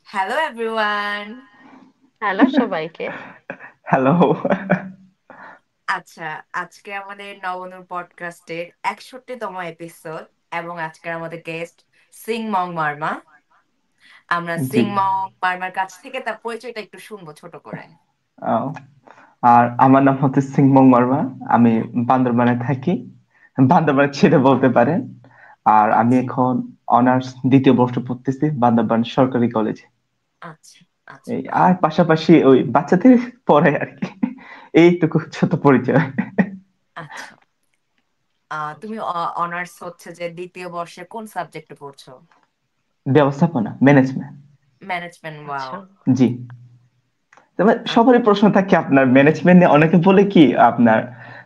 Hello everyone. Hello সবাইকে। Hello. আচ্ছা, আজকে আমাদের নবনুর পডকাস্টের ৬১তম এপিসোড এবং আজকের আমাদের গেস্ট সিংমং মার্মা। আমরা জি। সিংমং মার্মার কাছ থেকে তার পরিচয়টা একটু শুনবো ছোট করে। আহ, আর আমার নাম হচ্ছে সিংমং মার্মা। আমি বান্দরবানে থাকি, বান্দরবান ছেড়ে বলতে পারেন। আর আমি আচ্ছা এখন অনার্স দ্বিতীয় বর্ষ পড়তেছি বান্দরবান সরকারি কলেজে। আচ্ছা আচ্ছা, এই বাহ। আর পাশাপাশি ওই বাচ্চাদের পড়ে আর কি, এইটুকু ছোট পরিচয়। আচ্ছা, তুমি অনার্স হচ্ছে যে দ্বিতীয় বর্ষে কোন সাবজেক্টে পড়ছো? ব্যবস্থাপনা, ম্যানেজমেন্ট। Management, wow. আচ্ছা। জি। তবে আচ্ছা সবারই প্রশ্ন থাকে আপনার ম্যানেজমেন্ট নিয়ে, অনেকে বলে কি আপনার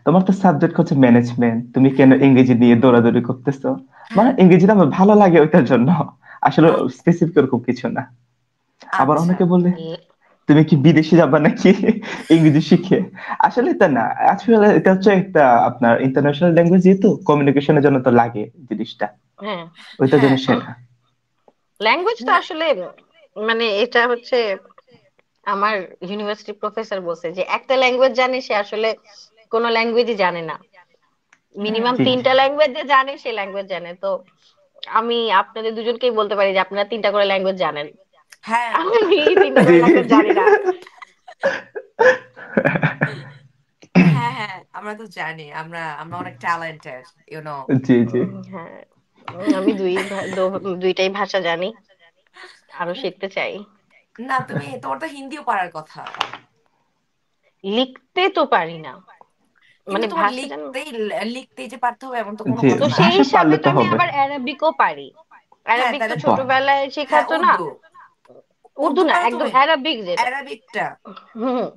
তোমার তো সাবজেক্ট হচ্ছে ম্যানেজমেন্ট, তুমি কেন হ্যাঁ ইংরেজি নিয়ে দৌড়াদৌড়ি করতেছো? মানে হ্যাঁ। ইংরেজিটা আমার ভালো লাগে ওইটার জন্য, আসলে আচ্ছা স্পেসিফিক এরকম কিছু না। আবার আচ্ছা। অনেকে বলে লে- তুমি কি বিদেশে যাবা নাকি ইংরেজি শিখে? আসলে তা না, আসলে এটা হচ্ছে একটা আপনার ইন্টারন্যাশনাল ল্যাঙ্গুয়েজ, যেহেতু কমিউনিকেশনের জন্য তো লাগে জিনিসটা, হ্যাঁ, ওইটার জন্য হ্যাঁ, শেখা। ল্যাঙ্গুয়েজটা না আসলে মানে এটা হচ্ছে আমার ইউনিভার্সিটি প্রফেসর বলছে যে একটা ল্যাঙ্গুয়েজ জানে সে আসলে কোনো ল্যাঙ্গুয়েজই জানে না। হুম মিনিমাম জি জি। তিনটা ল্যাঙ্গুয়েজ যে জানে সে ল্যাঙ্গুয়েজ জানে। তো আমি আপনাদের দুজনকেই বলতে পারি যে আপনারা তিনটা করে ল্যাঙ্গুয়েজ জানেন। হ্যাঁ আমি তিনটা জি করে জি ল্যাঙ্গুয়েজ জি। জানি না। হ্যাঁ হ্যাঁ, আমরা তো জানি আমরা আমরা অনেক ট্যালেন্টেড, ইউনো। জি জি। হ্যাঁ, আমি দুইটাই ভাষা জানি, আরো শিখতে চাই। না, তুমি তোমার তো হিন্দিও পারার কথা। লিখতে তো পারি না, কিন্তু মানে তোমার ভাষা জানো। লিখতেই যে পারতে হবে এমন তো কোনো জি, কথা তো নাই। সেই ভাষা হিসাবে পারলে তো তো আমি হবে। আবার অ্যারাবিকও পারি। হ্যাঁ অ্যারাবিক তো তাহলে তো, বাহ। ছোটবেলায় হ্যাঁ শেখাতো না। উর্দু। উর্দু উর্দু না, পারো একদম তুমি? অ্যারাবিক যেটা। অ্যারাবিকটা?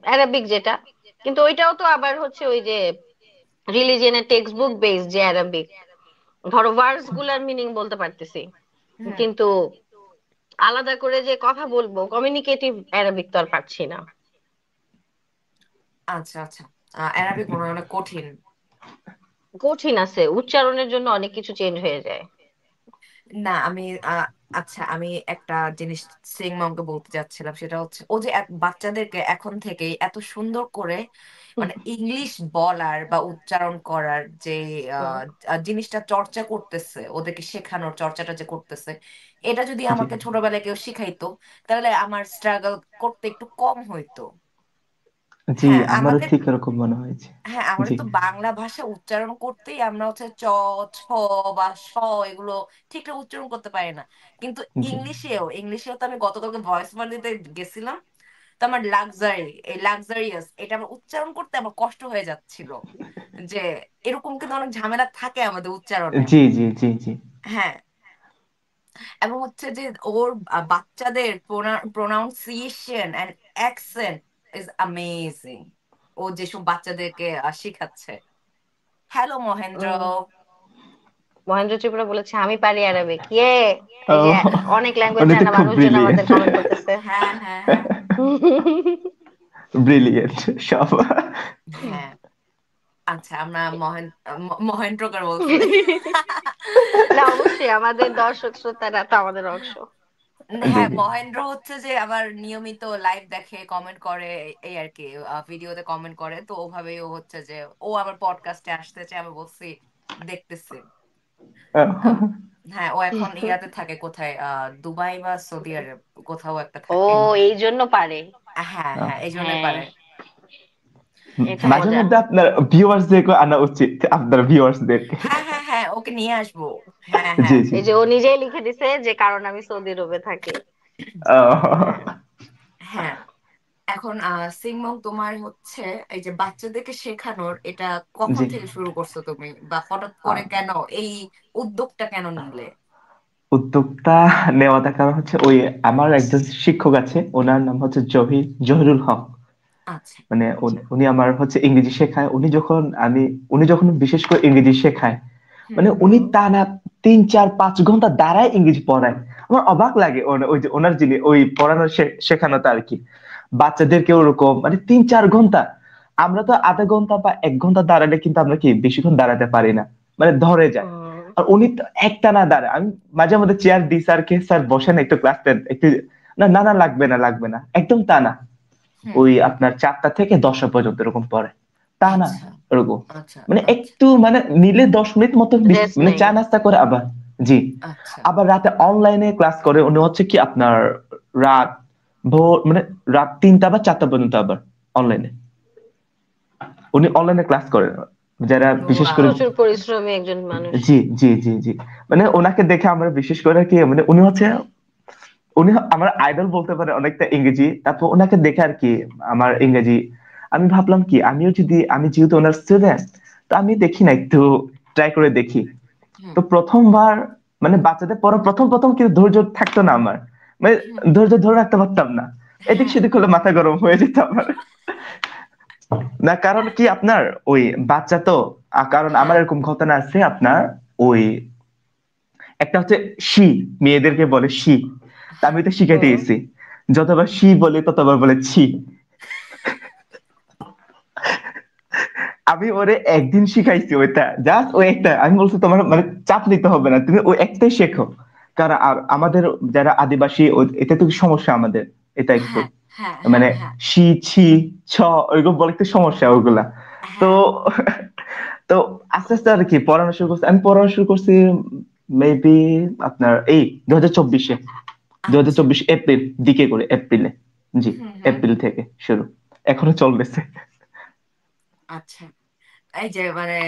অ্যারাবিক যেটা, কিন্তু ওইটাও তো আবার হচ্ছে ওই যে রিলিজিয়নের টেক্সট বুক বেস যে অ্যারাবিক। ধরো ভার্স গুলার মিনিং বলতে পারতেছি, হুম। কিন্তু আলাদা করে যে কথা বলবো কমিউনিকেটিভ অ্যারাবিক তো আর পারছি না। আচ্ছা আচ্ছা। অ্যারাবিক মনে হয় অনেক কঠিন। কঠিন আছে, উচ্চারণের জন্য অনেক কিছু চেঞ্জ হয়ে যায়। না আমি আচ্ছা, আমি একটা জিনিস সিংমংকে বলতে চাচ্ছিলাম, সেটা হচ্ছে ও যে বাচ্চাদেরকে এখন থেকেই এত সুন্দর করে মানে ইংলিশ বলার বা উচ্চারণ করার যে হুম, জিনিসটা চর্চা করতেছে, ওদেরকে শেখানোর চর্চাটা যে করতেছে, এটা যদি জি আমাকে ছোটবেলায় কেউ শিখাইতো তাহলে আমার স্ট্রাগল করতে একটু কম হইতো। জি, হ্যাঁ আমারও আমাদের, ঠিক এরকম মনে হয়েছে। হ্যাঁ আমাদের জি তো বাংলা ভাষা উচ্চারণ করতেই আমরা হচ্ছে চ, ছ বা স এগুলো ঠিকঠাক উচ্চারণ করতে পারি না। কিন্তু জি। ইংলিশেও তো আমি গতকালকে ভয়েস ওভার দিতে গেছিলাম, তো আমার লাক্সারি, এই লাক্সারিয়াস এটা আমার উচ্চারণ করতে আমার কষ্ট হয়ে যাচ্ছিল, যে এরকম কিন্তু অনেক ঝামেলা থাকে আমাদের উচ্চারণে। জি জি জি জি। হ্যাঁ, এবং হচ্ছে যে ওর বাচ্চাদের pronunciation and accent is amazing. ও যেসব বাচ্চাদেরকে শিখাচ্ছে। হ্যালো মহেন্দ্র। উম, মহেন্দ্র ত্রিপুরা বলেছে আমি পারি অ্যারাবিক, ইয়ে। ও, এই যে অনেক ল্যাঙ্গুয়েজ উনি তো জানা খুব মানুষজন আমাদের ব্রিলিয়েন্ট। কমেন্ট করতেছে। হ্যাঁ হ্যাঁ হ্যাঁ ব্রিলিয়েন্ট সব। হ্যাঁ। আচ্ছা, আমরা মহেন্দ্রকর বলছি। না, অবশ্যই আমাদের দর্শক শ্রোতারা তো আমাদের অংশ। জি হ্যাঁ, জি। মহেন্দ্র হচ্ছে যে আবার নিয়মিত লাইভ দেখে, কমেন্ট করে, এই আর কি, ভিডিওতে কমেন্ট করে, তো ওভাবেই ও হচ্ছে যে ও আবার পডকাস্টে আসতে চায়, আমি বলছি দেখতেছি। আম, হ্যাঁ, ও এখন ইয়াতে থাকে, কোথায়, দুবাই বা সৌদি আরব, কোথাও একটা ও, থাকে। এই জন্য পারে। হ্যাঁ হ্যাঁ, এই জন্যই হ্যাঁ, পারে। এটা মাঝে মজা। মধ্যে আপনার ভিউয়ার্সদেরকে আনা উচিত, আপনার ভিউয়ার্সদেরকে। হ্যাঁ হ্যাঁ হ্যাঁ, ওকে নিয়ে আসবো। হ্যাঁ জি হ্যাঁ। জি। এই যে ও নিজেই লিখে দিছে যে কারণ আমি সৌদি আরবে থাকি। হ্যাঁ। হ্যাঁ, এখন সিংমং তোমার হচ্ছে এই যে বাচ্চাদেরকে শেখানোর এটা কখন জি। থেকে শুরু করছো তুমি, বা হঠাৎ করে কেন এই উদ্যোগটা কেন নিলে? উদ্যোগটা নেওয়াটা কারণ হচ্ছে ওই আমার একজন শিক্ষক আছে, ওনার নাম হচ্ছে জহিরুল হক। আচ্ছা মানে উনি আমার হচ্ছে ইংরেজি শেখায়। উনি যখন বিশেষ করে ইংরেজি শেখায়, হুম। মানে উনি টানা 3 4 5 ঘন্টা দাঁড়ায় ইংরেজি পড়ায়। আমার অবাক লাগে ওই যে ওনার যিনি ওই পড়ানো শেখানোটা আর কি, বাচ্চাদেরকে ওরকম মানে 3 4 ঘন্টা। আমরা তো আধা ঘন্টা বা 1 ঘন্টা দাঁড়ালে কিন্তু আমরা কি বেশিক্ষণ দাঁড়াতে পারি না, মানে ধরে যায়। উম, আর উনি তো একটা না দাঁড়ায়। আমি মাঝে মধ্যে চেয়ার দিই স্যারকে, স্যার বসেন একটু ক্লাস নেন একটু, না না না, লাগবে না লাগবে না, একদম তা না। হুম। ওই আপনার 4টা থেকে 10টা পর্যন্ত এরকম পড়ে, তা না আচ্ছা এরকম। আচ্ছা মানে আচ্ছা একটু মানে নিলে 10 মিনিট মতো রেস্ট মানে নেই। চা নাস্তা করে আবার। জি। আচ্ছা। আবার রাতে অনলাইনে ক্লাস করে উনি, হচ্ছে কি আপনার রাত ভোর মানে রাত 3টা বা 4টা পর্যন্ত আবার অনলাইনে, উনি অনলাইনে ক্লাস করেন, যারা বিশেষ ওয়াও। করে। প্রচুর পরিশ্রমী একজন মানুষ। জি জি জি জি। মানে ওনাকে দেখে আমরা বিশেষ করে কি, মানে উনি আমার আইডল বলতে পারে অনেকটা ইংরেজি, তারপর ওনাকে দেখে আর কি আমার ইংরেজি, আমি ভাবলাম কি আমিও যদি, আমি যেহেতু ওনার স্টুডেন্ট, তো আমি দেখি না একটু ট্রাই করে দেখি। হুম তো প্রথমবার মানে বাচ্চাদের পড়া প্রথম প্রথম কিন্তু ধৈর্য থাকতো না আমার, মানে হুম। ধৈর্য ধরে রাখতে পারতাম না, এদিক হ্যাঁ। সেদিক হলে মাথা গরম হয়ে যেত আমার। না কারণ কি আপনার ওই বাচ্চা তো, কারণ আমার হ্যাঁ। এরকম ঘটনা আছে আপনার, ওই একটা হচ্ছে শি, মেয়েদেরকে বলে শি, তা আমি তো শিখাইতে হুম। গেছি, যতবার শি বলে ততবার বলে ছি। আমি ওরে একদিন শিখাইছি ওইটা, জাস্ট ওই একটা, আমি বলছি তোমার মানে চাপ নিতে হবে না, তুমি ওই একটাই শেখো। কারণ আমাদের যারা আদিবাসী এটা তো সমস্যা আমাদের, এটা একটু হ্যাঁ হ্যাঁ মানে হ্যাঁ হ্যাঁ শি ছি ছ ওইগুলো বলে একটু সমস্যা ওগুলা। তো হ্যাঁ। তো আস্তে আস্তে আর কি পড়ানো শুরু করছি, আমি পড়ানো শুরু করছি মেবি আপনার এই 2024-এ, আচ্ছা। 2024 এপ্রিল দিকে করে, এপ্রিলে। জি, হুম হুম। এপ্রিল থেকে শুরু, এখনো চলতেছে। আচ্ছা। এই যে মানে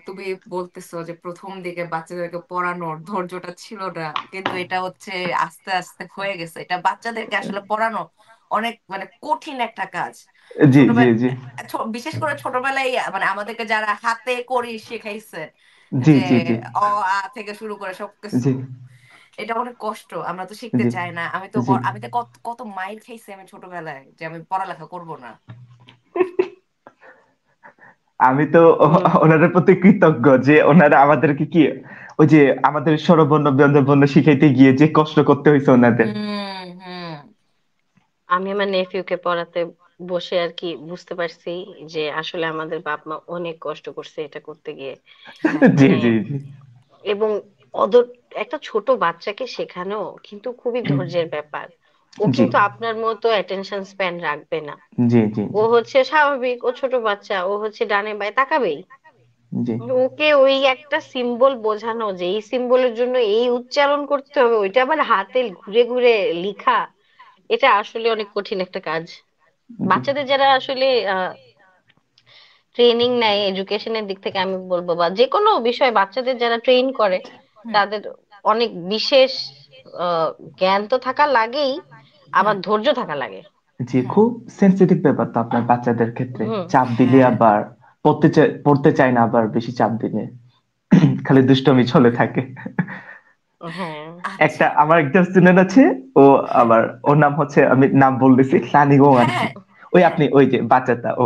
তুমি বলতেছো যে প্রথম দিকে বাচ্চাদেরকে পড়ানোর ধৈর্যটা ছিল না, কিন্তু এটা হচ্ছে আস্তে আস্তে হয়ে গেছে। এটা বাচ্চাদেরকে আসলে পড়ানো অনেক মানে কঠিন একটা কাজ। জি জি ছোটবেলা, জি বিশেষ করে ছোটবেলায় মানে আমাদেরকে যারা হাতে করি শেখাইছে, জি যে জি জি অ আ থেকে শুরু করে সবকিছু, জি এটা অনেক কষ্ট। আমরা তো শিখতে জি চাই না। জি। আমি তো কত কত মাইর খাইছি আমি ছোটবেলায় যে আমি পড়ালেখা করব না। আমি তো হুম। ওনাদের প্রতি কৃতজ্ঞ যে ওনারা আমাদেরকে কি ওই যে আমাদের স্বরবর্ণ ব্যঞ্জন বর্ণ শিখাইতে গিয়ে যে কষ্ট করতে হয়েছে ওনাদের। হুম হুম। আমি আমার নেফিউকে পড়াতে বসে আর কি বুঝতে পারছি যে আসলে আমাদের বাপ মা অনেক কষ্ট করছে এটা করতে গিয়ে। হ্যাঁ। জি মানে জি জি এবং অদর একটা ছোট বাচ্চাকে শেখানো কিন্তু খুবই ধৈর্যের ব্যাপার। ও জি কিন্তু আপনার মতো অ্যাটেনশন স্প্যান রাখবে না। জি জি ও হচ্ছে স্বাভাবিক, ও ছোট বাচ্চা, ও হচ্ছে ডানে বাঁয়ে তাকাবেই। জি ওকে ওই একটা সিম্বল বোঝানো যে এই সিম্বলের জন্য এই উচ্চারণ করতে হবে, ওইটা আবার হাতে ঘুরে ঘুরে লিখা, এটা আসলে অনেক কঠিন একটা কাজ। জি বাচ্চাদের যারা আসলে ট্রেনিং নেয় এডুকেশনের দিক থেকে, আমি বলবো বা যে কোনো বিষয়ে বাচ্চাদের যারা ট্রেন করে, হুম তাদের অনেক বিশেষ আহ, জ্ঞান তো থাকা লাগেই, হুম আবার ধৈর্য থাকা লাগে। জি। হুম। খুব সেনসিটিভ ব্যাপার তো আপনার বাচ্চাদের ক্ষেত্রে, হুম। চাপ দিলে হ্যাঁ। আবার পড়তে চায় না, আবার বেশি চাপ দিলে খালি দুষ্টমি চলে থাকে। হ্যাঁ। একটা আচ্ছা। আমার একটা স্টুডেন্ট আছে, ও হ্যাঁ আবার ওর নাম হচ্ছে, আমি নাম বলতেছি সানিগো আর কি। হ্যাঁ ওই হ্যাঁ আপনি ওই যে বাচ্চাটা, ও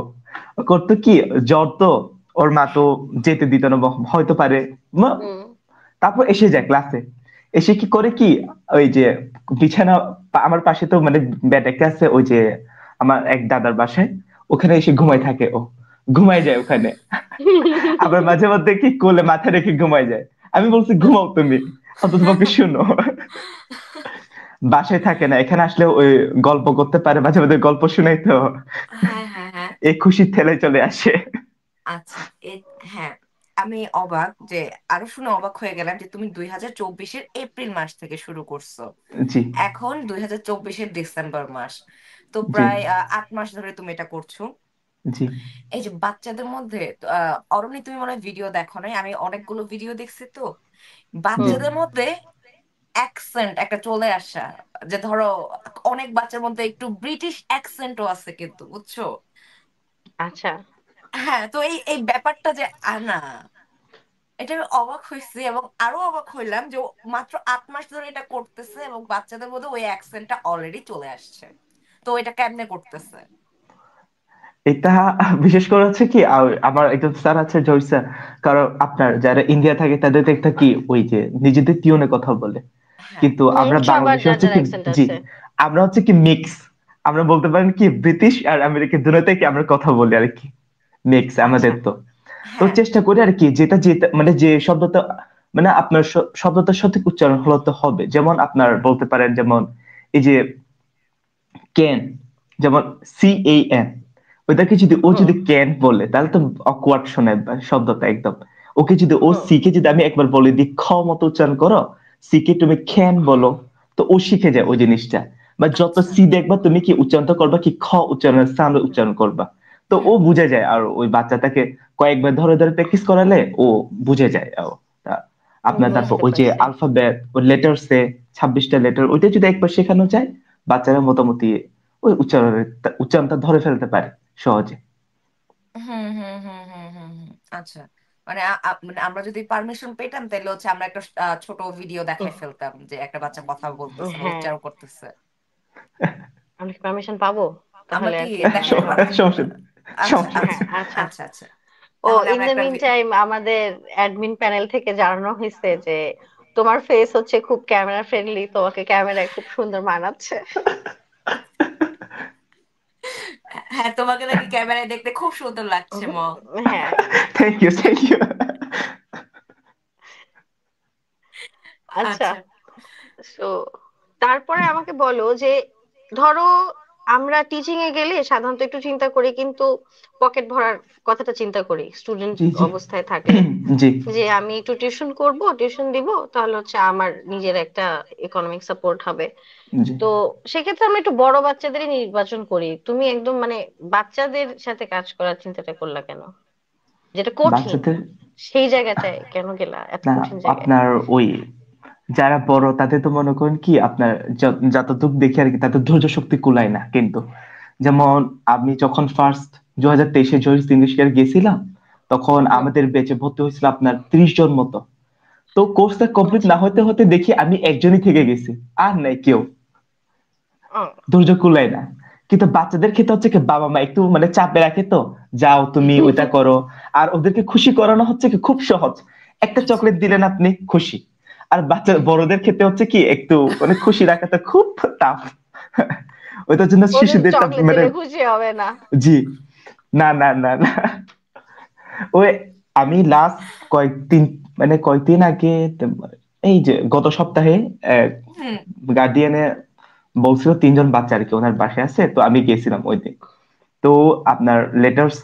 করতো কি, জ্বর তো, ওর মা তো হ্যাঁ যেতে দিত না, হয়তো পারে হুম। তারপর এসে যায় ক্লাসে, এসে কি করে কি ওই যে বিছানা, আমার পাশে তো মানে বেড একটা আছে ওই যে আমার এক দাদার বাসায়, ওখানে এসে ঘুমাই হুম। থাকে ও, ঘুমাই যায় ওখানে। আবার মাঝে মধ্যে কি কোলে মাথা রেখে ঘুমাই যায়। আমি বলছি ঘুমাও তুমি, অন্তত পক্ষে শুনো। বাসায় থাকে না, এখানে আসলে ওই গল্প করতে পারে, মাঝে মধ্যে গল্প শুনাই তো, হ্যাঁ হ্যাঁ হ্যাঁ। এই খুশির ঠেলায় চলে আসে। আচ্ছা। হ্যাঁ, আমি অবাক যে, আরো শুনে অবাক হয়ে গেলাম যে তুমি 2024-এর এপ্রিল মাস থেকে শুরু করছো, জি এখন 2024-এর ডিসেম্বর মাস, তো জি প্রায় 8 মাস ধরে তুমি এটা করছো। জি এই যে বাচ্চাদের মধ্যে অরণি, তুমি মনে হয় ভিডিও দেখো নাই, আমি অনেকগুলো ভিডিও দেখছি তো, জি হুম। বাচ্চাদের মধ্যে অ্যাকসেন্ট একটা চলে আসা, যে ধরো অনেক বাচ্চার মধ্যে একটু ব্রিটিশ অ্যাকসেন্টও আছে কিন্তু, বুঝছো? আচ্ছা। হ্যাঁ, তো এই এই ব্যাপারটা যে আনা, এটা আমি অবাক হয়েছি, এবং আরো অবাক হইলাম যে ও মাত্র 8 মাস ধরে এটা করতেছে এবং বাচ্চাদের মধ্যে ওই অ্যাকসেন্টটা অলরেডি চলে আসছে। তো এটা কেমনে করতেছে? এটা বিশেষ করে হচ্ছে কি, আমার একজন স্যার আছে জয় স্যার, কারণ আপনার যারা ইন্ডিয়া থাকে তাদের তো একটা কি ওই যে নিজেদের টিউনে কথা বলে, হ্যাঁ কিন্তু হুম, আমরা সবার বাংলাদেশে যার হচ্ছে যার কি, অ্যাকসেন্ট জি, আছে। আমরা হচ্ছে কি মিক্স, আমরা বলতে পারেন কি ব্রিটিশ আর আমেরিকান দুটোতে কি আমরা কথা বলি আর কি, মিক্স আচ্ছা। আমাদের তো। তো হ্যাঁ। চেষ্টা করি আর কি, যেটা যেটা মানে যে শব্দটা মানে আপনার শব্দটা সঠিক উচ্চারণ হলে তো হবে, যেমন আপনার বলতে পারেন যেমন এই যে ক্যান, যেমন CAN, ওটাকে যদি ও যদি ক্যান বলে তাহলে তো অকওয়ার্ড শোনায় শব্দটা একদম। ওকে যদি ও সি কে যদি আমি একবার বলে দিই খ মতো উচ্চারণ করো, সি কে তুমি ক্যান বলো, তো ও শিখে যায় ওই জিনিসটা। বা যত আচ্ছা সি দেখবা তুমি কি উচ্চারণ করবা কি খ উচ্চারণের সাউন্ড উচ্চারণ করবা, তো ও বুঝে যায়। আর ওই বাচ্চাটাকে কয়েকবার ধরে ধরে প্র্যাকটিস করালে ও বুঝে যায়। তা আপনার তারপর বুঝতে ওই যে পারছি। আলফাবেট ওই লেটারসে 26টা লেটার, ওইটা যদি একবার শেখানো যায় বাচ্চারা মোটামুটি ওই উচ্চারণটা ধরে ফেলতে পারে সহজে। হুম হুম হুম হুম হুম হুম। আচ্ছা, মানে মানে আমরা যদি পারমিশন পেতাম তাহলে হচ্ছে আমরা একটা ছোট ভিডিও দেখাই ফেলতাম যে একটা বাচ্চা কথা বলতেছে বা হ্যাঁ, উচ্চারণ করতেছে। আমি কি পারমিশন পাবো আমরা তাহলে কি আর কি এটা দেখাইতে করার? পারতাম? সমস্যা নেই, আচ্ছা সমস্যা হ্যাঁ, নেই। আচ্ছা আচ্ছা। আচ্ছা আচ্ছা, ও তাহলে ইন আমরা দ্য একটা মিন টাইম আমাদের অ্যাডমিন প্যানেল থেকে জানানো হয়েছে যে তোমার ফেস হচ্ছে খুব ক্যামেরা ফ্রেন্ডলি, তোমাকে ক্যামেরায় খুব সুন্দর মানাচ্ছে। হ্যাঁ, তোমাকে নাকি ক্যামেরায় দেখতে খুব সুন্দর লাগছে ম। হ্যাঁ, থ্যাংক ইউ, থ্যাংক ইউ। আচ্ছা। আচ্ছা। সো তারপরে আমাকে বলো যে ধরো আমরা টিচিং এ গেলে সাধারণত একটু চিন্তা করি, কিন্তু পকেট ভরার কথাটা চিন্তা করি স্টুডেন্ট জি জি। অবস্থায় থাকলে, জি যে আমি একটু টিউশন করব, টিউশন দিব, তাহলে হচ্ছে আমার নিজের একটা ইকোনমিক সাপোর্ট হবে। জি। তো সেক্ষেত্রে আমরা একটু বড় বাচ্চাদেরই নির্বাচন করি। তুমি একদম মানে বাচ্চাদের সাথে কাজ করার চিন্তাটা করলা কেন? যেটা কঠিন, বাচ্চাদের, সেই জায়গাটায় কেন গেলা, এত না কঠিন জায়গায়? আপনার ওই যারা বড় তাদের তো মনে করেন কি আপনার যতটুকু দেখি আর কি তাদের ধৈর্য শক্তি কুলায় না কিন্তু। যেমন আমি যখন ফার্স্ট 2023-এ জয়িস ইংলিশ ইয়ার গেছিলাম, তখন হুম। আমাদের বেঁচে ভর্তি হয়েছিল আপনার 30 জন মতো। তো কোর্সটা কমপ্লিট আচ্ছা। না হতে হতে দেখি আমি একজনই থেকে গেছি, আর নাই কেউ, ও, ধৈর্য কুলায় না। কিন্তু বাচ্চাদের ক্ষেত্রে হচ্ছে কি বাবা মা একটু মানে চাপে রাখে, তো যাও তুমি ওইটা করো। আর ওদেরকে খুশি করানো হচ্ছে কি খুব সহজ, একটা আচ্ছা চকলেট দিলেন আপনি খুশি। আর বাচ্চা বড়দের ক্ষেত্রে হচ্ছে কি একটু মানে খুশি রাখাটা খুব টাফ। ওইটার জন্য ওদের শিশুদের চকলেট মানে দিলে খুশি হবে না? জি, না না না না, ওই আমি লাস্ট কয়েকদিন মানে কয়েকদিন আগে এই যে গত সপ্তাহে হুম গার্ডিয়ানে বলছিল 3 জন বাচ্চা আর কি ওনার বাসায় আছে, তো আমি গেছিলাম ওই দিন। তো আপনার লেটার্স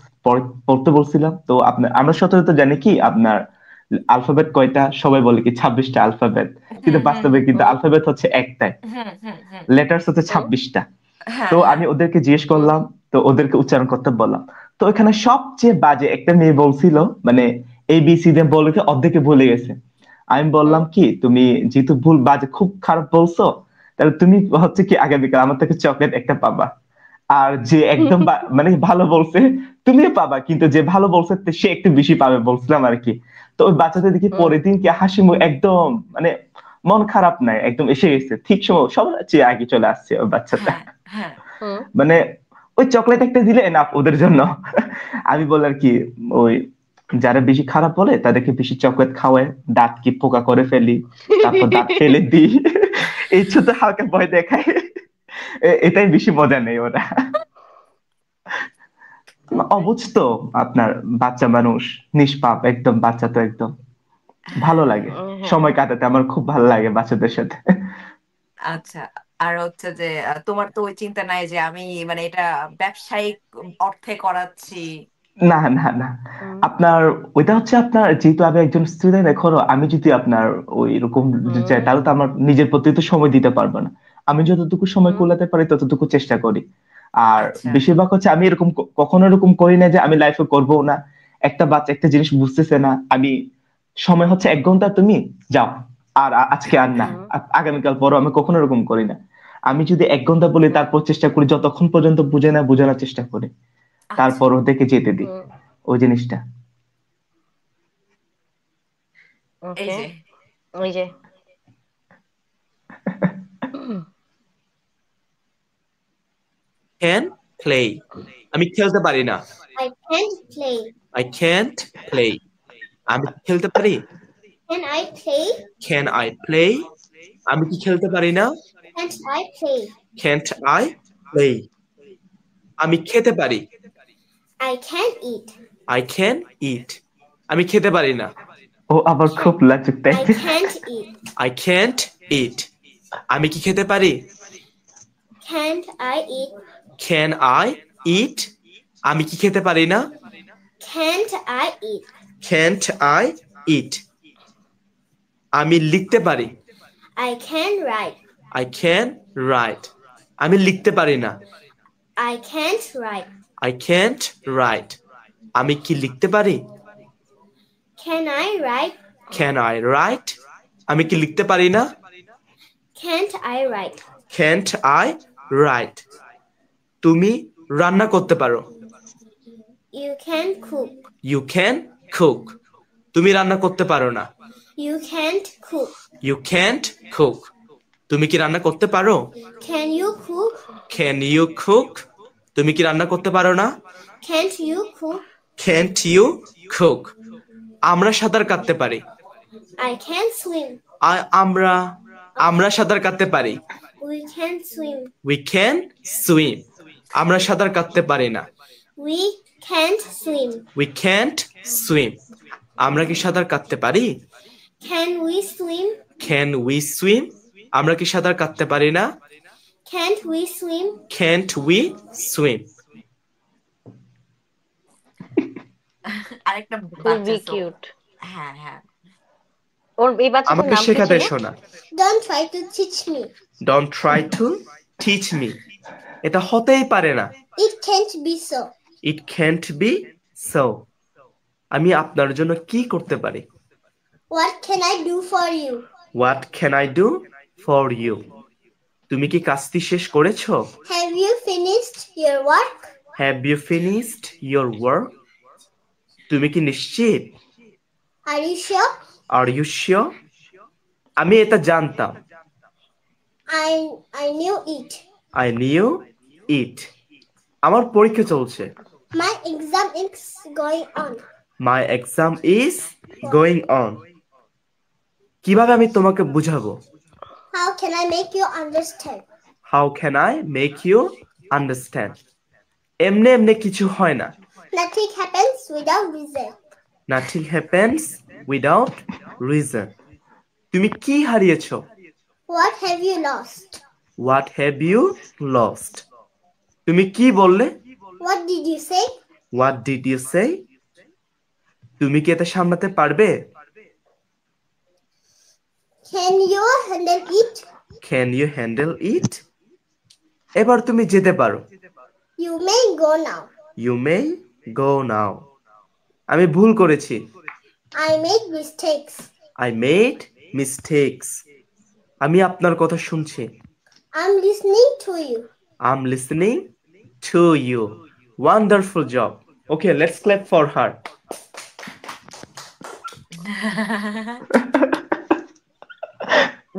পড়তে বলছিলাম, তো আপনার আমরা সচরাচর জানি কি আপনার আলফাবেট কয়টা, সবাই বলে কি 26টা আলফাবেট, কিন্তু হুম হুম বাস্তবে কিন্তু হুম আলফাবেট হচ্ছে একটাই, হুম হুম হুম। লেটার্স হচ্ছে হুম 26টা। হ্যাঁ তো হ্যাঁ। আমি ওদেরকে জিজ্ঞেস হুম করলাম, তো ওদেরকে উচ্চারণ করতে বললাম। তো এখানে সবচেয়ে বাজে একটা মেয়ে বলছিল মানে ABCD বলে কি অর্ধেকে ভুলে গেছে। আমি হুম। বললাম কি তুমি যেহেতু ভুল বাজে খুব খারাপ বলছো, তাহলে তুমি হচ্ছে কি আগামীকাল আমার থেকে চকলেট একটা পাবা। আর যে একদম মানে ভালো বলছে তুমিও পাবা, কিন্তু যে ভালো বলছে সে একটু বেশি পাবে বলছিলাম আর কি। তো ওই বাচ্চাদের দিকে হুম। পরের দিন কি হাসি মুখ একদম মানে মন খারাপ নাই, একদম এসে গেছে ঠিক সময়, সবার চেয়ে আগে চলে আসছে ওই বাচ্চাটা। হ্যাঁ হ্যাঁ। হুম। মানে ওই চকলেট একটা দিলে না ওদের জন্য। আমি বল আর কি ওই যারা বেশি খারাপ বলে তাদেরকে বেশি চকলেট খাওয়ায়, দাঁত কি পোকা করে ফেলি, তারপর দাঁত ফেলে দিই, এই ছোট হালকা ভয় দেখায়, এটাই বেশি মজা নেই ওরা। অবুঝ তো আপনার বাচ্চা মানুষ, নিষ্পাপ একদম, বাচ্চা তো একদম ভালো লাগে হ্যাঁ। সময় কাটাতে, আমার খুব ভালো লাগে বাচ্চাদের সাথে। আচ্ছা, আর হচ্ছে যে তোমার তো ওই চিন্তা নাই যে আমি মানে এটা ব্যবসায়িক অর্থে করাচ্ছি? না না না, হুম আপনার ওইটা হচ্ছে আপনার যেহেতু আমি একজন স্টুডেন্ট, এখন আমি যদি আপনার ওই রকম চাই হুম তাহলে তো আমার নিজের প্রতি তো সময় দিতে পারবো না। আমি যতটুকু সময় হুম। কুলাতে পারি ততটুকু চেষ্টা করি। আর আচ্ছা বেশিরভাগ হচ্ছে আমি এরকম কখনো এরকম করি না যে আমি লাইফে করবো না। একটা বাচ্চা একটা জিনিস বুঝতেছে না, আমি সময় হচ্ছে 1 ঘন্টা তুমি যাও, আর আজকে আর না, হুম আগামীকাল পরও, আমি কখনো এরকম করি না। আমি যদি 1 ঘন্টা বলি হুম। তারপর চেষ্টা করি যতক্ষণ পর্যন্ত বুঝে না বোঝানোর চেষ্টা করি, আচ্ছা। তারপর ওদেরকে যেতে দিই হুম। ওই জিনিসটা। এই ওকে। যে ওই যে হুম। can play আমি খেলতে পারি না। I can't play. I can't play আমি কি খেলতে পারি? Can I play? Can I play আমি কি খেলতে পারি না? Can't I play? Can't I play আমি খেতে পারি। I can eat. I can eat আমি খেতে পারি না। ও আবার খুব লাজুক I টাইপের। can't eat. I can't eat আমি কি খেতে পারি? Can't I eat? Can I eat? আমি কি খেতে পারি না? Can't I eat? Can't I eat? আমি লিখতে পারি। I can write. I can write. আমি লিখতে পারি না। I can't write. I can't write. আমি কি লিখতে পারি? Can I write? Can I write? আমি কি লিখতে পারি না? Can't I write? Can't I write? তুমি রান্না করতে পারো। You can cook. You can cook. তুমি রান্না করতে পারো না। You can't cook. You can't cook. তুমি কি রান্না করতে পারো? Can you cook? Can you cook? তুমি কি রান্না করতে পারো না? Can't you cook? Can't you cook? আমরা সাঁতার কাটতে পারি। I can swim. আমরা সাঁতার কাটতে পারি। We can swim. We can swim. আমরা সাঁতার কাটতে পারি না। We can't swim. We can't swim. আমরা কি সাঁতার কাটতে পারি? Can we swim? Can we swim? আমরা কি সাঁতার কাটতে পারি না? Can't we swim? Can't we swim? আরেকটা খুবই বাচ্চা কিউট। হ্যাঁ হ্যাঁ ওর এই বাচ্চাটার আমাকে নাম কি শেখাতে ছিল? শোনা। Don't try to teach me. Don't try to teach me. এটা হতেই পারে না। It can't be so. It can't be so. আমি আপনার জন্য কি করতে পারি? What can I do for you? What can I do for you? তুমি কি কাজটি শেষ করেছো? Have you finished your work? Have you finished your work? তুমি কি নিশ্চিত? Are you sure? Are you sure? আমি এটা জানতাম। I knew it. I knew it. আমার পরীক্ষা চলছে। My exam is going on. My exam is going on. কিভাবে আমি তোমাকে বুঝাবো? How can I make you understand? How can I make you understand? এমনি এমনি কিছু হয় না। Nothing happens without reason. Nothing happens without reason. তুমি কি হারিয়েছো? What have you lost? What have you lost? তুমি কি বললে? What did you say? What did you say? তুমি কি এটা সামলাতে পারবে? Can you handle it? Can you handle it? এবার তুমি যেতে পারো। You may go now. You may go now. আমি ভুল করেছি। I made mistakes. I made mistakes. আমি আপনার কথা শুনছি। I'm listening to you. I'm listening to you. Wonderful job. Okay, let's clap for her.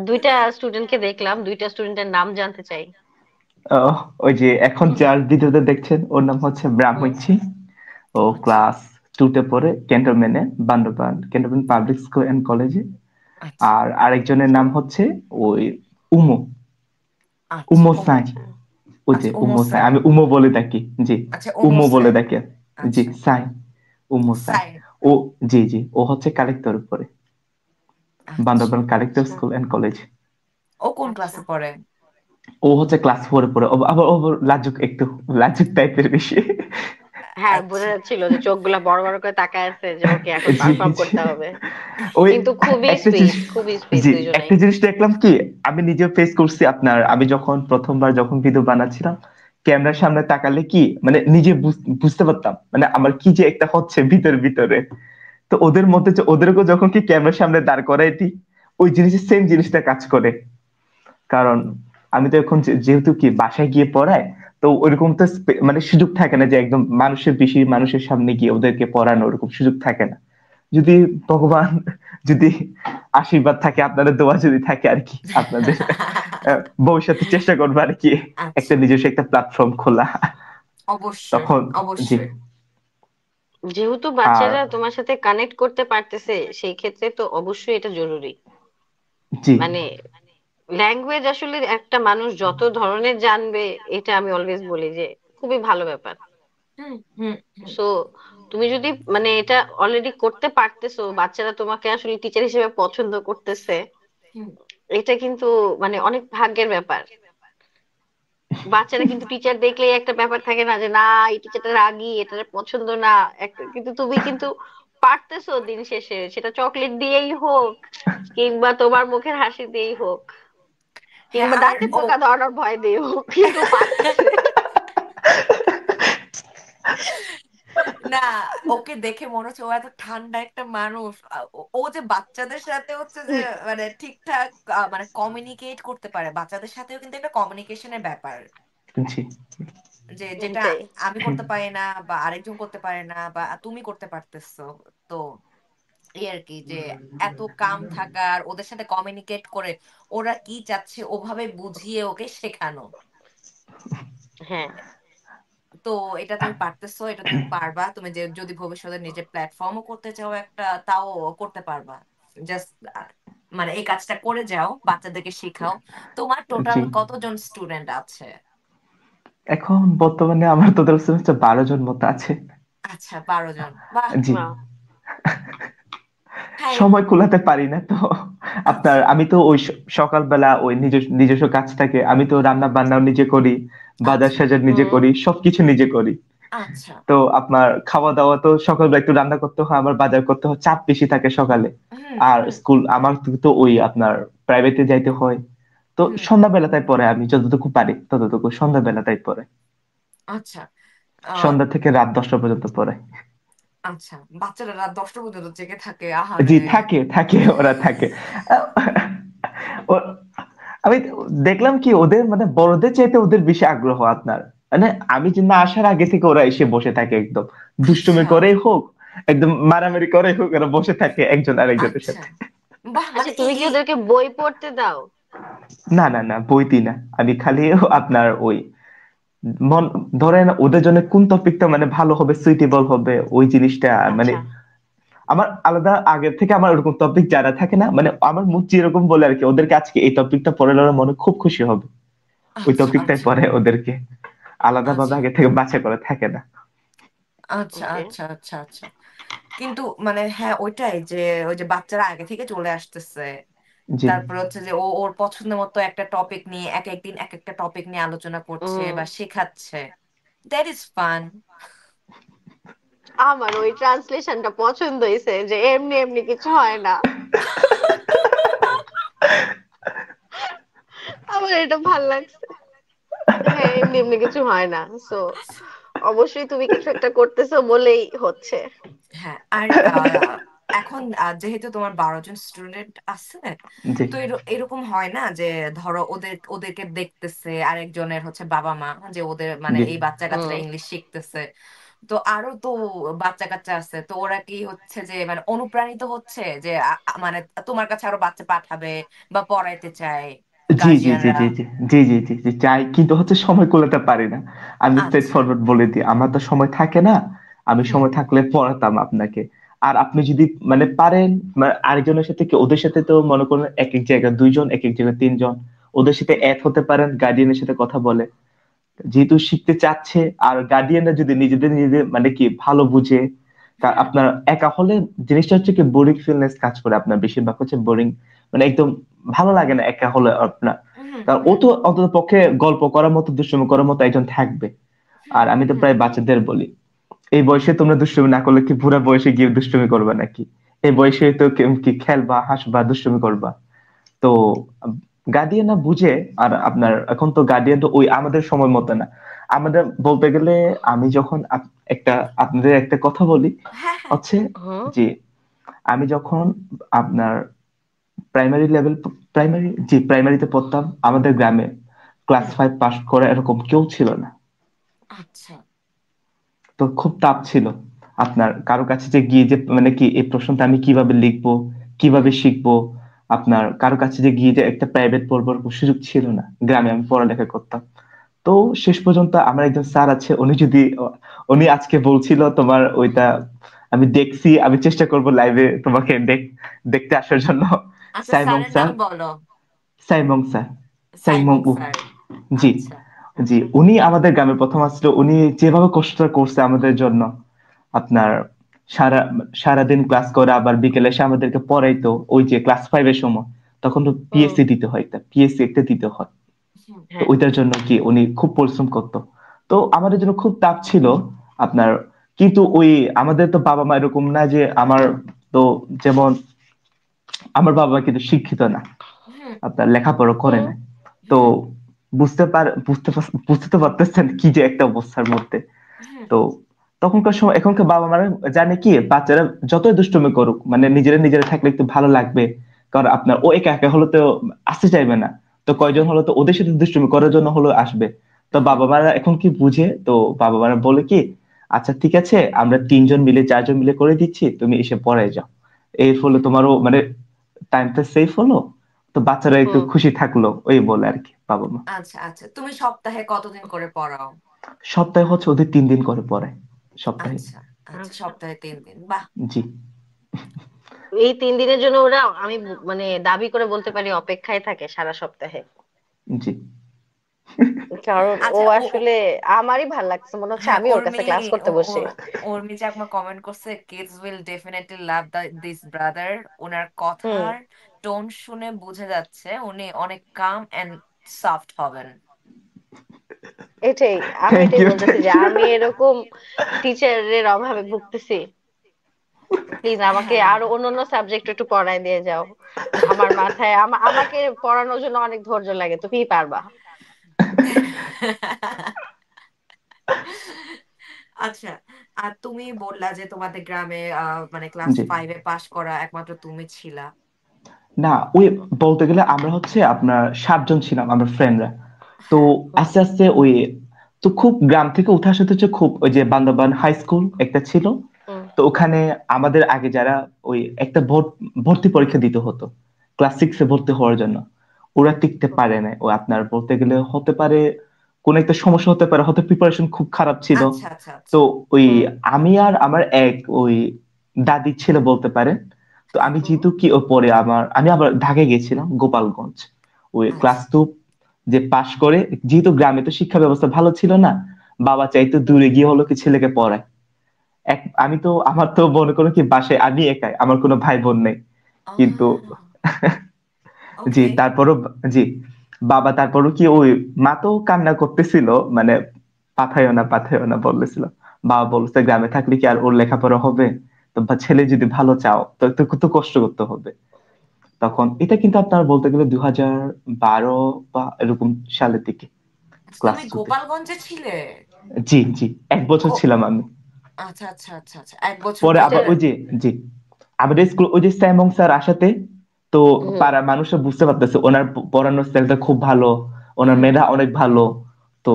দুইটা স্টুডেন্টকে দেখলাম, দুইটা স্টুডেন্টের নাম জানতে চাই। ওই যে এখন যার ভিডিওতে দেখছেন ওর নাম হচ্ছে ব্রাহ্মণী। ও ক্লাস 2 তে পড়ে ক্যান্টনমেন্টে, Bandarban cantonment public school and কলেজে। আর আরেকজনের নাম হচ্ছে ওই উমো সাই। ওই যে উমো সাই, আমি উমো বলে ডাকি। জি, উমো বলে ডাকি। জি, সাই, উমো সাই। ও জি জি, ও হচ্ছে কালেক্টর উপরে, Bandarban collector school and college. ও কোন ক্লাসে পড়ে? ও হচ্ছে ক্লাস 4 এ পড়ে। আবার ও লাজুক, একটু লাজুক টাইপের বেশি। হ্যাঁ, বোঝা যাচ্ছিল যে চোখগুলা বড় বড় করে তাকায় আছে যে ওকে এখন পারফর্ম করতে হবে। কিন্তু খুবই সুইট, খুবই সুইট দুইজনেই। একটা জিনিস দেখলাম কি, আমি নিজে ফেস করছি আপনার, আমি যখন প্রথমবার ভিডিও বানাচ্ছিলাম, ক্যামেরার সামনে তাকালে কি মানে নিজে বুঝতে পারতাম মানে আমার কি যে একটা হচ্ছে ভিতরে। তো ওদের মধ্যে ওদেরকে যখন কি ক্যামেরার সামনে দাঁড় করাই দিই, ওই জিনিসের সেম জিনিসটা কাজ করে। কারণ আমি তো এখন যেহেতু কি বাসায় গিয়ে পড়াই, তো ওইরকম তো মানে সুযোগ থাকে না যে একদম বেশি মানুষের সামনে গিয়ে ওদেরকে পড়ানো, ওরকম সুযোগ থাকে না। যদি ভগবান যদি আশীর্বাদ থাকে, আপনাদের দোয়া যদি থাকে আর কি, আপনাদের ভবিষ্যতে চেষ্টা করবো আর কি একটা নিজস্ব একটা প্ল্যাটফর্ম খোলা। অবশ্যই তখন অবশ্যই। যেহেতু বাচ্চারা তোমার সাথে কানেক্ট করতে পারতেছে, সেই ক্ষেত্রে তো অবশ্যই এটা জরুরি। মানে ল্যাঙ্গুয়েজ আসলে একটা মানুষ যত ধরনের জানবে, এটা আমি অলওয়েজ বলি যে খুবই ভালো ব্যাপার। সো তুমি যদি মানে এটা অলরেডি করতে পারতেছো, বাচ্চারা তোমাকে আসলে টিচার হিসেবে পছন্দ করতেছে, এটা কিন্তু মানে অনেক ভাগ্যের ব্যাপার। বাচ্চারা কিন্তু টিচার দেখলেই একটা ব্যাপার থাকে না, যে না এই টিচারটা রাগী, এটা পছন্দ না। একটা কিন্তু তুমি কিন্তু পারতেছো দিন শেষে, সেটা চকলেট দিয়েই হোক কিংবা তোমার মুখের হাসি দিয়েই হোক হ্যাঁ কিংবা আর দাঁতে ও পোকা ধরানোর ভয় দিয়ে হোক, কিন্তু পারতেছে। না, ওকে দেখে মনে হচ্ছে ও এত ঠান্ডা একটা মানুষ। ও যে বাচ্চাদের সাথে হচ্ছে যে মানে ঠিকঠাক মানে কমিউনিকেট করতে পারে, বাচ্চাদের সাথেও কিন্তু একটা কমিউনিকেশনের ব্যাপার, জি যে যেটা এটাই। আমি করতে পারি না বা আরেকজন করতে পারে না বা তুমি করতে পারতেছো। তো এই আর কি, যে এত কাম থাকার ওদের সাথে কমিউনিকেট করে ওরা কি চাচ্ছে ওভাবে বুঝিয়ে ওকে শেখানো। হ্যাঁ, তো এটা তুমি পারতেছো, এটা তুমি পারবা। তুমি যে যদি ভবিষ্যতে নিজে প্ল্যাটফর্মও করতে চাও একটা, তাও করতে পারবা। জাস্ট মানে এই কাজটা করে যাও, বাচ্চাদেরকে শেখাও। তোমার টোটাল জি। কতজন স্টুডেন্ট আছে? এখন বর্তমানে আমার টোটাল সেমিস্টার 12 জন মতো আছে। আচ্ছা, 12 জন, বাহ। জি। বাহ। হ্যাঁ। সময় কুলাতে পারি না তো। আপনার আচ্ছা আমি তো ওই সকালবেলা ওই নিজস্ব কাজটাকে আমি তো রান্না বান্নাও নিজে করি, বাজার আচ্ছা সাজার নিজে হুম। করি, সবকিছু নিজে করি। আচ্ছা। তো আপনার খাওয়া দাওয়া তো সকালবেলা একটু রান্না করতে হয়, আমার বাজার করতে হয়, চাপ বেশি থাকে সকালে। হুম আর হুম স্কুল আমার তো ওই আপনার প্রাইভেটে যাইতে হয়। তো হুম। সন্ধ্যাবেলা তাই পরে আমি যতটুকু পারি ততটুকু সন্ধ্যাবেলা তাই পরে, আচ্ছা। আহ, সন্ধ্যা থেকে রাত 10টা পর্যন্ত পরে। আচ্ছা, বাচ্চারা রাত 10টা পর্যন্ত জেগে থাকে? আহারে। জি, থাকে থাকে ওরা থাকে। আহ, ও- আমি দেখলাম কি ওদের মানে বড়দের চাইতে ওদের বেশি আগ্রহ আপনার। মানে আমি যে না আসার আগে থেকে ওরা এসে বসে থাকে, একদম দুষ্টুমি আচ্ছা করেই হোক, একদম মারামারি করে হোক, ওরা বসে থাকে একজন আরেকজনের আচ্ছা, সাথে। বাহ। আচ্ছা, মানে তুমি কি ওদেরকে বই পড়তে দাও? না না না, বইতি না, আমি খালি আপনার ওই মন ধরেন ওদের জন্য কোন টপিকটা মানে ভালো হবে, সুইটেবল হবে ওই জিনিসটা মানে আচ্ছা আমার আলাদা আগের থেকে আমার ওরকম টপিক জানা থাকে না, মানে আমার মুখ যেরকম বলে আর কি, ওদেরকে আজকে এই টপিকটা পড়ে ওরা মনে খুব খুশি হবে, ওই আচ্ছা টপিকটাই আচ্ছা পরে ওদেরকে আলাদা ভাবে আচ্ছা আগে থেকে বাছা করা থাকে না। আচ্ছা ওকে। আচ্ছা আচ্ছা আচ্ছা। কিন্তু মানে হ্যাঁ ওইটাই, যে ওই যে বাচ্চারা আগে থেকে চলে আসতেছে, জি তারপর হচ্ছে যে ও ওর পছন্দ মতো একটা টপিক নিয়ে এক একদিন এক একটা টপিক নিয়ে আলোচনা করছে উম বা শেখাচ্ছে। That is fun. আমার ওই ট্রান্সলেশনটা পছন্দ হয়েছে, যে এমনি এমনি কিছু হয় না। আমার এটা ভাল লাগছে। হ্যাঁ, এমনি এমনি কিছু হয় না। সো অবশ্যই তুমি কিছু একটা করতেছো বলেই হচ্ছে। হ্যাঁ আর এখন যেহেতু তোমার 12 জন স্টুডেন্ট আছে, জি তো এরকম হয় না যে ধরো ওদেরকে দেখতেছে আরেকজনের হচ্ছে বাবা মা, যে ওদের মানে জি। এই বাচ্চা কাচ্চারা হুম। ইংলিশ শিখতেছে, তো আরো তো বাচ্চা কাচ্চা আছে, তো ওরা কি হচ্ছে যে মানে অনুপ্রাণিত হচ্ছে যে মানে তোমার কাছে আরো বাচ্চা পাঠাবে বা পড়াইতে চায় জি জি জি গার্জিয়ানরা? জি জি জি জি জি জি চাই, কিন্তু হচ্ছে সময় কুলাতে পারি না। আমি স্ট্রেট আচ্ছা। ফরওয়ার্ড বলে দিই, আমার তো সময় থাকে না। আমি হুম সময় থাকলে পড়াতাম আপনাকে। আর আপনি যদি মানে পারেন মানে আরেকজনের সাথে কি ওদের সাথে তো মনে করেন এক এক জায়গায় 2 জন, এক এক জায়গায় 3 জন, ওদের সাথে হুম এক হতে পারেন, গার্ডিয়ানের সাথে কথা বলে যেহেতু শিখতে চাচ্ছে। আর গার্ডিয়ানরা যদি নিজেদের নিজেদের মানে কি ভালো বুঝে, হুম আপনার একা হলে জিনিসটা হচ্ছে কি বোরিং ফিলনেস কাজ করে, আপনার বেশিরভাগ হচ্ছে বোরিং, মানে একদম ভালো লাগে না একা হলে আপনার। হুম কারণ ও হুম তো অন্তত পক্ষে গল্প করার মতো দুষ্টুমি করার মতো একজন থাকবে। হুম আর আমি তো হুম প্রায় বাচ্চাদের বলি, এই বয়সে তোমরা দুষ্টুমি না করলে কি বুড়া বয়সে গিয়ে দুষ্টুমি করবে নাকি? এই বয়সে তো কি খেলবা, হাসবা, দুষ্টুমি করবা। তো গার্ডিয়ানরা বুঝে। আর আপনার এখন তো গার্ডিয়ান তো ওই আমাদের সময় মতো না। আমাদের বলতে গেলে আমি যখন একটা আপনাদের একটা কথা বলি হ্যাঁ হ্যাঁ হচ্ছে হুম। যে আমি যখন আপনার প্রাইমারি লেভেল প্রাইমারিতে পড়তাম, আমাদের গ্রামে ক্লাস হুম। 5 পাস করে এরকম কেউ ছিল না। আচ্ছা। তো খুব টাফ ছিল আপনার কারো কাছে যে গিয়ে যে মানে কি এই প্রশ্নটা আমি কিভাবে লিখবো, কিভাবে হুম শিখবো। আপনার কারো কাছে যে গিয়ে যে একটা প্রাইভেট পড়বার সুযোগ ছিল না, গ্রামে আমি পড়ালেখা করতাম। তো শেষ পর্যন্ত আমার একজন স্যার আছে, উনি আজকে বলছিল তোমার ওইটা আমি দেখছি, আমি চেষ্টা করব লাইভে তোমাকে দেখতে আসার জন্য। আচ্ছা, সাইমং স্যারের নাম স্যার, বলো। সাইমং স্যার, সাইমং সাইমন উ। স্যার। জি আচ্ছা। জি, আচ্ছা। উনি আমাদের গ্রামে প্রথম আসলো, উনি যেভাবে কষ্ট করছে আমাদের জন্য আপনার, সারা সারাদিন ক্লাস করে আবার বিকেলে এসে আমাদেরকে পড়াইতো। ওই যে ক্লাস 5 এর সময় তখন তো হুম। পিএসসি দিতে হয়, পিএসসি একটা দিতে হয়। হুম, তো হ্যাঁ ওইটার জন্য কি উনি খুব পরিশ্রম করতো। তো আমাদের জন্য খুব টাফ ছিল আপনার। কিন্তু ওই আমাদের তো বাবা মা এরকম না যে আমার, তো যেমন আমার বাবা কিন্তু শিক্ষিত না, হুম, আপনার লেখাপড়া করে হুম না। তো হুম, বুঝতে তো পারতেছেন কি যে একটা অবস্থার মধ্যে। হুম, তো তখনকার সময়, এখনকার বাবা মারা জানে কি বাচ্চারা যতই দুষ্টুমি করুক, মানে নিজেরা নিজেরা থাকলে একটু ভালো লাগবে। কারণ আপনার ও একা একা হলে তো আসতে চাইবে না, তো হুম, কয়জন হলো তো ওদের সাথে দুষ্টুমি করার জন্য হলো আসবে। তো হুম, বাবা মারা এখন কি বুঝে, তো বাবা মারা বলে কি, আচ্ছা ঠিক আছে আমরা তিনজন মিলে চারজন মিলে করে দিচ্ছি, তুমি এসে পড়ে যাও। এর ফলে হুম। তোমারও মানে টাইমটা সেফ হলো, তো বাচ্চারা একটু হুম খুশি থাকলো, ওই বলে আর কি বাবা মা। আচ্ছা, আচ্ছা, তুমি সপ্তাহে কতদিন করে পড়াও? সপ্তাহে হচ্ছে ওদের 3 দিন করে পড়ে সপ্তাহে। আচ্ছা, আচ্ছা, আচ্ছা সপ্তাহে 3 দিন, বাহ। জি এই 3 দিনের জন্য ওরা আমি মানে দাবি করে বলতে পারি অপেক্ষায় থাকে সারা সপ্তাহে। জি। কারণ ও আচ্ছা, ও আসলে আমারই ভাল লাগছে, মনে হচ্ছে হ্যাঁ, আমি ওর কাছে ক্লাস করতে বসি। উর্মি চাকমা কমেন্ট করছে, kids will definitely love this brother. ওনার হুম কথার টোন শুনে বোঝা যাচ্ছে উনি অনেক কাম এন্ড সফট হবেন। এটাই, আমি থ্যাংক এটাই ইউ, বলতেছি থ্যাংক যে ইউ। আমি এরকম টিচারের অভাবে ভুগতেছি। প্লিজ আমাকে হ্যাঁ। আরো অন্যান্য সাবজেক্ট একটু পড়ায় দিয়ে যাও। আমার মাথায় আমাকে পড়ানোর জন্য অনেক ধৈর্য লাগে, তুমিই পারবা। আচ্ছা, আর তুমি বললা যে তোমাদের গ্রামে মানে ক্লাস জি। 5-এ পাশ করা একমাত্র তুমি ছিলা। না, ওই বলতে গেলে আমরা হচ্ছে আপনার 7 জন ছিলাম আমরা ফ্রেন্ডরা। তো হ্যাঁ। হুম আস্তে আস্তে ওই, তো খুব গ্রাম থেকে উঠে আসাতে হচ্ছে খুব ওই যে বান্দরবান হাই স্কুল একটা ছিল। হুম তো ওখানে আমাদের আগে যারা ওই একটা ভর্তি পরীক্ষা দিতে হতো ক্লাস 6-এ ভর্তি হওয়ার জন্য, ওরা টিকতে হুম। পারে না। ও আপনার বলতে গেলে হতে পারে কোন একটা সমস্যা হতে পারে, হয়তো প্রিপারেশন খুব খারাপ ছিল। আচ্ছা, আচ্ছা, তো আচ্ছা। ওই হুম আমি আর আমার এক ওই দাদি ছেলে বলতে পারেন। তো আমি হুম। যেহেতু কি ও পরে আমি আবার ঢাকায় গেছিলাম গোপালগঞ্জ ওই আচ্ছা। ক্লাস 2 যে পাশ করে। যেহেতু গ্রামে তো শিক্ষা ব্যবস্থা ভালো ছিল না, বাবা চাইতো দূরে গিয়ে হলো কি ছেলেকে পড়ায়। আমি তো আমার তো মনে করো কি বাসায় আমি একাই, আমার কোনো ভাই বোন নেই। কিন্তু জি ওকে। তারপরও, জি বাবা তারপরও কি ওই, মা তো কান্না করতেছিল, মানে পাঠাইও না বলতেছিল। বাবা বলছে গ্রামে থাকলে কি আর ওর লেখাপড়া হবে? তো ছেলে যদি ভালো চাও তো একটু একটু কষ্ট করতে হবে। তখন এটা কিন্তু আপনার বলতে গেলে 2012 বা এরকম সালের দিকে, আচ্ছা, ক্লাস তুমি 2-তে। গোপালগঞ্জে ছিলে? জি জি, 1 বছর ও, ছিলাম আমি। আচ্ছা, আচ্ছা, আচ্ছা, আচ্ছা, 1 বছর পরে ধরে। আবার ওই যে, জি আমাদের স্কুল ওই যে স্যামং স্যার আসাতে, তো হুম পাড়ার মানুষরা বুঝতে পারতেছে ওনার পড়ানোর স্টাইলটা খুব ভালো, ওনার হুম। মেধা অনেক ভালো। তো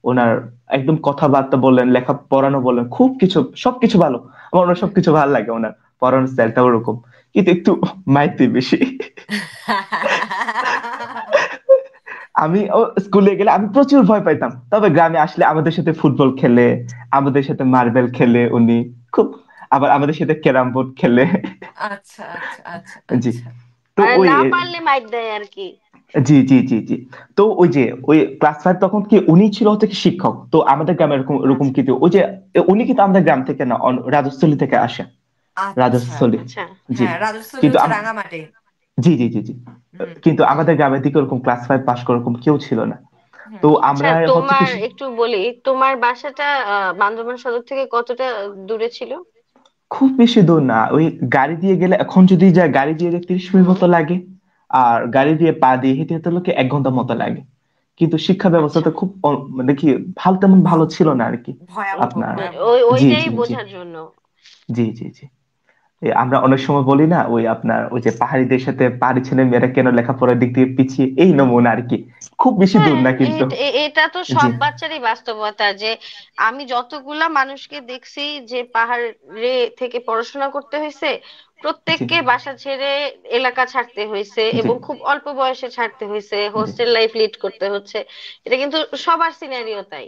ওনার একদম কথাবার্তা বলেন, লেখা পড়ানো বলেন, খুব কিছু সবকিছু ভালো। আমার ওনার হুম। সবকিছু ভালো লাগে, ওনার পড়ানোর স্টাইলটা ওরকম। কিন্তু একটু মাইতে বেশি। আমি ও স্কুলে গেলে আমি প্রচুর ভয় পাইতাম, তবে গ্রামে আসলে আমাদের সাথে ফুটবল খেলে, আমাদের সাথে মার্বেল খেলে উনি খুব, আবার আমাদের সাথে ক্যারাম বোর্ড খেলে। আচ্ছা, আচ্ছা, আচ্ছা, জি। আচ্ছা। তো মানে ওই, না পারলে মাইর দেয় আর কি। জি জি জি জি। তো ওই যে ওই ক্লাস 5 তখন কি উনি ছিল হচ্ছে কি শিক্ষক, তো আমাদের গ্রামে এরকম এরকম আচ্ছা কিন্তু ওই যে উনি কিন্তু আমাদের গ্রাম থেকে না, রাজস্থলী থেকে আসে। আচ্ছা। রাজস্থলী। আচ্ছা। জি। হ্যাঁ, রাজস্থলী কিন্তু হচ্ছে রাঙামাটি। জি জি জি জি। হুম, কিন্তু হুম আমাদের গ্রামের দিকে ওরকম ক্লাস 5 পাস করে ওরকম কেউ ছিল না। হুম। তো আচ্ছা, আমরা হচ্ছে কি, তোমার একটু বলি, তোমার বাসাটা বান্দরবান সদর থেকে কতটা দূরে ছিল? খুব বেশি দূর না, ওই গাড়ি দিয়ে গেলে এখন যদি যায় গাড়ি দিয়ে গেলে 30 মিনিট হুম মতো লাগে। আর গাড়ি দিয়ে পা দিয়ে হেঁটে হেঁটে লোকে 1 ঘন্টা মতো লাগে। কিন্তু শিক্ষা আচ্ছা। ব্যবস্থাটা খুব মানে কি ভালো, তেমন ভালো ভা- ছিল না আর কি। ভয়াবহ, আপনার, ভয়াবহ। ওই জি ওইটাই জি জি বোঝার জন্য। জি জি জি। আমরা অনেক সময় বলি না ওই আপনার ওই যে পাহাড়িদের সাথে পাহাড়ি ছেলে মেয়েরা কেন লেখাপড়ার দিক দিয়ে পিছিয়ে, এই নমুনা আর কি। খুব বেশি দূর হ্যাঁ, না কিন্তু। এটা তো জি সব বাচ্চারই বাস্তবতা যে আমি যতগুলা মানুষকে দেখছি যে পাহাড়ে থেকে পড়াশোনা করতে হয়েছে, জি প্রত্যেককে বাসা ছেড়ে এলাকা ছাড়তে হয়েছে জি এবং খুব অল্প বয়সে ছাড়তে হয়েছে, জি হোস্টেল লাইফ লিড করতে হচ্ছে। এটা কিন্তু সবার সিনারিও তাই।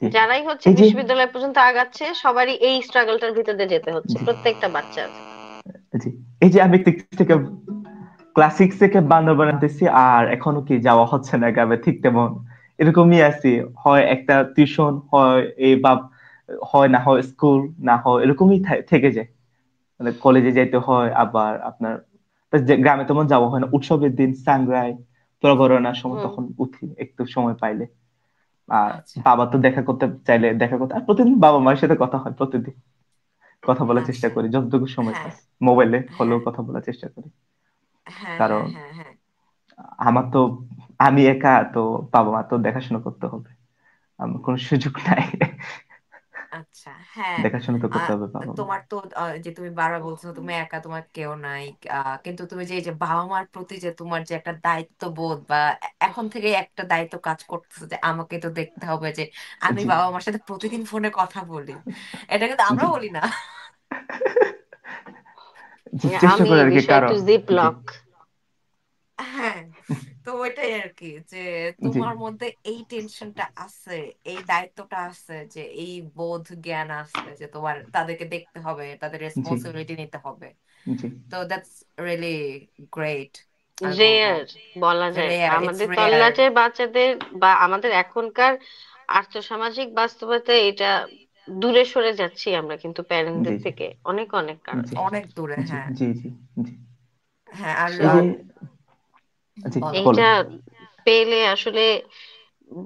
জি। যারাই হচ্ছে এই যে, বিশ্ববিদ্যালয় পর্যন্ত আগাচ্ছে সবারই এই স্ট্রাগলটার ভিতর দিয়ে যেতে হচ্ছে জি প্রত্যেকটা বাচ্চার। জি। এই যে আমি ক্লাস 6 থেকে বান্দরবান আনতেছি, আর এখনো কি যাওয়া হচ্ছে না গ্রামে ঠিক তেমন। এরকমই আছি, হয় একটা টিউশন হয় এই বা হয় না হয় স্কুল, না হয় এরকমই থেকে যায়। মানে কলেজে যাইতে হয়, আবার আপনার গ্রামে তেমন যাওয়া হয় না। উৎসবের দিন সাংগ্রাই প্রবরণার সময় হুম তখন উঠি একটু সময় পাইলে। আর আচ্ছা বাবা তো দেখা করতে চাইলে দেখা করতে, আর প্রতিদিন বাবা মায়ের সাথে কথা হয়, প্রতিদিন কথা বলার চেষ্টা আচ্ছা করি যতটুকু সময় হ্যাঁ পাই, মোবাইলে হলেও হ্যাঁ কথা বলার চেষ্টা করি। হ্যাঁ হ্যাঁ কারণ হ্যাঁ হ্যাঁ আমার তো, আমি একা তো, বাবা মা তো দেখাশোনা করতে হবে, আমার কোনো সুযোগ নাই। আচ্ছা হ্যাঁ দেখাশোনা তো করতে আহ, হবে বাবা মা। তোমার তো যে তুমি বারবার বলছো তুমি একা, তোমার কেউ নাই, কিন্তু তুমি যে এই যে বাবা মার প্রতি যে তোমার যে একটা দায়িত্ববোধ বা এখন থেকে একটা দায়িত্ব কাজ করতেছে যে আমাকে তো দেখতে হবে যে আমি জি বাবা মার সাথে প্রতিদিন ফোনে কথা বলি, এটা কিন্তু আমরা জি বলি না। জি, চেষ্টা আমি করে এই আর কি, বিষয়ে কারণ একটু জিপ জি লক। হ্যাঁ, তো ওইটাই আর কি যে জি তোমার মধ্যে এই টেনশনটা আছে, এই দায়িত্বটা আছে, যে এই বোধ জ্ঞান আছে যে তোমার তাদেরকে দেখতে হবে, তাদের জি রেসপন্সিবিলিটি নিতে হবে। জি তো দ্যাটস রিয়েলি গ্রেট, আমি বলবো। রেয়ার বলা যায় রেয়ার, ইটস আমাদের রেয়ার। তল্লাটের বাচ্চাদের বা আমাদের এখনকার আর্থসামাজিক বাস্তবতায় এটা দূরে সরে যাচ্ছি আমরা কিন্তু জি প্যারেন্টদের জি থেকে অনেক অনেক জি কারণে। অনেক দূরে, জি হ্যাঁ। জি জি জি হ্যাঁ আর এই যে জি বলো। এইটা বলেন। পেলে আসলে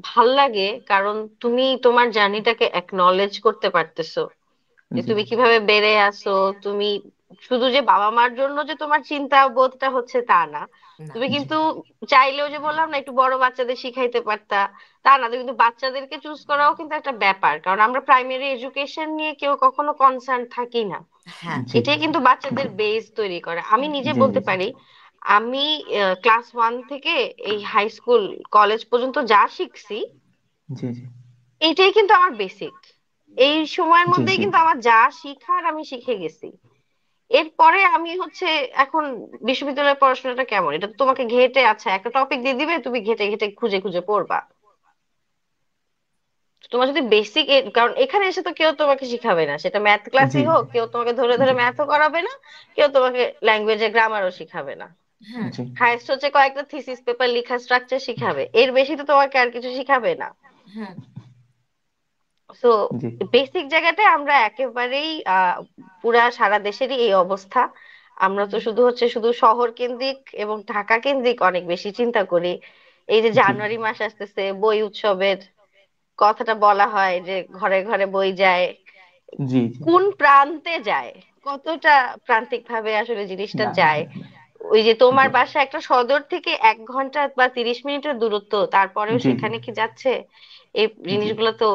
ভাল লাগে, কারণ তুমি তোমার জার্নিটাকে একনলেজ করতে পারতেছো যে জি তুমি কিভাবে বেড়ে আসো। তুমি শুধু যে বাবা মার জন্য যে তোমার চিন্তা বোধটা হচ্ছে তা না, না। তুমি জি কিন্তু চাইলেও যে বললাম না একটু বড় বাচ্চাদের শিখাইতে পারতা, তা না। তুমি কিন্তু বাচ্চাদেরকে চুজ করাও কিন্তু একটা ব্যাপার, কারণ আমরা প্রাইমারি এডুকেশন নিয়ে কেউ কখনো কনসার্ন থাকি না। হ্যাঁ জি এটাই কিন্তু বাচ্চাদের বেস তৈরি করে। আমি নিজে জি জি বলতে পারি, আমি ক্লাস ওয়ান থেকে এই হাই স্কুল কলেজ পর্যন্ত যা শিখছি জি জি এইটাই কিন্তু আমার বেসিক। এই সময়ের জি মধ্যেই জি কিন্তু আমার যা শিখার আমি শিখে গেছি। এরপরে আমি হচ্ছে এখন বিশ্ববিদ্যালয়ের পড়াশোনাটা কেমন, এটা তো তোমাকে ঘেটে, আচ্ছা একটা টপিক দিয়ে দিবে, তুমি ঘেটে ঘেটে খুঁজে খুঁজে পড়বা। তোমার যদি বেসিক, কারণ এখানে এসে তো কেউ তোমাকে শিখাবে না, সেটা ম্যাথ জি ক্লাসই হোক, কেউ তোমাকে ধরে ধরে জি ম্যাথও করাবে না, কেউ তোমাকে ল্যাঙ্গুয়েজের গ্রামারও শিখাবে না। হুম জি হায়েস্ট হচ্ছে কয়েকটা থিসিস পেপার লেখা স্ট্রাকচার শিখাবে, এর বেশি তো তোমাকে আর কিছু শিখাবে না। হুম সো জি বেসিক জায়গাটায় আমরা একেবারেই পুরা সারা দেশেরই এই অবস্থা। আমরা তো হুম শুধু হচ্ছে শুধু শহর কেন্দ্রিক এবং ঢাকা কেন্দ্রিক অনেক বেশি চিন্তা করি। এই যে জি জানুয়ারি মাস আসতেছে, বই উৎসবের কথাটা বলা হয় যে ঘরে ঘরে বই যায়, জি জি কোন প্রান্তে যায়, কতটা প্রান্তিক ভাবে আসলে জিনিসটা না যায়। ওই যে তোমার জি বাসা একটা সদর থেকে 1 ঘন্টা বা 30 মিনিটের দূরত্ব, তারপরেও জি জি সেখানে কি যাচ্ছে? এই জি জিনিসগুলো তো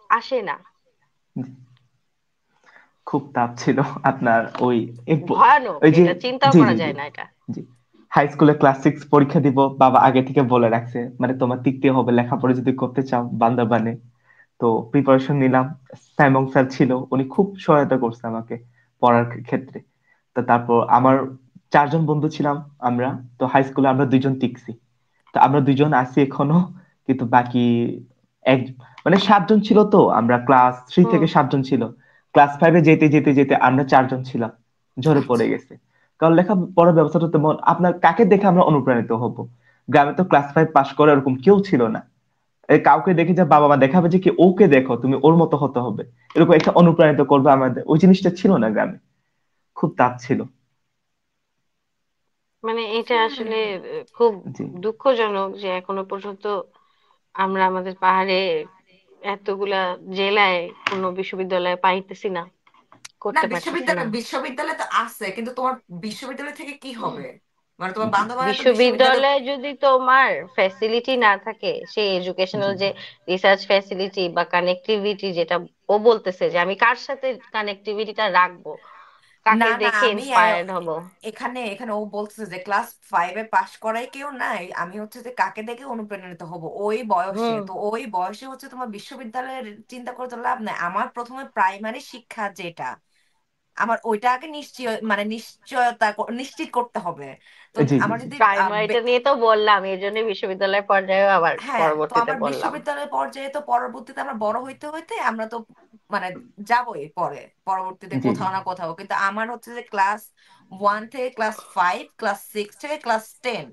আসে না। জি খুব টাফ ছিল আপনার ওই ভয়ানক, ওই যে এটা চিন্তাও জি করা জি জি যায় না এটা। জি হাই স্কুলে ক্লাস 6 পরীক্ষা দিব, বাবা আগে থেকে বলে রাখছে মানে তোমার টিকতে হবে লেখাপড়া যদি করতে চাও বান্দরবানে। তো প্রিপারেশন নিলাম, সাইমং স্যার ছিল, উনি খুব সহায়তা করছে আমাকে পড়ার ক্ষেত্রে। তো তারপর আমার 4 জন বন্ধু ছিলাম আমরা, তো হাই স্কুলে আমরা 2 জন টিকছি। তো আমরা 2 জন আছি এখনো, কিন্তু বাকি এক মানে 7 জন ছিল, তো আমরা ক্লাস 3 হুম। থেকে 7 জন ছিল, ক্লাস 5-এ যেতে যেতে যেতে আমরা 4 জন ছিলাম, ঝরে পড়ে আচ্ছা গেছে। কারণ লেখা পড়ার ব্যবস্থাটা তেমন, আপনার কাকে দেখে আমরা অনুপ্রাণিত হব? গ্রামে তো ক্লাস 5 পাস করে এরকম কেউ ছিল না। কাউকে দেখে যে বাবা মা দেখাবে যে কি ওকে দেখো তুমি ওর মতো হতে হবে, এরকম একটা অনুপ্রাণিত করবে আমাদের, ওই জিনিসটা ছিল না গ্রামে। খুব তাপ ছিল। মানে এটা আসলে হুম খুব জি দুঃখজনক যে এখনো পর্যন্ত আমরা আমাদের পাহাড়ে এতগুলা জেলায় কোনো বিশ্ববিদ্যালয় পাইতেছি না, না, করতে পারতেছি না। বিশ্ববিদ্যালয় বিশ্ববিদ্যালয় তো আছে, কিন্তু তোমার বিশ্ববিদ্যালয় থেকে কি হবে? মানে তোমার বান্ধবানে তো বিশ্ববিদ্যালয়। বিশ্ববিদ্যালয়ে যদি তোমার ফ্যাসিলিটি না থাকে, সেই এডুকেশনাল জি যে রিসার্চ ফ্যাসিলিটি বা কানেক্টিভিটি, যেটা ও বলতেছে যে আমি কার সাথে কানেক্টিভিটিটা রাখবো, না কাকে না, দেখে আমি ইন্সপায়ার্ড হব। এখানে এখানে ও বলতেছে যে ক্লাস 5-এ পাশ করাই কেউ নাই, আমি হচ্ছে যে কাকে দেখে অনুপ্রাণিত হব ওই বয়সে, হুম। তো ওই বয়সে হচ্ছে তোমার বিশ্ববিদ্যালয়ের চিন্তা করে তো লাভ নাই। আমার প্রথমে প্রাইমারি শিক্ষা যেটা, আমার ওইটা আগে নিশ্চয় মানে নিশ্চিত করতে হবে। তো জি জি আমার জি যদি প্রাইমারিটা নিয়ে তো বললাম, এই জন্য বিশ্ববিদ্যালয় পর্যায়েও আবার হ্যাঁ, তো পরবর্তীতে আমার বললাম। বিশ্ববিদ্যালয় পর্যায়ে তো পরবর্তীতে আমরা বড় হইতে হইতে আমরা তো মানে যাবোই পরে পরবর্তীতে জি জি কোথাও না কোথাও, কিন্তু আমার হচ্ছে যে ক্লাস 1 থেকে ক্লাস 5, ক্লাস 6 থেকে ক্লাস 10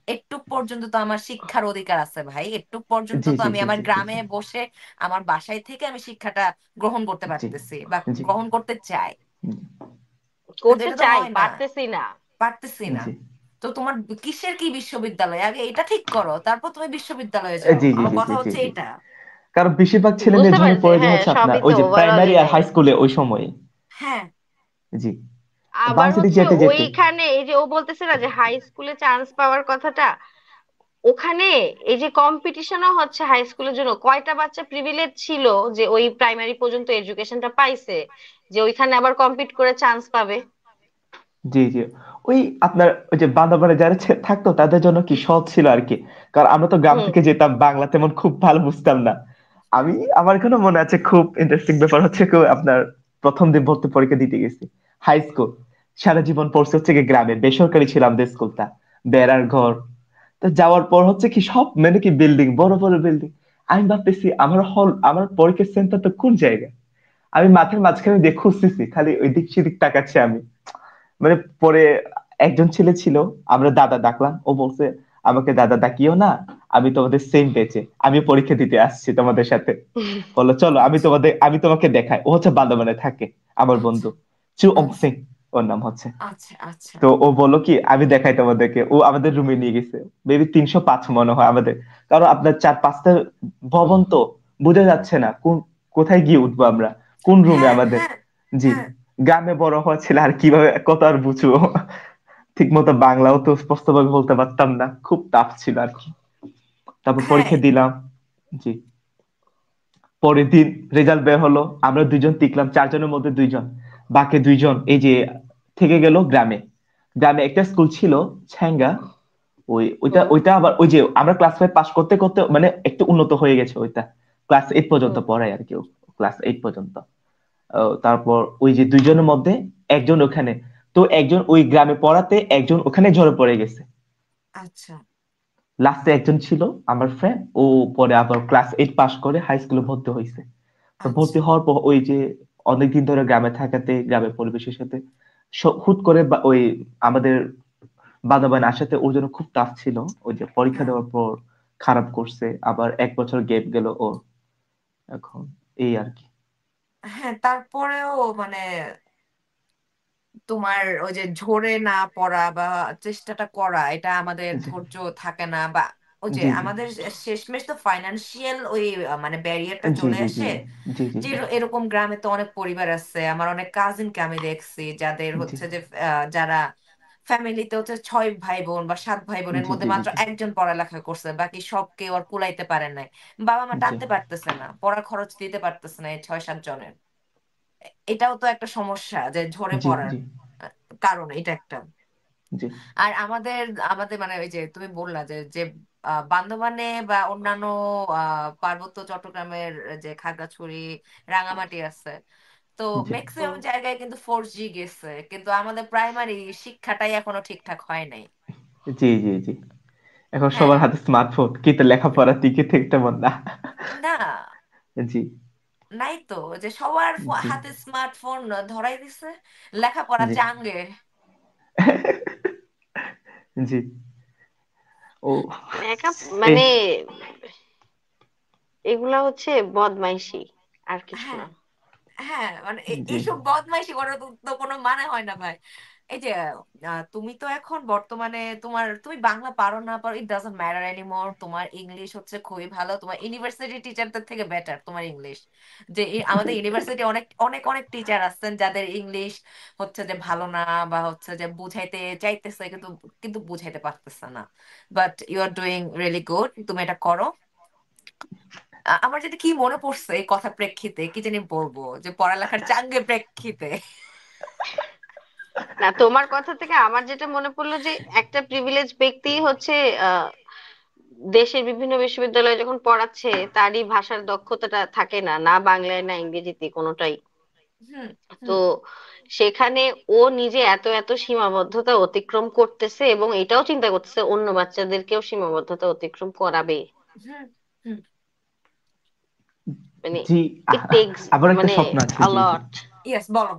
একটু পর্যন্ত তো আমার শিক্ষার অধিকার আছে ভাই, একটু পর্যন্ত জি তো জি আমি জি আমার জি জি গ্রামে বসে আমার বাসায় থেকে আমি শিক্ষাটা গ্রহণ করতে জি পারতেছি বা জি গ্রহণ করতে চাই, কিন্তু করতে এটা তো চাই, হয় না, পারতেছি না। পারতেছি না। জি তো তোমার কিসের কি বিশ্ববিদ্যালয়, আগে এটা ঠিক করো, তারপর তুমি বিশ্ববিদ্যালয়ে যাও। জি জি আমার জি জি কথা জি হচ্ছে জি। এটা। কারণ বেশিরভাগ ছেলে বুঝতে মেয়ে ঝরে পারছি, পড়ে যায় হ্যাঁ হচ্ছে আপনার সবই ওই তো যে প্রাইমারি ওভারঅলই আর তাই। হাই স্কুলে ওই সময়ে। হ্যাঁ জি, আবার ভার্সিটি হচ্ছে যেতে যেতে। ওইখানে এই যে ও বলতেছে না যে হাই স্কুলে চান্স পাওয়ার কথাটা, ওখানে এই যে কম্পিটিশনও হচ্ছে হাই স্কুলের জন্য, কয়টা বাচ্চা প্রিভিলেজ ছিল যে ওই প্রাইমারি পর্যন্ত এডুকেশনটা পাইছে, যে ওইখানে আবার কম্পিট করে চান্স পাবে। জি জি, ওই আপনার ওই যে বান্দরবানে যারা থাকতো তাদের জন্য কি সহজ ছিল আর কি। কারণ আমরা তো গ্রাম হুম। থেকে যেতাম, বাংলা তেমন খুব ভালো বুঝতাম না। আমার এখনো মনে আছে, খুব ইন্টারেস্টিং ব্যাপার হচ্ছে কি, আপনার প্রথম দিন ভর্তি পরীক্ষা দিতে গেছি হাই স্কুল। সারা জীবন পড়ছে হচ্ছে কি গ্রামে, বেসরকারি ছিল আমাদের স্কুলটা, বেড়ার ঘর। তো যাওয়ার পর হচ্ছে কি সব মানে কি বিল্ডিং, বড় বড় বিল্ডিং। আমি ভাবতেছি আমার পরীক্ষার সেন্টার তো কোন জায়গায়। আমি মাঠের মাঝখানে দিয়ে খুঁজতেছি, খালি ওই দিক সেদিক তাকাচ্ছি আমি। মানে পরে একজন ছেলে ছিল, আমরা দাদা ডাকলাম, ও বলছে আমাকে দাদা ডাকিও না, আমি তোমাদের সেম ব্যাচে, আমি পরীক্ষা দিতে আসছি তোমাদের সাথে। বললো চলো আচ্ছা আমি তোমাকে দেখাই। ও হচ্ছে বান্দরবানে থাকে, আমার আচ্ছা বন্ধু, চু অং আচ্ছা সিং ওর নাম হচ্ছে। আচ্ছা আচ্ছা। তো ও বললো কি আমি দেখাই তোমাদেরকে, ও আমাদের রুমে নিয়ে গেছে। মেবি 305 মনে হয় আমাদের। কারণ আপনার 4-5টা ভবন তো, বোঝা যাচ্ছে না কোথায় গিয়ে উঠবো আমরা, কোন রুমে হ্যাঁ আমাদের। হ্যাঁ জি, হ্যাঁ গ্রামে বড় হওয়া ছিল আর কিভাবে কত আর বুঝবো। ঠিক মতো বাংলাও তো স্পষ্ট ভাবে বলতে পারতাম না, খুব টাফ ছিল আর কি। তারপর হ্যাঁ। পরীক্ষা দিলাম। জি, পরের দিন রেজাল্ট বের হলো, আমরা দুইজন টিকলাম, 4 জনের মধ্যে দুইজন। বাকি দুইজন এই যে থেকে গেল গ্রামে। গ্রামে একটা স্কুল ছিল, ছ্যাঙ্গা। ওইটা হুম ওইটা আবার ওই যে আমরা ক্লাস 5 পাস করতে করতে মানে একটু উন্নত হয়ে গেছে ওইটা। ক্লাস 8 পর্যন্ত হুম। পড়ায় আর কেউ, ক্লাস 8 পর্যন্ত। তারপর ওই যে দুইজনের মধ্যে একজন ওখানে, তো একজন ওই গ্রামে পড়াতে, একজন ওখানে ঝরে পড়ে গেছে। আচ্ছা লাস্টে একজন ছিল আমার ফ্রেন্ড, ও পরে আবার ক্লাস 8 পাস করে হাই স্কুলে ভর্তি হয়েছে। তো ভর্তি আচ্ছা হওয়ার পর ওই যে অনেকদিন ধরে গ্রামে থাকাতে, গ্রামের পরিবেশের সাথে হুট করে ওই আমাদের বান্দরবান আসাতে ওর জন্য খুব টাফ ছিল। ওই যে পরীক্ষা হ্যাঁ দেওয়ার পর খারাপ করছে, আবার 1 বছর গ্যাপ গেল ওর। এখন এই আর কি। হ্যাঁ। তারপরেও মানে তোমার ওই যে ঝরে না পড়া বা চেষ্টাটা করা, এটা আমাদের জি ধৈর্য থাকে না, বা ওই যে জি জি আমাদের শেষমেশ তো ফাইনান্সিয়াল ওই মানে ব্যারিয়ারটা জি চলে জি জি আসে। জি জি যে জি এরকম গ্রামে তো অনেক পরিবার আছে, আমার অনেক কাজিনকে আমি দেখছি যাদের জি হচ্ছে যে যারা ফ্যামিলিতে হচ্ছে 6 ভাই বোন বা 7 ভাই বোনের জি মধ্যে জি জি মাত্র জি একজন পড়ালেখা করছে, বাকি সব কেউ আর কুলাইতে পারে নাই। বাবা মা জি টানতে পারতেছে না, পড়ার খরচ দিতে পারতেছে না এই 6-7 জনের। এটাও তো একটা সমস্যা যে ঝরে জি পড়ার জি কারণ এটা একটা। জি আর আমাদের আমাদের মানে ওই যে তুমি বললা যে যে বান্দরবানে বা অন্যান্য পার্বত্য চট্টগ্রামের যে খাগড়াছড়ি, রাঙামাটি আছে, তো জি ম্যাক্সিমাম হুম। জায়গায় কিন্তু 4G গেছে, কিন্তু আমাদের প্রাইমারি শিক্ষাটাই এখনো ঠিকঠাক হয় নাই। জি জি জি। এখন হ্যাঁ। সবার হাতে স্মার্টফোন, কিন্তু লেখাপড়ার দিকে থেকে তেমন না। না, জি নাই তো, যে সবার জি হাতে স্মার্টফোন ধরাই দিছে, লেখাপড়া জি। চাঙ্গে। জি। ও লেখা এ মানে এগুলা হচ্ছে বদমাইশি, আর কিছু হ্যাঁ না। হ্যাঁ, মানে জি এইসব বদমাইশি করার তো কোনো মানে হয় না ভাই। এই যে তুমি তো এখন বর্তমানে তুমি বাংলা পারো না পারো, ইট ডাজন্ট ম্যাটার এনিমোর। তোমার ইংলিশ হচ্ছে খুবই ভালো, তোমার ইউনিভার্সিটি টিচারদের থেকে বেটার তোমার ইংলিশ। যে আমাদের ইউনিভার্সিটি অনেক অনেক অনেক টিচার আছেন যাদের ইংলিশ হচ্ছে যে ভালো না, বা হচ্ছে যে বুঝাইতে চাইতেছে কিন্তু কিন্তু বুঝাইতে পারতেছে না। But you are doing really good, তুমি এটা করো। আমার যেটা কি মনে পড়ছে এই কথা প্রেক্ষিতে, কি জানি বলবো, যে পড়ালেখার চাঙ্গে প্রেক্ষিতে। না, তোমার কথা থেকে আমার যেটা মনে পড়লো যে একটা প্রিভিলেজ ব্যক্তি হচ্ছে আহ দেশের বিভিন্ন বিশ্ববিদ্যালয়ে যখন পড়াচ্ছে, তারই ভাষার দক্ষতাটা থাকে না, না বাংলায় না ইংরেজিতে কোনোটাই। হুম তো হুম সেখানে ও নিজে এত এত সীমাবদ্ধতা অতিক্রম করতেছে, এবং এটাও চিন্তা করতেছে অন্য বাচ্চাদেরকেও সীমাবদ্ধতা অতিক্রম করাবে। হুম হুম। মানে জি। ইট টেকস আমার একটা মানে স্বপ্ন আছে। আ জি জি। লট। ইয়েস বলো।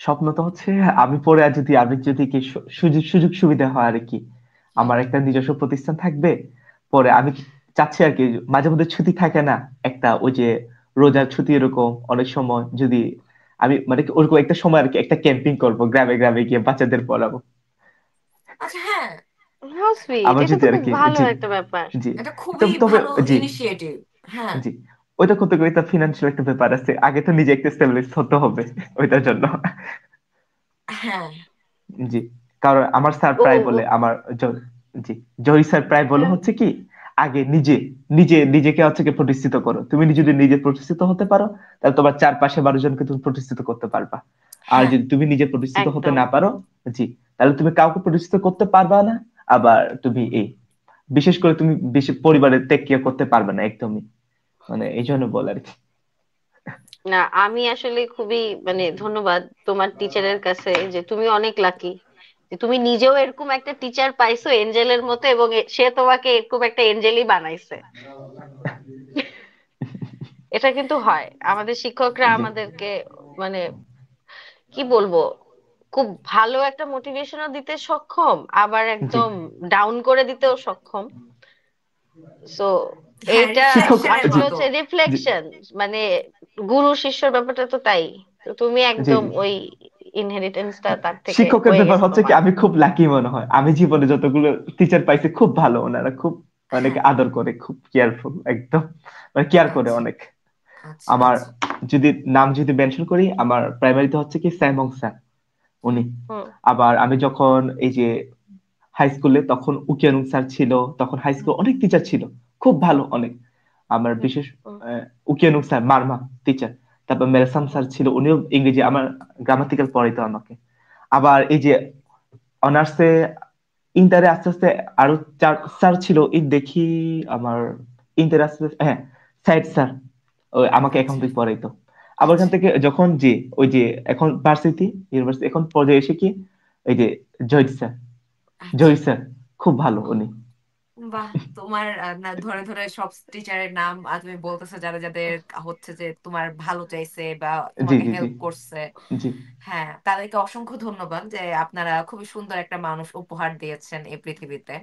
স্বপ্ন তো হচ্ছে আমি পরে আর যদি আমি যদি কি সুযোগ সুযোগ সুবিধা হয় আর কি, হুম আমার একটা নিজস্ব প্রতিষ্ঠান থাকবে। পরে আমি চাচ্ছি আর কি, মাঝে মধ্যে ছুটি থাকে না, একটা ওই যে রোজার ছুটি, এরকম অনেক সময় যদি আমি মানে কি ওরকম একটা সময় আর কি একটা ক্যাম্পিং করবো, গ্রামে গ্রামে গিয়ে বাচ্চাদের পড়াবো। আচ্ছা, হ্যাঁ, হাউ সুইট, আমার এটা যদি তো আর খুব কি, ভালো জি একটা ব্যাপার। জি, এটা খুবই তবে ভালো জি ইনিশিয়েটিভ। হ্যাঁ, জি, ওইটা করতে গেলে তো ফিনান্সিয়াল একটা ব্যাপার আছে, আগে তো নিজে একটা স্টেবলিশ হতে হবে ওইটার জন্য। হ্যাঁ, জি, কারণ আমার স্যার ও প্রায় ও, বলে, আমার জি জহির স্যার প্রায় বলে হ্যাঁ হচ্ছে কি, আগে নিজে নিজে নিজেকে হচ্ছে কি প্রতিষ্ঠিত করো। তুমি যদি নিজে প্রতিষ্ঠিত হতে পারো, তাহলে তোমার চারপাশে 12 জনকে তুমি প্রতিষ্ঠিত করতে পারবা। আর হ্যাঁ, যদি তুমি নিজে প্রতিষ্ঠিত হতে একদম। না পারো, জি, তাহলে তুমি কাউকে প্রতিষ্ঠিত করতে পারবা না। আবার তুমি বিশেষ করে তুমি বেশি পরিবারের টেক কেয়ার করতে পারবে না একদমই। মানে এই জন্য বলে আর কি। না, আমি আসলে খুবই মানে ধন্যবাদ তোমার টিচারের কাছে, যে তুমি অনেক লাকি যে তুমি নিজেও এরকম একটা টিচার পাইছো এঞ্জেলের মতো, এবং সে তোমাকে এরকম একটা এঞ্জেলই বানাইছে। এটা কিন্তু হয়, আমাদের শিক্ষকরা জি আমাদেরকে মানে কি বলবো, খুব ভালো একটা মোটিভেশনও দিতে সক্ষম, আবার জি, একদম ডাউন করে দিতেও সক্ষম। সো হ্যাঁ, এইটা শিক্ষক, রিফ্লেকশনের জি আসলে মতো। হচ্ছে জি রিফ্লেকশন, মানে গুরু শিষ্যর ব্যাপারটা তো তাই। তো তুমি জি একদম জি, ওই ইনহেরিটেন্সটা তার থেকে শিক্ষকের হয়ে ব্যাপার গেছে হচ্ছে কি, তোমার। আমি খুব লাকি মনে হয়, আমি জীবনে যতগুলো টিচার পাইছি খুব ভালো, ওনারা খুব অনেক হ্যাঁ, আদর করে, খুব কেয়ারফুল একদম, মানে কেয়ার করে আচ্ছা, অনেক। আচ্ছা, আমার আচ্ছা, যদি নাম যদি মেনশন করি, আমার প্রাইমারিতে হচ্ছে কি স্যামং স্যার, উনি। হুম আবার আমি যখন এই যে হাই স্কুলে, তখন উকিয়ানুং স্যার ছিল। তখন হাই স্কুল হুম, অনেক টিচার ছিল, খুব ভালো অনেক। আমার হুম বিশেষ হুম উকিয়ানুং স্যার মারমা টিচার। তারপর মেরসাম হুম স্যার ছিল, উনিও ইংরেজি আমার গ্রামাটিক্যাল পড়াইতো আমাকে। আবার এই যে অনার্সে, ইন্টারে আস্তে আস্তে আরো চার স্যার ছিল, এই দেখি আমার ইন্টারে আস্তে আস্তে, হ্যাঁ, সাইড স্যার, ওই আমাকে আচ্ছা, অ্যাকাউন্টিং পড়াইতো। আবার ওখান আচ্ছা, থেকে যখন যে ওই যে এখন ভার্সিটি ইউনিভার্সিটি এখন পর্যায়ে এসে কি, এই যে জহির স্যার, আচ্ছা। জহির স্যার খুব ভালো উনি। বাহ, তোমার না ধরে ধরে সব টিচারের নাম তুমি বলতেছো, যারা যাদের হচ্ছে যে তোমার ভালো চাইছে বা জি তোমাকে জি জি হেল্প করছে। জি হ্যাঁ, তাদেরকে অসংখ্য ধন্যবাদ যে আপনারা খুবই সুন্দর একটা মানুষ উপহার দিয়েছেন এই পৃথিবীতে।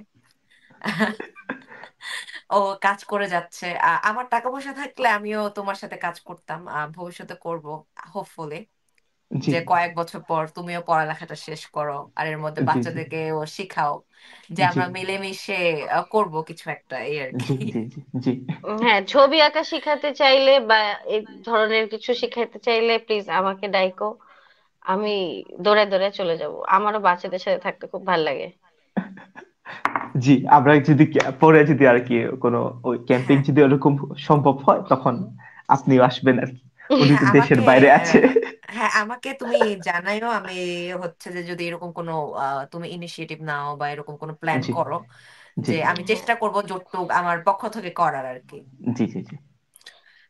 ও কাজ করে যাচ্ছে। আমার টাকা পয়সা থাকলে আমিও তোমার সাথে কাজ করতাম, ভবিষ্যতে করব হোপফুলি। জি যে কয়েক বছর পর তুমিও পড়ালেখাটা শেষ করো, আর এর মধ্যে জি জি বাচ্চাদেরকেও শিখাও, যে জি আমরা মিলেমিশে করব কিছু একটা, এই আর কি। জি জি জি জি হ্যাঁ, ছবি আঁকা শিখাতে চাইলে বা এই ধরনের কিছু শিখাতে চাইলে প্লিজ আমাকে ডাইকো, আমি দৌড়ায় দৌড়ায় চলে যাব, আমারও বাচ্চাদের সাথে থাকতে খুব ভালো লাগে। জি, আমরা যদি পরে যদি আর কি কোনো ওই ক্যাম্পিং হ্যাঁ, যদি ওরকম সম্ভব হয়, তখন আপনিও আসবেন আর কি। উনি হ্যাঁ, তো দেশের আমাকে বাইরে আহ, আছে। হ্যাঁ, আমাকে তুমি জানাইও। আমি হচ্ছে যে যদি এরকম কোনো তুমি ইনিশিয়েটিভ নাও বা এরকম কোনো প্ল্যান জি করো, জি যে আমি হ্যাঁ চেষ্টা করব যতটুকু আমার পক্ষ থেকে করার আর কি। জি জি জি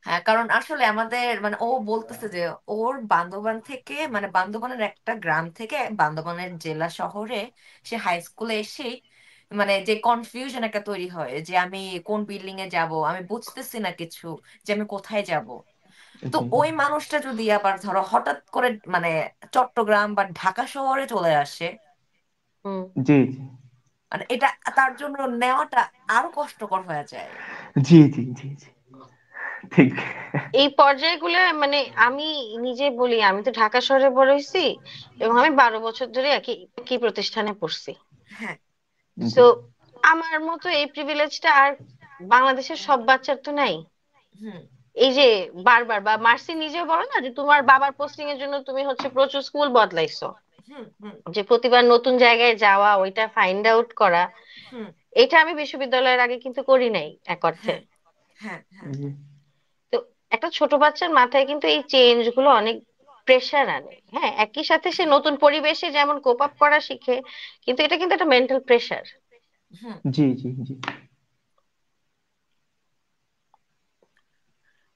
হ্যাঁ, কারণ আসলে আমাদের মানে ও বলতেছে যে ওর বান্দরবান থেকে, মানে বান্দরবানের একটা গ্রাম থেকে বান্দরবানের জেলা শহরে সে হাই স্কুলে এসে মানে যে কনফিউশন একটা তৈরি হয়, যে আমি কোন বিল্ডিং এ যাব, আমি বুঝতেছি না কিছু, যে আমি কোথায় যাব। তো জি ওই মানুষটা যদি আবার ধরো হঠাৎ করে মানে চট্টগ্রাম বা ঢাকা শহরে চলে আসে, হুম জি মানে এটা তার জন্য নেওয়াটা আরো কষ্টকর হয়ে যায়। জি জি জি জি, ঠিক। এই পর্যায়গুলো মানে আমি নিজে বলি, আমি তো ঢাকা শহরে বড় হয়েছি, এবং আমি 12 বছর ধরে একই একই প্রতিষ্ঠানে পড়ছি। হ্যাঁ, তো জি আমার মতো এই প্রিভিলেজটা আর বাংলাদেশের সব বাচ্চার তো নাই। হুম, এই যে বারবার, বা মার্সি নিজেও বলো না যে তোমার বাবার পোস্টিং এর জন্য তুমি হচ্ছে প্রচুর স্কুল বদলাইছো, হুম, হুম, যে প্রতিবার নতুন জায়গায় যাওয়া, ওইটা ফাইন্ড আউট করা, হুম, এটা আমি বিশ্ববিদ্যালয়ের আগে কিন্তু করি নাই এক অর্থে। হ্যাঁ, হ্যাঁ, হ্যাঁ, জি তো একটা ছোট বাচ্চার মাথায় কিন্তু এই চেঞ্জ গুলো অনেক প্রেসার আনে। হ্যাঁ, একই সাথে সে নতুন পরিবেশে যেমন কোপ আপ করা শিখে, কিন্তু এটা কিন্তু একটা মেন্টাল প্রেসার। হুম। জি জি জি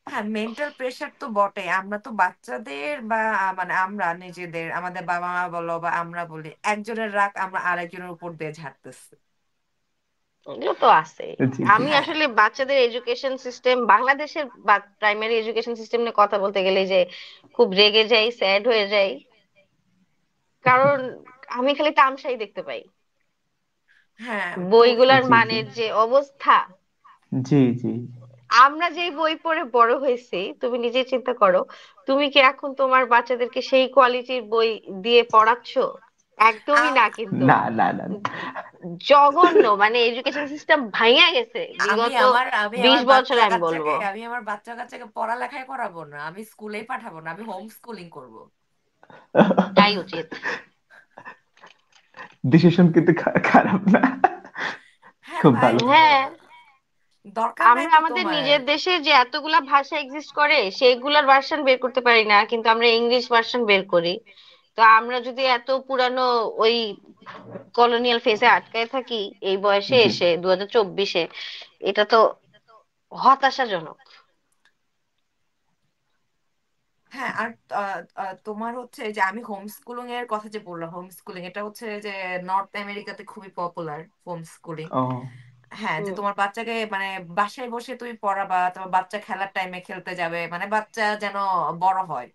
হ্যাঁ, মেন্টাল প্রেশার তো বটে। আমরা তো বাচ্চাদের বা মানে আমরা নিজেদের, আমাদের বাবা মা বলো বা আমরা বলি, একজনের রাগ আমরা আরেকজনের উপর দিয়ে ঝাড়তেছি। এগুলো তো আছে। জি জি আমি হ্যাঁ, আসলে বাচ্চাদের এডুকেশন সিস্টেম, বাংলাদেশের প্রাইমারি এডুকেশন সিস্টেম নিয়ে কথা বলতে গেলে যে খুব রেগে যাই, স্যাড হয়ে যাই, কারণ আমি খালি তামসাই দেখতে পাই, হ্যাঁ, তো বইগুলার জি জি মানের যে অবস্থা। জি জি আমরা যেই বই পড়ে বড় হয়েছি, তুমি নিজে চিন্তা করো, তুমি কি এখন তোমার বাচ্চাদেরকে সেই কোয়ালিটির বই দিয়ে পড়াচ্ছো? একদমই আম- না কিন্তু, না না না না। জঘন্য, মানে এডুকেশন সিস্টেম ভাঙা গেছে আমি বিগত আমার আমি 20 আমার বছর বাচ্চা আমি কাচ্চাকে বলবো। আমি আমার বাচ্চা কাচ্চাকে পড়ালেখায় করাবো না, আমি স্কুলেই পাঠাবো না, আমি হোম স্কুলিং করবো। তাই উচিত। ডিসিশন কিন্তু খারাপ না, হ্যাঁ খুব ভাই, ভালো। তুমি হ্যাঁ, দরকার নাই আমরা তো আমাদের তোমার। নিজের দেশে যে এতগুলা ভাষা এক্সিস্ট করে সেগুলার ভার্সন বের করতে পারি না, কিন্তু আমরা ইংলিশ ভার্সন বের করি। তো আমরা যদি এত পুরানো ওই কলোনিয়াল ফেজে আটকায় থাকি এই বয়সে জি এসে 2024-এ, এটা তো হতাশাজনক। হ্যাঁ, আর তোমার হচ্ছে যে আমি হোম স্কুলিং এর কথা যে বললাম, হোম স্কুলিং এটা হচ্ছে যে নর্থ আমেরিকাতে খুবই পপুলার হোম স্কুলিং। ও হ্যাঁ, যে হুম। তোমার বাচ্চাকে মানে বাসায় বসে তুমি পড়াবা, তোমার বাচ্চা খেলার টাইমে খেলতে যাবে, মানে বাচ্চা যেন বড় হয়।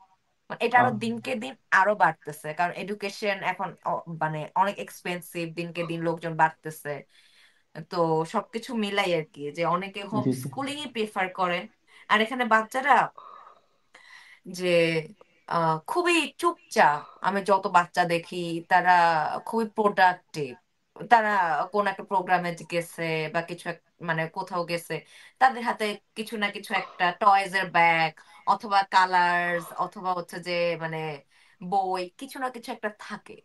মানে এটা ও আরো দিনকে দিন আরো বাড়তেছে, কারণ এডুকেশন এখন মানে অনেক এক্সপেন্সিভ, দিনকে দিন লোকজন বাড়তেছে। তো সবকিছু মিলাই আর কি, যে অনেকে হোম জি জি স্কুলিংই প্রেফার করে। আর এখানে বাচ্চারা যে খুবই চুপচাপ, আমি যত বাচ্চা দেখি তারা খুবই প্রোডাক্টিভ। তারা কোন একটা প্রোগ্রামে গেছে বা কিছু মানে কোথাও গেছে, তাদের হাতে কিছু না কিছু একটা টয়েজ এর ব্যাগ, অথবা কালার্স, অথবা হচ্ছে যে মানে বই, কিছু না কিছু একটা থাকে।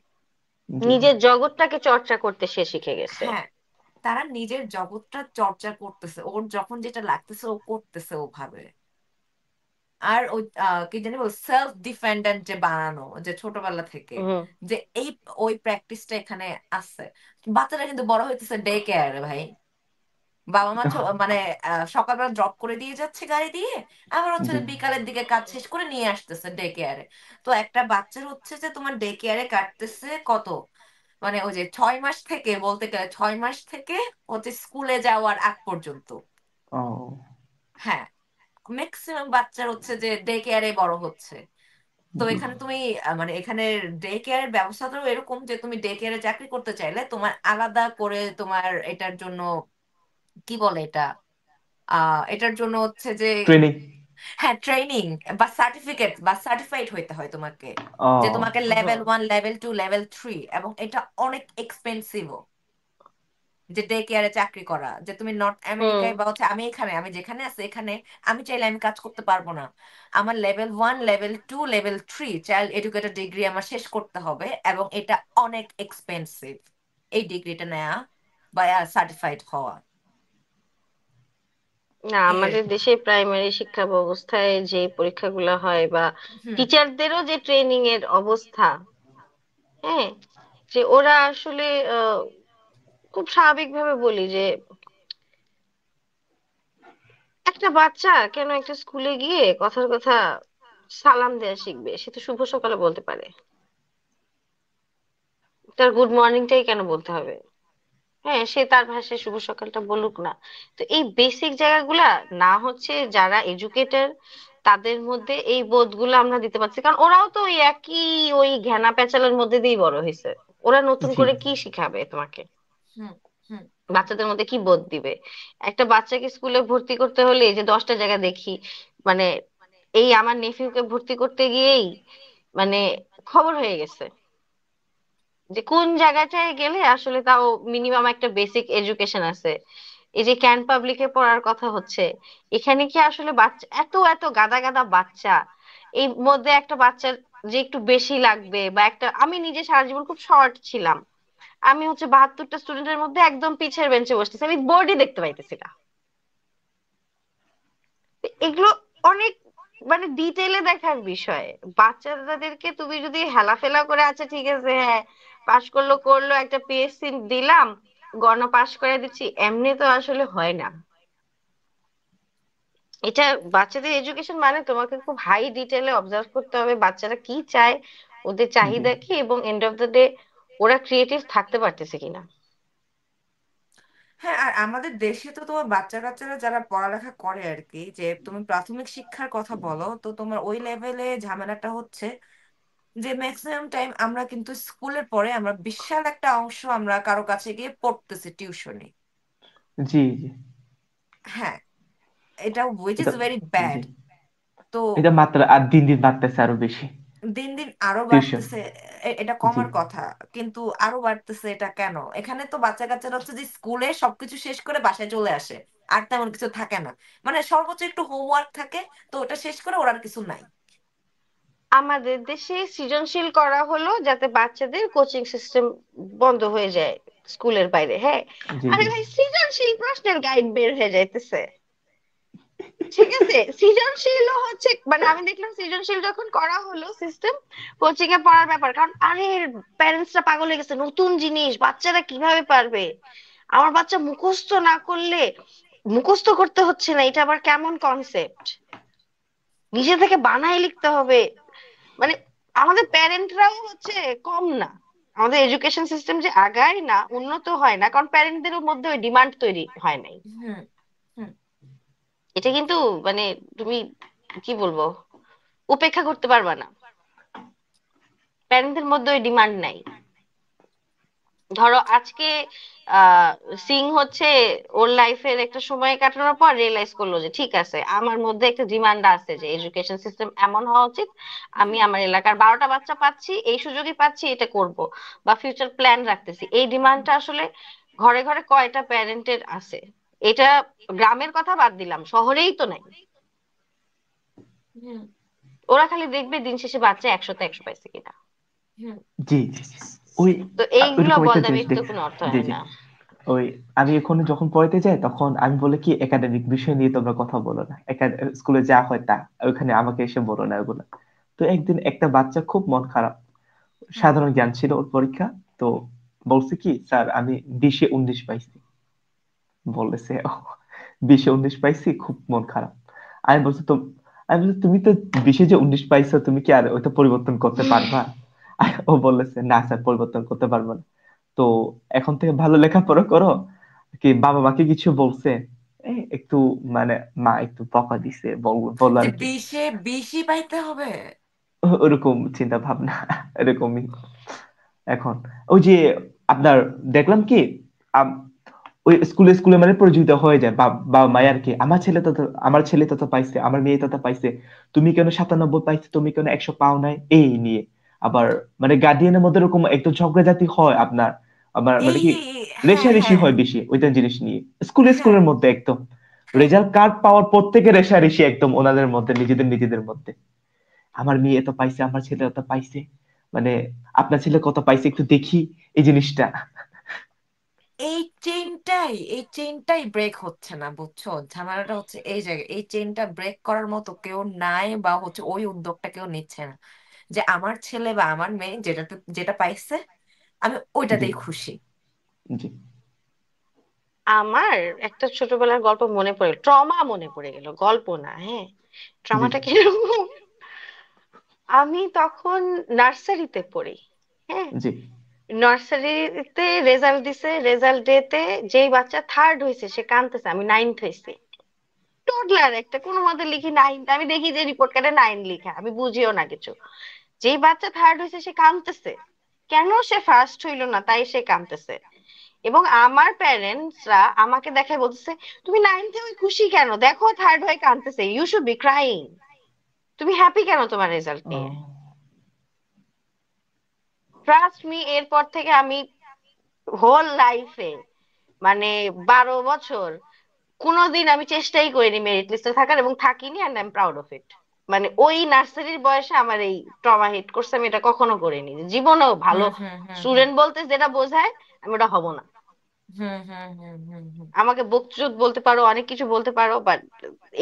জি নিজের জগৎটাকে চর্চা করতে সে শিখে গেছে। হ্যাঁ, তারা নিজের জগৎটা চর্চা করতেছে, ওর যখন যেটা লাগতেছে ও করতেছে ওভাবে। আর ওই কি জানি সেলফ ডিপেন্ডেন্ট যে বানানো, যে ছোটবেলা থেকে হুম। যে এই ওই প্র্যাকটিসটা এখানে আছে। বাচ্চারা কিন্তু বড় হইতেছে ডে কেয়ারে ভাই। বাবা মা মানে সকালবেলা ড্রপ করে দিয়ে যাচ্ছে গাড়ি দিয়ে, আবার হচ্ছে জি যে বিকালের দিকে কাজ শেষ করে নিয়ে আসতেছে ডে কেয়ারে। তো একটা বাচ্চার হচ্ছে যে তোমার ডে কেয়ারে কাটতেছে কত, মানে ওই যে 6 মাস থেকে, বলতে গেলে 6 মাস থেকে হচ্ছে স্কুলে যাওয়ার আগ পর্যন্ত। ও হ্যাঁ, ম্যাক্সিমাম বাচ্চার হচ্ছে যে ডে কেয়ারে বড় হচ্ছে। তো জি এখানে তুমি মানে এখানে ডে কেয়ারের ব্যবস্থাটাও এরকম যে তুমি ডে কেয়ারে চাকরি করতে চাইলে তোমার আলাদা করে তোমার এটার জন্য কি বলে এটা, এটার জন্য হচ্ছে যে ট্রেনিং। হ্যাঁ ট্রেনিং বা সার্টিফিকেট বা সার্টিফাইড হইতে হয় তোমাকে, যে তোমাকে ও লেভেল হুম। 1 লেভেল 2 লেভেল 3, এবং এটা অনেক এক্সপেন্সিভ। যে ডে কেয়ারে চাকরি করা, যে তুমি নর্থ হুম। আমেরিকায় বা হচ্ছে আমি এখানে, আমি যেখানে আছি এখানে আমি চাইলে আমি কাজ করতে পারবো না। আমার level 1 level 2 level 3 child educator degree আমার শেষ করতে হবে, এবং এটা অনেক এক্সপেন্সিভ এই ডিগ্রিটা নেওয়া বা সার্টিফাইড হওয়া। না, এই আর আমাদের কি। দেশে প্রাইমারি শিক্ষা ব্যবস্থায় যে পরীক্ষাগুলো হয় বা হুম। টিচারদেরও যে ট্রেনিং এর অবস্থা, হ্যাঁ, যে ওরা আসলে আহ, খুব স্বাভাবিকভাবে বলি যে একটা বাচ্চা কেন একটা স্কুলে গিয়ে কথার কথা সালাম দেয়া শিখবে? সে তো শুভ সকালে বলতে পারে, তার গুড মর্নিংটাই কেন বলতে হবে? হ্যাঁ, সে তার ভাষায় শুভ সকালটা বলুক না। তো এই বেসিক জায়গাগুলা না হচ্ছে যারা এডুকেটর তাদের মধ্যে এই বোধগুলো আমরা দিতে পারছি, কারণ ওরাও তো ওই একই ওই ঘেনা প্যাচালের মধ্যে দিয়েই বড় হয়েছে। ওরা নতুন জি করে কি শিখাবে তোমাকে? হুম। হুম। বাচ্চাদের মধ্যে কি বোধ দিবে? একটা বাচ্চাকে স্কুলে ভর্তি করতে হলে এই যে 10টা জায়গা দেখি, মানে এই আমার নেফিউকে ভর্তি করতে গিয়েই মানে খবর হয়ে গেছে যে কোন জায়গাটায় গেলে আসলে তাও মিনিমাম একটা বেসিক এডুকেশন আছে। এই যে ক্যান পাবলিকে পড়ার কথা হচ্ছে, এখানে কি আসলে বাচ্চা এত এত গাদা গাদা বাচ্চা, এই মধ্যে একটা বাচ্চার যে একটু বেশি লাগবে বা একটা, আমি নিজে সারা জীবন খুব শর্ট ছিলাম, আমি হচ্ছে 72টা স্টুডেন্টের মধ্যে একদম পিছের বেঞ্চে বসতেছি, আমি বোর্ডই দেখতে পাইতেছি না। এগুলো অনেক মানে ডিটেলে দেখার বিষয়। বাচ্চাদেরকে তুমি যদি হেলাফেলা করে, আচ্ছা ঠিক আছে হ্যাঁ পাশ করলো করলো একটা পিএসসি দিলাম গণ পাশ করে দিচ্ছি, এমনি তো আসলে হয় না। এটা বাচ্চাদের এডুকেশন মানে তোমাকে খুব হাই ডিটেলে অবজার্ভ করতে হবে বাচ্চারা কি চায়, ওদের জি চাহিদা কি, এবং এন্ড অফ দ্য ডে ওরা ক্রিয়েটিভ থাকতে পারতেছে কিনা। হ্যাঁ, আর আমাদের দেশে তো তোমার বাচ্চা কাচ্চারা যারা পড়ালেখা করে আর কি, যে তুমি প্রাথমিক শিক্ষার কথা বলো, তো তোমার ওই লেভেলে ঝামেলাটা হচ্ছে যে ম্যাক্সিমাম টাইম আমরা কিন্তু স্কুলের পরে আমরা বিশাল একটা অংশ আমরা কারো কাছে গিয়ে পড়তেছি টিউশনি। জি জি হ্যাঁ, এটা উইচ ইজ এটা ভেরি জি ব্যাড। তো এটা মাত্রা আর দিন দিন বাড়তেছে আরো বেশি। দিন দিন আরো টিউশন। বাড়তেছে। এটা জি কমার কথা, কিন্তু আরো বাড়তেছে। এটা কেন? এখানে তো বাচ্চা কাচ্চারা হচ্ছে যে স্কুলে সবকিছু শেষ করে বাসায় চলে আসে, আর তেমন কিছু থাকে না। মানে সর্বোচ্চ একটু হোমওয়ার্ক থাকে, তো ওটা শেষ করে ওর আর কিছু নাই। আমাদের দেশে সৃজনশীল করা হলো যাতে বাচ্চাদের কোচিং সিস্টেম বন্ধ হয়ে যায় স্কুলের বাইরে। হ্যাঁ, জি আরে জি ভাই, সৃজনশীল প্রশ্নের গাইড বের হয়ে যাইতেছে। ঠিক আছে, সৃজনশীল হচ্ছে, মানে আমি দেখলাম সৃজনশীল যখন করা হলো সিস্টেম কোচিং এ পড়ার ব্যাপার, কারণ আরে প্যারেন্টসরা পাগল হয়ে গেছে, নতুন জিনিস বাচ্চারা কিভাবে পারবে, আমার বাচ্চা মুখস্থ না করলে, মুখস্থ করতে হচ্ছে না, এটা আবার কেমন কনসেপ্ট, নিজে থেকে বানায় লিখতে হবে। মানে আমাদের প্যারেন্টরাও হচ্ছে কম না, আমাদের এডুকেশন সিস্টেম যে আগায় না, উন্নত হয় না, কারণ প্যারেন্টদের মধ্যে ওই ডিমান্ড তৈরি হয় নাই। হুম হুম এটা কিন্তু মানে তুমি কি বলবো, উপেক্ষা করতে পারবা না, প্যারেন্টদের মধ্যে ওই ডিমান্ড নাই। ধরো আজকে আহ সিং হচ্ছে ওর লাইফের একটা সময় কাটানোর পর রিয়েলাইজ করলো যে ঠিক আছে, আমার মধ্যে একটা ডিমান্ড আছে যে এডুকেশন সিস্টেম এমন হওয়া উচিত, আমি আমার এলাকার 12টা বাচ্চা পাচ্ছি, এই সুযোগই পাচ্ছি, এটা করব, বা ফিউচার প্ল্যান রাখতেছি। এই ডিমান্ডটা আসলে ঘরে ঘরে কয়টা প্যারেন্টের আছে? এটা গ্রামের কথা বাদ দিলাম, শহরেই তো নাই। হুম ওরা খালি দেখবে দিন শেষে বাচ্চা 100তে 100 পাইছে কিনা। হুম জি জি জি। ওই তো এইগুলো ওইরকম একটা জিনিস বলদামির তো দেখ। কোনো অর্থ জি হয় জি। না। ওই আমি এখন যখন পড়াইতে যাই তখন আমি বলে কি একাডেমিক বিষয় নিয়ে তোমরা কথা বলো না, স্কুলে যা হয় তা ওখানে আমাকে এসে বলো না এগুলো। তো একদিন একটা বাচ্চা খুব মন খারাপ, হুম সাধারণ জ্ঞান ছিল ওর পরীক্ষা। তো বলছে কি স্যার আমি 20-19 পাইছি, বলেছে ও 20-19 পাইছি, খুব মন খারাপ। আমি বলছি তো, আমি বলছি তুমি তো 20-19 পাইছো, তুমি কি আর ওইটা পরিবর্তন করতে পারবা? আর ও বলেছে না স্যার পরিবর্তন করতে পারবো না। তো এখন থেকে ভালো লেখাপড়া করো। কি বাবা মাকে কিছু বলছে? একটু মানে মা একটু বকা দিছে, বল যে আর কি। 20-20 পাইতে হবে? ওরকম চিন্তা ভাবনা এরকমই এখন। ওই যে আপনার দেখলাম কি আম- ওই স্কুলে স্কুলে মানে প্রতিযোগিতা হয়ে যায় বাবা মায়ের আর কি, আমার ছেলে তত পাইছে, আমার মেয়ে তত পাইছে, তুমি কেন 97 পাইছো, তুমি কেন 100 পাও নাই, এই নিয়ে। আবার মানে গার্ডিয়ানের মধ্যে এরকম একটু ঝগড়াঝাটি হয় আপনার, আবার মানে কি হ্যাঁ রেষারেষি হ্যাঁ হয় বেশি ওইটা জিনিস নিয়ে। স্কুলের হ্যাঁ মধ্যে একদম হ্যাঁ। রেজাল্ট কার্ড পাওয়ার পর থেকে রেষারেষি একদম ওনাদের মধ্যে, নিজেদের মধ্যে। আমার মেয়ে এত পাইছে, আমার ছেলে এত পাইছে, মানে আপনার ছেলে কত পাইছে একটু দেখি, এই জিনিসটা। এই চেইনটাই ব্রেক হচ্ছে না, বুঝছো? ঝামেলাটা হচ্ছে এই জায়গায়, এই চেইনটা ব্রেক করার মতো কেউ নাই, বা হচ্ছে ওই উদ্যোগটা কেউ নিচ্ছে না, যে আমার ছেলে বা আমার মেয়ে যেটা পাইছে আমি জি ওইটাতেই খুশি। জি আমার একটা ছোটবেলার গল্প মনে পড়ে, ট্রমা মনে পড়ে গেল, গল্প না, হ্যাঁ। জি ট্রমাটা কিরকম, আমি তখন নার্সারিতে পড়ি। হ্যাঁ, জি নার্সারিতে রেজাল্ট দিছে, রেজাল্ট ডেতে যেই বাচ্চা থার্ড হয়েছে সে কাঁদতেছে, আমি নাইনথ হয়েছি। টোডলার একটা, কোনো মতে লিখি নাইন, আমি দেখি যে রিপোর্ট কার্ডে 9 লিখা, আমি বুঝিও না কিছু। যেই বাচ্চা থার্ড হয়েছে সে কাঁদতেছে, কেন সে ফার্স্ট হইলো না তাই সে কাঁদতেছে। এবং আমার প্যারেন্টসরা আমাকে দেখে বলতেছে, তুমি নাইনথে হয়ে খুশি কেন, দেখো থার্ড হয়ে কাঁদতেছে, ইউ শুড বি ক্রাইং, তুমি হ্যাপি কেন তোমার রেজাল্ট ও নিয়ে। ট্রাস্ট মি, এরপর থেকে আমি হোল লাইফে, মানে 12 বছর কোনোদিন আমি চেষ্টাই করিনি মেরিট লিস্টে থাকার, এবং থাকিনি, and I am proud of it. মানে ওই নার্সারির বয়সে আমার এই ট্রমা হিট করছে, আমি এটা কখনো করিনি, জীবনেও ভালো হুম হুম হুম হুম স্টুডেন্ট বলতে যেটা বোঝায় আমি ওটা হব না। হুম হুম হুম হুম হুম। আমাকে বকচোদ বলতে পারো, অনেক কিছু বলতে পারো, বাট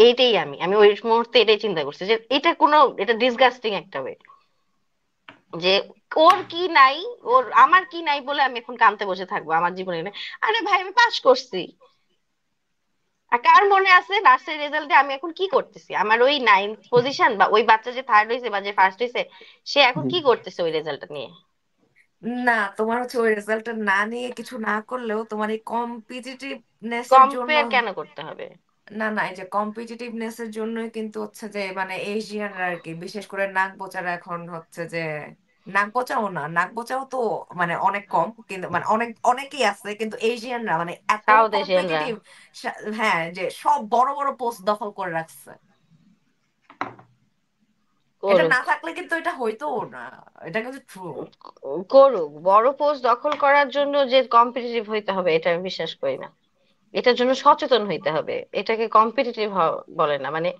এইটাই আমি আমি ওই মুহূর্তে এটাই চিন্তা করছি যে এটা কোনো, এটা ডিসগাস্টিং একটা ওয়ে, যে ওর কি নাই, ওর আমার কি নাই বলে আমি এখন কাঁদতে বসে থাকবো আমার জীবনে নিয়ে। আরে ভাই, আমি পাস করছি। আর কার মনে আছে নার্সারি রেজাল্টে আমি এখন কি করতেছি, আমার ওই নাইন্থ পজিশন, বা ওই বাচ্চা যে থার্ড হয়েছে বা যে ফার্স্ট হয়েছে সে এখন জি কি করতেছে ওই রেজাল্টটা নিয়ে। না, তোমার হচ্ছে ওই রেজাল্টটা না নিয়ে কিছু না করলেও তোমার এই কম্পিটিটিভনেস এর জন্য, কম্পেয়ার কেন করতে হবে? না না, এই যে কম্পিটিটিভনেস এর জন্যই কিন্তু হচ্ছে যে মানে এশিয়ানরা আর কি, বিশেষ করে নাক বোচারা এখন হচ্ছে যে, নাক বোচাও না, নাক বোচাও তো মানে অনেক কম, কিন্তু মানে অনেকেই আছে, কিন্তু এশিয়ানরা মানে এত সাউথ এশিয়ানরা। কম্পিটিটিভ। হ্যাঁ, যে সব বড় বড় পোস্ট দখল করে রাখছে। এটা করুক। না থাকলে কিন্তু এটা হইতো না, এটা কিন্তু ট্রু। করুক, বড় পোস্ট দখল করার জন্য যে কম্পিটিটিভ হইতে হবে এটা আমি বিশ্বাস করি না। এটার জন্য সচেতন হইতে হবে, এটাকে কম্পিটিটিভ বলে না। মানে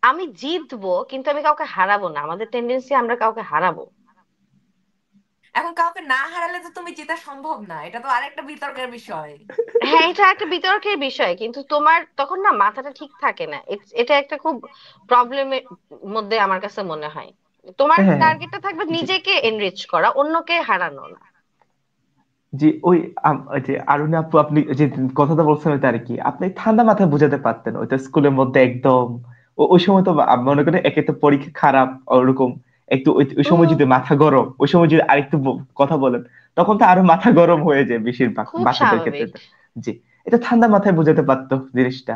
আমি জিতবো কিন্তু আমি কাউকে হারাবো না, আমাদের টেন্ডেন্সি আমরা কাউকে হারাবো। এখন কাউকে না হারালে তো তুমি জেতা সম্ভব না, এটা তো আরেকটা বিতর্কের বিষয়। হ্যাঁ, এটা একটা বিতর্কের বিষয়, কিন্তু তোমার তখন না মাথাটা ঠিক থাকে না। এটা একটা খুব প্রবলেমের মধ্যে আমার কাছে মনে হয়। তোমার হ্যাঁ, টার্গেটটা থাকবে জি নিজেকে এনরিচ করা, অন্যকে হারানো না। জি ওই ওই যে আরুনি আপু, আপনি যে কথাটা বলছেন ওইটা আর কি, আপনি ঠান্ডা মাথায় বুঝাতে পারতেন। ওইটা স্কুলের মধ্যে একদম ওই সময় তো মনে করেন একে তো পরীক্ষা খারাপ ওরকম, একটু ওই সময় যদি হুম। মাথা গরম, ওই সময় যদি আরেকটু কথা বলেন, তখন তো আরো মাথা গরম হয়ে যায় বেশিরভাগ খুব বাচ্চাদের ক্ষেত্রে স্বাভাবিক। তো। জি, এটা ঠান্ডা মাথায় বুঝাতে পারতো জিনিসটা।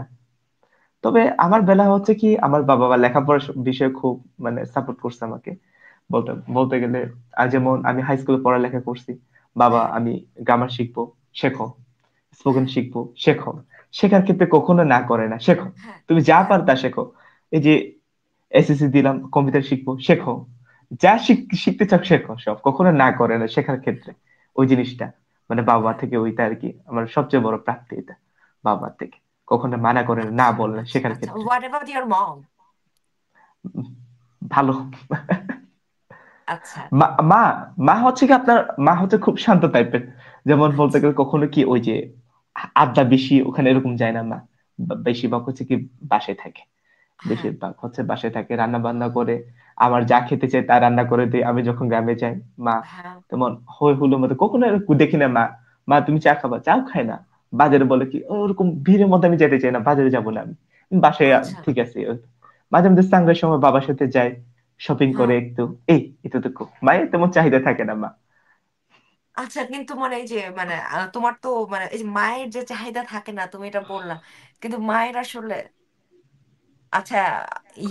তবে আমার বেলা হচ্ছে কি, আমার বাবা মা লেখাপড়ার বিষয়ে খুব মানে সাপোর্ট করছে আমাকে, বলতে বলতে গেলে। আর যেমন আমি হাই স্কুলে পড়ালেখা করছি, বাবা হ্যাঁ, আমি গ্রামার শিখবো, শেখো, স্পোকেন হ্যাঁ, শিখবো, শেখো। শেখার ক্ষেত্রে কখনো না করে না, শেখো, হ্যাঁ, তুমি যা হ্যাঁ, পার তা শেখো। এই যে এসএসসি দিলাম, কম্পিউটার শিখবো, শেখো, যা শিখতে চাও শেখো, সব কখনো না করে না শেখার ক্ষেত্রে। ওই জিনিসটা মানে বাবা হ্যাঁ। থেকে ওইটা আর কি আমার সবচেয়ে বড় প্রাপ্তি, এটা বাবা থেকে কখনো মানা করে না, না আচ্ছা, বলে না আচ্ছা, শেখার আচ্ছা, ক্ষেত্রে। হোয়াট অ্যাবাউট ইওর মম? উম, ভালো। আচ্ছা, মা মা মা হচ্ছে কি আপনার, মা হচ্ছে খুব শান্ত টাইপের। যেমন বলতে আচ্ছা, গেলে কখনো কি ওই যে আড্ডা বেশি ওখানে এরকম যায় না মা। বেশিরভাগ হচ্ছে কি বাসায় থাকে, হ্যাঁ, বেশিরভাগ হচ্ছে বাসায় থাকে, রান্না বান্না করে। আমার যা খেতে চাই তা রান্না করে দিই আমি যখন গ্রামে যাই। মা হ্যাঁ, তেমন হই হুলোর মধ্যে কখনো এরকম দেখি না। মা মা তুমি চা খাবা, চাও খায় না। বাজারে বলে কি ওরকম ভিড়ের মধ্যে আমি যেতে চাই না, বাজারে যাবো না আমি, বাসায় আচ্ছা, ঠিক আছে। মাঝে মধ্যে সাঙ্গের সময় বাবার সাথে যাই, শপিং হ্যাঁ, করে একটু, এই এতটুকু। মায়ের তেমন চাহিদা থাকে না মা। আচ্ছা। কিন্তু মানে এই যে মানে তোমার তো মানে এই যে মায়ের যে চাহিদা থাকে না, তুমি এটা বললা, কিন্তু মায়ের আসলে আচ্ছা,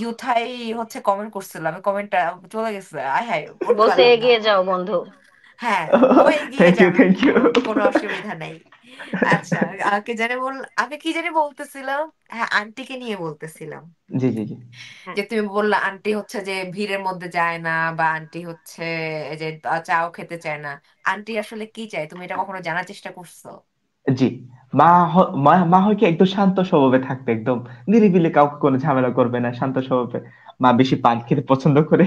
ইউথাই হচ্ছে কমেন্ট করছিল, আমি কমেন্টটা চলে গেছে, আয় হায় পড়তে বলছে পারলাম না। এগিয়ে যাও বন্ধু। হ্যাঁ, ও এগিয়ে থ্যাংক ইউ, যান থ্যাংক আপু, ইউ। কোনো অসুবিধা নেই। আচ্ছা, কি জানি আমি কি জানি বলতেছিলাম, হ্যাঁ আন্টিকে নিয়ে বলতেছিলাম, জি জি জি হ্যাঁ। যে তুমি বললা আন্টি হচ্ছে যে ভিড়ের মধ্যে যায় না, বা আন্টি হচ্ছে এই যে চাও খেতে চায় না। আন্টি আসলে কি চায় তুমি এটা কখনো জানার চেষ্টা করছো? জি। মা হয় কি একদম শান্ত স্বভাবে থাকবে, একদম নিরিবিলি, কাউকে কোনো ঝামেলা করবে না, শান্ত স্বভাবে। মা বেশি পান খেতে পছন্দ করে।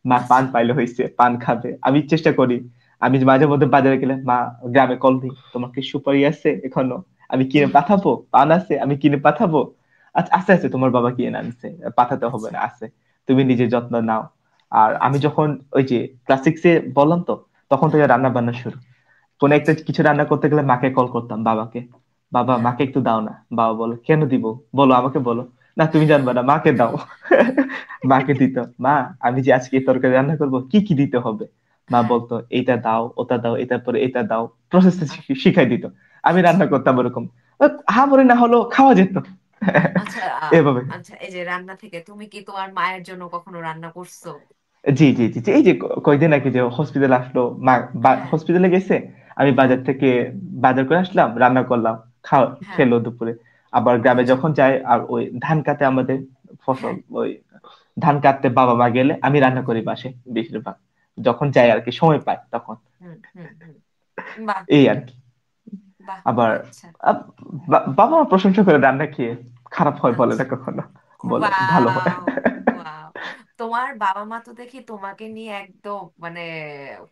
মা পান আচ্ছা, পাইলে হয়েছে, পান খাবে। আমি চেষ্টা করি, আমি মাঝে মধ্যে বাজারে গেলে মা গ্রামে কল দিই, তোমার কি সুপারি আছে এখনো, আমি কিনে হুম, পাঠাবো, পান আছে আমি কিনে পাঠাবো। আচ্ছা আস্তে আস্তে, তোমার বাবা কিনে আনছে, পাঠাতে হবে আচ্ছা, না, আছে, তুমি নিজে যত্ন নাও। আর আমি আচ্ছা, যখন ওই যে ক্লাস 6-এ বললাম তো, তখন থেকে হ্যাঁ, রান্না বান্না শুরু। কোন একটা আচ্ছা, কিছু রান্না করতে গেলে মাকে কল করতাম, বাবাকে, বাবা হ্যাঁ, মাকে একটু দাও না। বাবা বলো কেন দিব, বলো আমাকে বলো। না তুমি জানবা না, মাকে দাও। মাকে দিত। মা আমি যে আজকে এই তরকারি রান্না করব, কি কি দিতে হবে। মা হ্যাঁ, বলতো এইটা দাও, ওটা দাও, এটার পরে এটা দাও, প্রসেসটা শিখাই দিত। আমি আচ্ছা, রান্না করতাম ওরকম, হা মরে না হলো খাওয়া যেত। আচ্ছা, এভাবে। আচ্ছা। এই যে রান্না থেকে তুমি কি তোমার মায়ের জন্য কখনো রান্না করছো? জি জি জি জি, এই যে কয়দিন আগে যে হসপিটাল আসলো মা, হ্যাঁ, হসপিটালে গেছে, আমি হ্যাঁ, বাজার থেকে বাজার করে আসলাম, রান্না করলাম, হ্যাঁ, খেলো দুপুরে। আবার গ্রামে আচ্ছা, যখন যাই, আর ওই ধান কাটে আমাদের ফসল, হ্যাঁ, ওই ধান কাটতে বাবা মা গেলে আমি রান্না করি বাসে বেশিরভাগ, যখন যাই আর কি সময় পাই তখন। হুম, হুম, হুম, বাহ, এই আর কি। বাহ, আবার আচ্ছা, বাবা মা প্রশংসা করে রান্না খেয়ে, খারাপ হয় বলে আচ্ছা, না কখনো, বলে ভালো হয়। Wow, wow. তোমার বাবা মা তো দেখি তোমাকে নিয়ে একদম মানে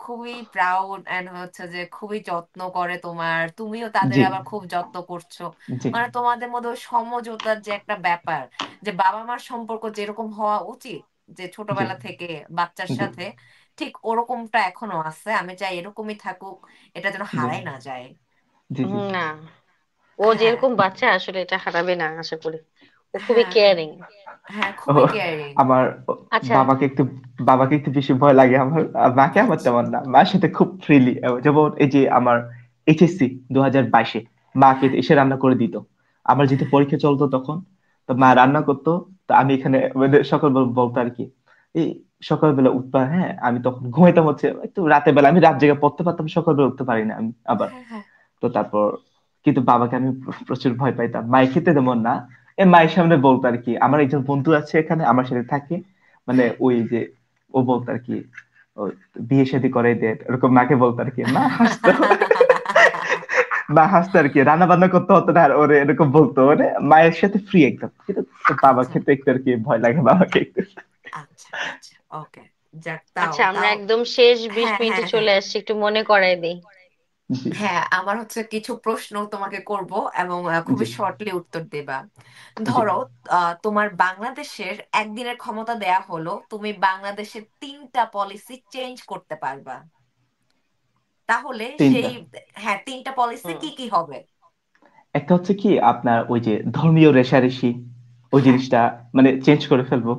খুবই প্রাউড, এন্ড হচ্ছে যে খুবই যত্ন করে তোমার, তুমিও তাদের জি আবার খুব যত্ন করছো। জি মানে তোমাদের মধ্যে ওই সমঝোতার যে একটা ব্যাপার, যে বাবা মার সম্পর্ক যেরকম হওয়া উচিত, যে জি ছোটবেলা থেকে বাচ্চার জি সাথে, ঠিক ওরকমটা এখনো আছে। আমি চাই এরকমই থাকুক, এটা যেন জি হারাই না যায়। জি জি না, ও হ্যাঁ, যেরকম বাচ্চা আসলে এটা হারাবে না আশা করি। ও খুবই হ্যাঁ, হ্যাঁ, কেয়ারিং। হ্যাঁ, ও খুবই কেয়ারিং। আমার আচ্ছা। বাবাকে একটু, বাবাকে একটু বেশি ভয় লাগে আমার। আর মাকে আমার আচ্ছা, তেমন না, মার সাথে খুব ফ্রিলি। যেমন এই যে আমার এইচএসসি 2022-এ মাকে হ্যাঁ, এসে রান্না করে দিত। আমার যেহেতু হ্যাঁ, পরীক্ষা চলতো তখন, তো মা হ্যাঁ, রান্না করতো। তো আমি এখানে ওদের সকাল বলতো আর কি, এই সকালবেলা উঠবা, হ্যাঁ আমি তখন ঘুমাইতাম হচ্ছে একটু রাতের বেলা, আমি রাত জেগে পড়তে পারতাম, সকালবেলা উঠতে পারি না আমি আবার। হ্যাঁ, হ্যাঁ, তো তারপর কিন্তু বাবাকে আমি প্রচুর ভয় পাইতাম, মায়ের ক্ষেত্রে তেমন না। মায়ের সামনে বলতো আর কি, আমার একজন বন্ধু আছে এখানে আমার সাথে থাকে, মানে ওই যে ও বলতো আর কি, ও বিয়ে শাদী করে দে, এরকম মাকে বলতো আর কি, মা হাসতো। মা হাসতো আর কি, রান্না বান্না করতে হতো না, আর ওরে এরকম বলতো, ওরে মায়ের সাথে ফ্রি একদম, কিন্তু বাবা আচ্ছা খেতে একটু আর কি ভয় লাগে বাবাকে একটু। আচ্ছা আচ্ছা, ওকে, যাক, তাও আচ্ছা, আমরা তাও একদম শেষ 20 হ্যাঁ মিনিটে হ্যাঁ হ্যাঁ চলে আসছি, একটু মনে করাই দিই। জি হ্যাঁ, আমার হচ্ছে কিছু প্রশ্ন তোমাকে করব, এবং জি খুবই শর্টলি উত্তর দেবা। জি। ধরো, তোমার বাংলাদেশের একদিনের ক্ষমতা দেয়া হলো, তুমি বাংলাদেশের 3টা পলিসি চেঞ্জ করতে পারবা, তাহলে সেই, তিনটা। হ্যাঁ, 3টা পলিসি হুম। কি কি হবে? একটা হচ্ছে কি আপনার ওই যে ধর্মীয় রেষারেষি, ওই হ্যাঁ জিনিসটা মানে চেঞ্জ করে ফেলবো।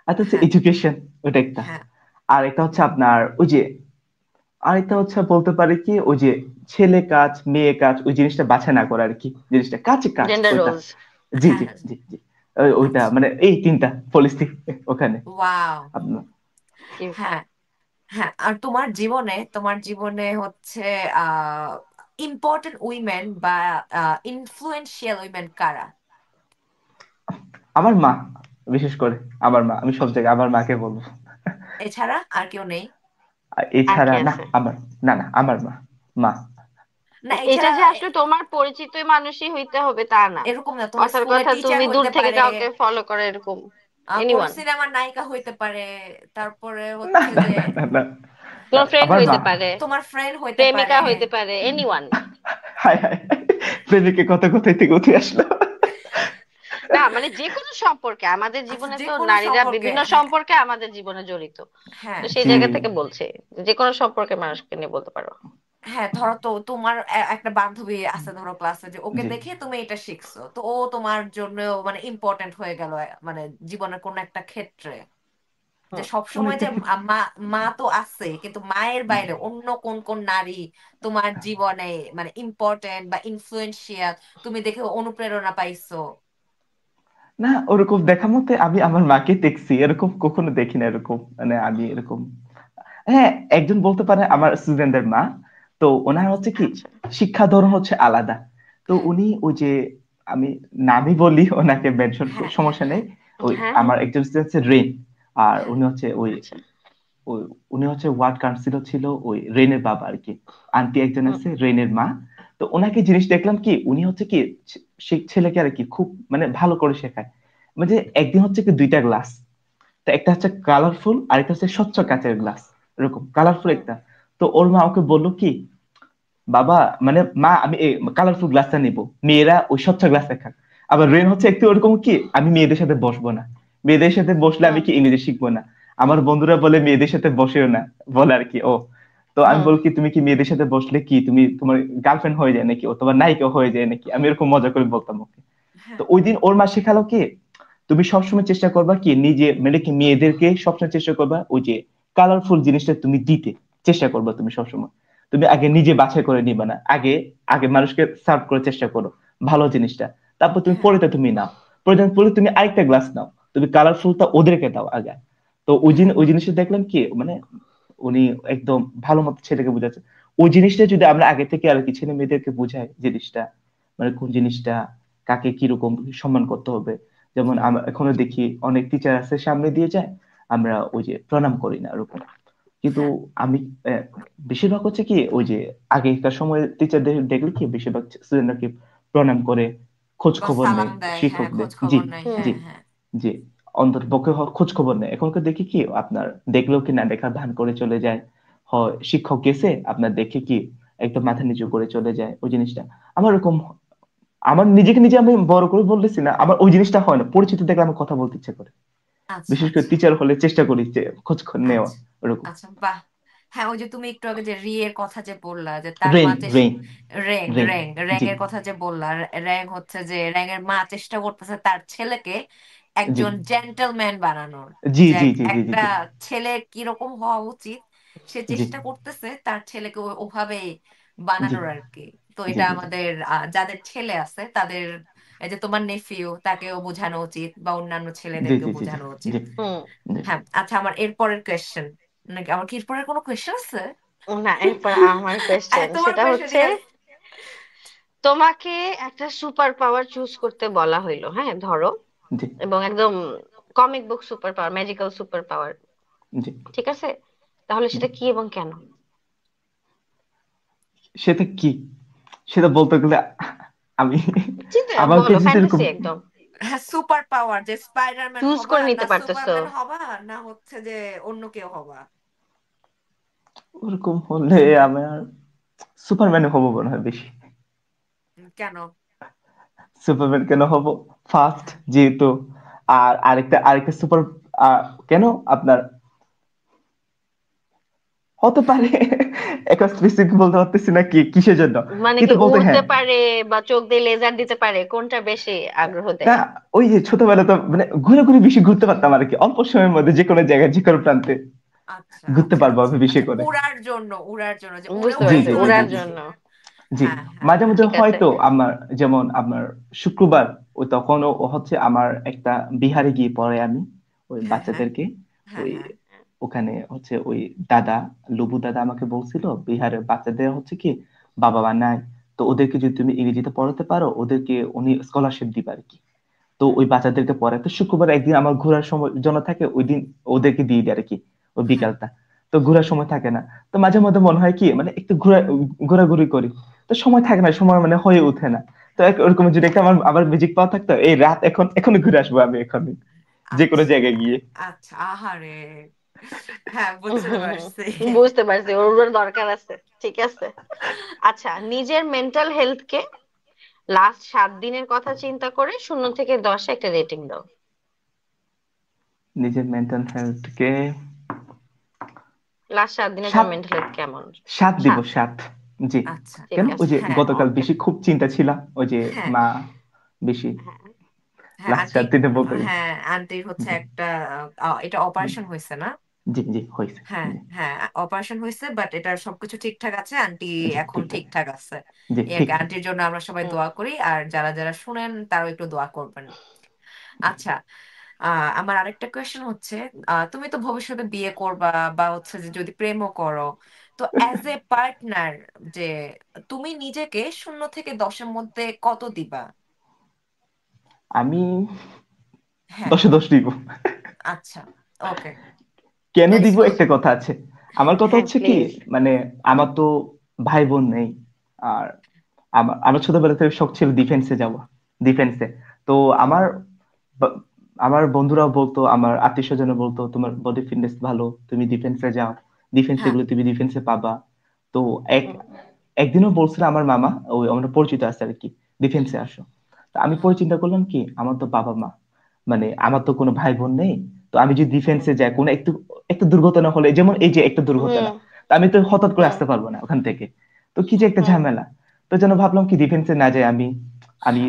আর হচ্ছে হ্যাঁ এডুকেশন, ওটা একটা। হ্যাঁ আর একটা হচ্ছে আপনার ওই যে, আরেকটা হচ্ছে বলতে পারি কি ওই যে ছেলে কাজ মেয়ে কাজ ওই জিনিসটা বাছাই না করা আর কি, জিনিসটা কাজে কাজ জেন্ডার ওইটা। রোলস। জি হ্যাঁ জি হ্যাঁ। জি জি। ওইটা আচ্ছা, মানে এই তিনটা পলিসি ওখানে ওয়াও। আপনার। হ্যাঁ হ্যাঁ, আর তোমার জীবনে হচ্ছে ইম্পর্টেন্ট উইমেন বা ইনফ্লুয়েন্সিয়াল উইমেন কারা? আমার মা, বিশেষ করে আমার মা, আমি সব জায়গায় আমার মাকে বলবো। এছাড়া আর কেউ নেই? আর আর এছাড়া কে না আছে? আমার, না না আমার মা, মা। না, এটা এছাড়া যে আসলে তোমার পরিচিত মানুষই হইতে হবে তা না। এরকম না, তোমার কথার স্কুলের কথা, টিচার তুমি দূর হইতে থেকে পারে, কাউকে ফলো করে এরকম কোন এনিওয়ান, সিনেমার নায়িকা হইতে পারে, তারপরে না হচ্ছে না যে না না না, তোমার ফ্রেন্ড আমার মা। হইতে পারে, তোমার ফ্রেন্ড হইতে প্রেমিকা পারে। হইতে পারে, এনিওয়ান। হায় হায়, প্রেমিকের কথা কোথায় থেকে উঠে আসলো। না মানে যে কোনো সম্পর্কে, আমাদের আচ্ছা, জীবনে যে তো কোনো নারীরা সম্পর্কে, বিভিন্ন হ্যাঁ সম্পর্কে আমাদের জীবনে জড়িত। হ্যাঁ তো সেই জি জায়গা থেকে বলছে, যে কোনো সম্পর্কে মানুষকে নিয়ে বলতে পারো। হ্যাঁ, ধরো তো তোমার একটা বান্ধবী আছে ধরো ক্লাসে, যে ওকে জি দেখে তুমি এটা শিখছো, তো ও তোমার জন্য মানে ইম্পর্টেন্ট হয়ে গেল, মানে জীবনের কোন একটা ক্ষেত্রে, যে হুম। সব কোন সময় একটা যে ক্ষেত্রে। মা, মা তো আছে, কিন্তু মায়ের বাইরে অন্য কোন কোন নারী তোমার জীবনে মানে ইম্পর্টেন্ট বা ইনফ্লুয়েন্সিয়াল, তুমি দেখে অনুপ্রেরণা পাইছো? না ওরকম দেখা মতে আমি আমার মাকে দেখছি, এরকম কখনো দেখি না এরকম, মানে আমি এরকম। হ্যাঁ, একজন বলতে পারে আমার স্টুডেন্টদের মা। তো ওনার হচ্ছে কি আচ্ছা। শিক্ষা ধরন হচ্ছে আলাদা। তো হ্যাঁ উনি ওই যে, আমি নামই বলি ওনাকে মেনশন, হ্যাঁ হ্যাঁ সমস্যা নেই। হ্যাঁ ওই হ্যাঁ। আমার একজন স্টুডেন্ট হচ্ছে রেন। আর হ্যাঁ। উনি হচ্ছে ওই আচ্ছা। ওই উনি হচ্ছে ওয়ার্ড কাউন্সিলর ছিল ওই রেনের বাবা আর কি। আন্টি একজন হুম। আছে রেনের মা। তো ওনাকে জিনিস দেখলাম কি উনি হচ্ছে কি সেই ছেলেকে আর কি খুব মানে ভালো করে শেখায়। মানে একদিন হচ্ছে কি দুইটা গ্লাস, তো একটা হচ্ছে কালারফুল আর একটা হচ্ছে স্বচ্ছ কাচের গ্লাস, এরকম কালারফুল হুম। একটা। তো ওর মা ওকে বললো কি, বাবা মানে মা আমি এই কালারফুল গ্লাসটা নিবো, মেয়েরা ওই স্বচ্ছ গ্লাসটা খাক। আবার রেন হচ্ছে একটু ওরকম কি, আমি মেয়েদের সাথে বসবো না, মেয়েদের সাথে বসলে আমি হুম। কি ইংরেজি শিখবো না, আমার বন্ধুরা বলে মেয়েদের সাথে বসেও না, বলে আর কি ও। তো আমি হুম। বল কি তুমি কি মেয়েদের সাথে বসলে কি তুমি তোমার গার্লফ্রেন্ড হয়ে যায় নাকি, ও তোমার নায়িকা হয়ে যায় নাকি, আমি এরকম মজা করে বলতাম ওকে। তো হ্যাঁ ওই দিন ওর মা শেখালো কি, তুমি সবসময় চেষ্টা করবা কি নিজে মানে কি মেয়েদেরকে সবসময় চেষ্টা করবা ওই যে কালারফুল জিনিসটা তুমি দিতে চেষ্টা করবা, তুমি সবসময় তুমি আগে নিজে বাছাই করে নিবা না, আগে আগে মানুষকে সার্ভ করার চেষ্টা করো ভালো জিনিসটা, তারপর তুমি হ্যাঁ পরেটা তুমি নাও, প্রয়োজন পড়লে তুমি আরেকটা গ্লাস নাও, তুমি কালারফুলটা ওদেরকে দাও আগে। তো ওই দিন হ্যাঁ ওই জিনিসটা দেখলাম কি মানে উনি একদম ভালো মতো ছেলেকে বুঝাচ্ছে। ওই জিনিসটা যদি আমরা আগে থেকে আর কি ছেলে মেয়েদেরকে বুঝাই জিনিসটা, মানে কোন জিনিসটা কাকে কিরকম সম্মান করতে হবে। যেমন আমরা এখনো দেখি অনেক টিচার আছে সামনে দিয়ে যায়, আমরা ওই যে প্রণাম করি না ওরকম। কিন্তু হ্যাঁ, আমি আহ, বেশিরভাগ হচ্ছে কি ওই যে আগেকার সময় টিচারদের দেখলে কি বেশিরভাগ স্টুডেন্টরা কি প্রণাম করে, খোঁজ বা খবর নেয় সালাম দেয়, হ্যাঁ, শিক্ষকদের। খোঁজ জি খবর নাই, হুম। জি হ্যাঁ হ্যাঁ। জি। অন্তত পক্ষে খোঁজ খবর নেয়, এখনকার দেখি কি আপনার দেখলেও কি না দেখার ভান করে চলে যায়। হয় শিক্ষক গেছে আপনার দেখে কি একদম মাথা নিচু করে চলে যায়, ওই জিনিসটা আমার এরকম, আমার নিজেকে নিজে আমি বড় করে বলতেছি না, আমার ওই জিনিসটা হয় না, পরিচিত দেখলে আমার কথা বলতে ইচ্ছে করে, আচ্ছা বিশেষ করে আচ্ছা টিচার হলে চেষ্টা করি যে খোঁজ নেওয়া আচ্ছা ওরকম। আচ্ছা, বাহ। হ্যাঁ, ওই যে তুমি একটু আগে যে রিয়ের কথা যে বললা, যে তার রেন মা রেন র্যাং রেন। র্যাং জি র্যাং এর কথা যে বললা, র্যাং হচ্ছে যে র্যাং এর মা চেষ্টা করতেছে তার ছেলেকে জি একজন জেন্টলম্যান বানানোর, জি যে জি জি জি জি একটা জি ছেলে কিরকম হওয়া উচিত সে জি চেষ্টা করতেছে তার ছেলেকে ওভাবে জি বানানোর আর কি। তো জি এটা জি জি আমাদের যাদের ছেলে আছে তাদের, এই যে তোমার নেফিউ, তাকেও বোঝানো উচিত বা অন্যান্য জি ছেলেদেরকেও জি জি জি বোঝানো উচিত। জি হুম। জি। হ্যাঁ, আচ্ছা, আমার এরপরের কোয়েশ্চেন, নাকি আমার কি এরপরের কোনো কোয়েশ্চেন আছে? না, এরপর আমার কোয়েশ্চেন তোমার সেটা কোয়েশ্চেন, হচ্ছে, ঠিক আছে। তোমাকে একটা সুপার পাওয়ার চুজ করতে বলা হইলো, হ্যাঁ ধরো, জি এবং একদম comic book super power, magical super power, জি ঠিক আছে, তাহলে সেটা কি এবং কেন? সেটা কি, সেটা বলতে গেলে আমি চিন্তা আমাকে বলো, যদি এরকম ফ্যান্টাসি একদম হ্যাঁ, সুপার পাওয়ার যে স্পাইডারম্যান চুজ হবা করে না নিতে পারতেছো। সুপারম্যান হবা না হচ্ছে যে অন্য কেউ হবা। ওরকম হলে আমার সুপারম্যান হবো মনে হয় বেশি। কেন? সুপারম্যান কেন হব, ফার্স্ট যেহেতু, আর আরেকটা আরেকটা সুপার কেন আপনার হতে পারে একটা স্পেসিফিক বলতে পারতেছি না কি কিসের জন্য, মানে কি কিন্তু বলতে উড়তে হ্যাঁ। পারে বা চোখ দিয়ে লেজার দিতে পারে, কোনটা বেশি আগ্রহ না দেয়? ওই যে ছোটবেলা তো মানে ঘুরে ঘুরে বেশি ঘুরতে পারতাম আর কি, অল্প সময়ের মধ্যে যে কোনো জায়গায় যে কোনো প্রান্তে আচ্ছা ঘুরতে আচ্ছা পারবো আচ্ছা আমি বেশি আচ্ছা, করে। উড়ার জন্য যে উড়ে বুঝতে জি উড়ে পারছি, জি জি চলে জি উড়ার জি যাচ্ছি। জন্য। জি। হ্যাঁ হ্যাঁ মাঝে হ্যাঁ মাঝে ঠিক আছে। হয়তো আমার যেমন আপনার শুক্রবার ওই তখন ও হচ্ছে আমার একটা বিহারে গিয়ে পড়ে আমি ওই হ্যাঁ হ্যাঁ বাচ্চাদেরকে, হ্যাঁ ওই হ্যাঁ ওখানে হচ্ছে ওই দাদা লুবু দাদা আমাকে বলছিল বিহারের বাচ্চাদের হচ্ছে কি বাবা মা নাই, তো ওদেরকে যদি তুমি ইংরেজিতে পড়াতে পারো ওদেরকে উনি স্কলারশিপ দিবে আর কি। তো ওই বাচ্চাদেরকে পড়ায়, তো শুক্রবার একদিন আমার ঘোরার সময় জন্য থাকে, ওই দিন ওদেরকে দিয়ে দেয় আর কি ওই হ্যাঁ বিকালটা। তো ঘোরার সময় থাকে না, তো মাঝে মধ্যে মনে হয় কি মানে একটু ঘোরাঘুরি করি, তো সময় থাকে না, সময় মানে হয়ে ওঠে না। তো ওরকম যদি একটা আমার আবার ম্যাজিক পাওয়া থাকতো, এই রাত এখনই ঘুরে আসবো আমি এখনই যে কোনো আচ্ছা জায়গায় গিয়ে। আচ্ছা আহারে, হ্যাঁ বুঝতে পারছি। বুঝতে পারছি, ওর ওর দরকার আছে। ঠিক আছে। আচ্ছা, নিজের মেন্টাল হেলথকে লাস্ট 7 দিনের কথা চিন্তা করে 0 থেকে 10 একটা রেটিং দাও। নিজের মেন্টাল হেলথকে লাস্ট 7 দিনে তোমার 7, মেন্টাল হেলথ কেমন? 7 দিব 7। 7। জি। আচ্ছা ঠিক কেন ওই আছে। যে হ্যাঁ গতকাল ওকে। বেশি খুব চিন্তা ছিলাম, ওই যে হ্যাঁ মা বেশি হ্যাঁ হ্যাঁ লাস্ট আন্টি, 7 দিনে বলতে গেলে। হ্যাঁ আন্টির হচ্ছে জি একটা এটা জি অপারেশন হয়েছে না? জি জি হয়েছে। হ্যাঁ জি হ্যাঁ অপারেশন হয়েছে, বাট এটা সবকিছু ঠিকঠাক আছে, আন্টি জি এখন ঠিকঠাক আছে। ঠিকঠাক আছে। জি এই আর কি, ঠিকঠাক। আন্টির জন্য আমরা সবাই হুম। দোয়া করি, আর যারা যারা শুনেন তারাও একটু দোয়া করবেন। আচ্ছা, আমার আরেকটা কোয়েশ্চেন হচ্ছে, তুমি তো ভবিষ্যতে বিয়ে করবা বা হচ্ছে যে যদি প্রেমও করো, তো অ্যাজ এ পার্টনার যে তুমি নিজেকে 0 থেকে 10-এর মধ্যে কত দিবা? আমি হ্যাঁ 10-এ 10 দিব। আচ্ছা, ওকে, কেন দ্যাটস দিব গুড। একটা কথা আছে। আমার কথা হ্যাঁ হচ্ছে কি প্লিজ। মানে আমার তো ভাই বোন নেই, আর আমার ছোটবেলা থেকে শখ ছিল ডিফেন্সে যাওয়া, ডিফেন্সে। তো আমার বা- আমার বন্ধুরাও বলতো, আমার আত্মীয় স্বজনও বলতো তোমার বডি ফিটনেস ভালো, তুমি ডিফেন্সে যাও, ডিফেন্সে হ্যাঁ গুলো তুমি ডিফেন্সে পাবা। তো এক হুম একদিনও বলছিল আমার মামা, ওই আমরা পরিচিত আছে আর কি, ডিফেন্সে আসো। তো আমি হুম পরে চিন্তা করলাম কি আমার তো বাবা মা মানে আমার তো কোনো ভাই বোন নেই, তো আমি যদি হুম ডিফেন্সে যাই কোনো একটু একটু দুর্ঘটনা হলে, যেমন এই যে একটা দুর্ঘটনা, হুম তো আমি তো হঠাৎ করে হুম আসতে পারবো না ওখান থেকে, তো কি যে একটা হুম। ঝামেলা। তো যেন ভাবলাম কি ডিফেন্সে না যাই আমি, আমি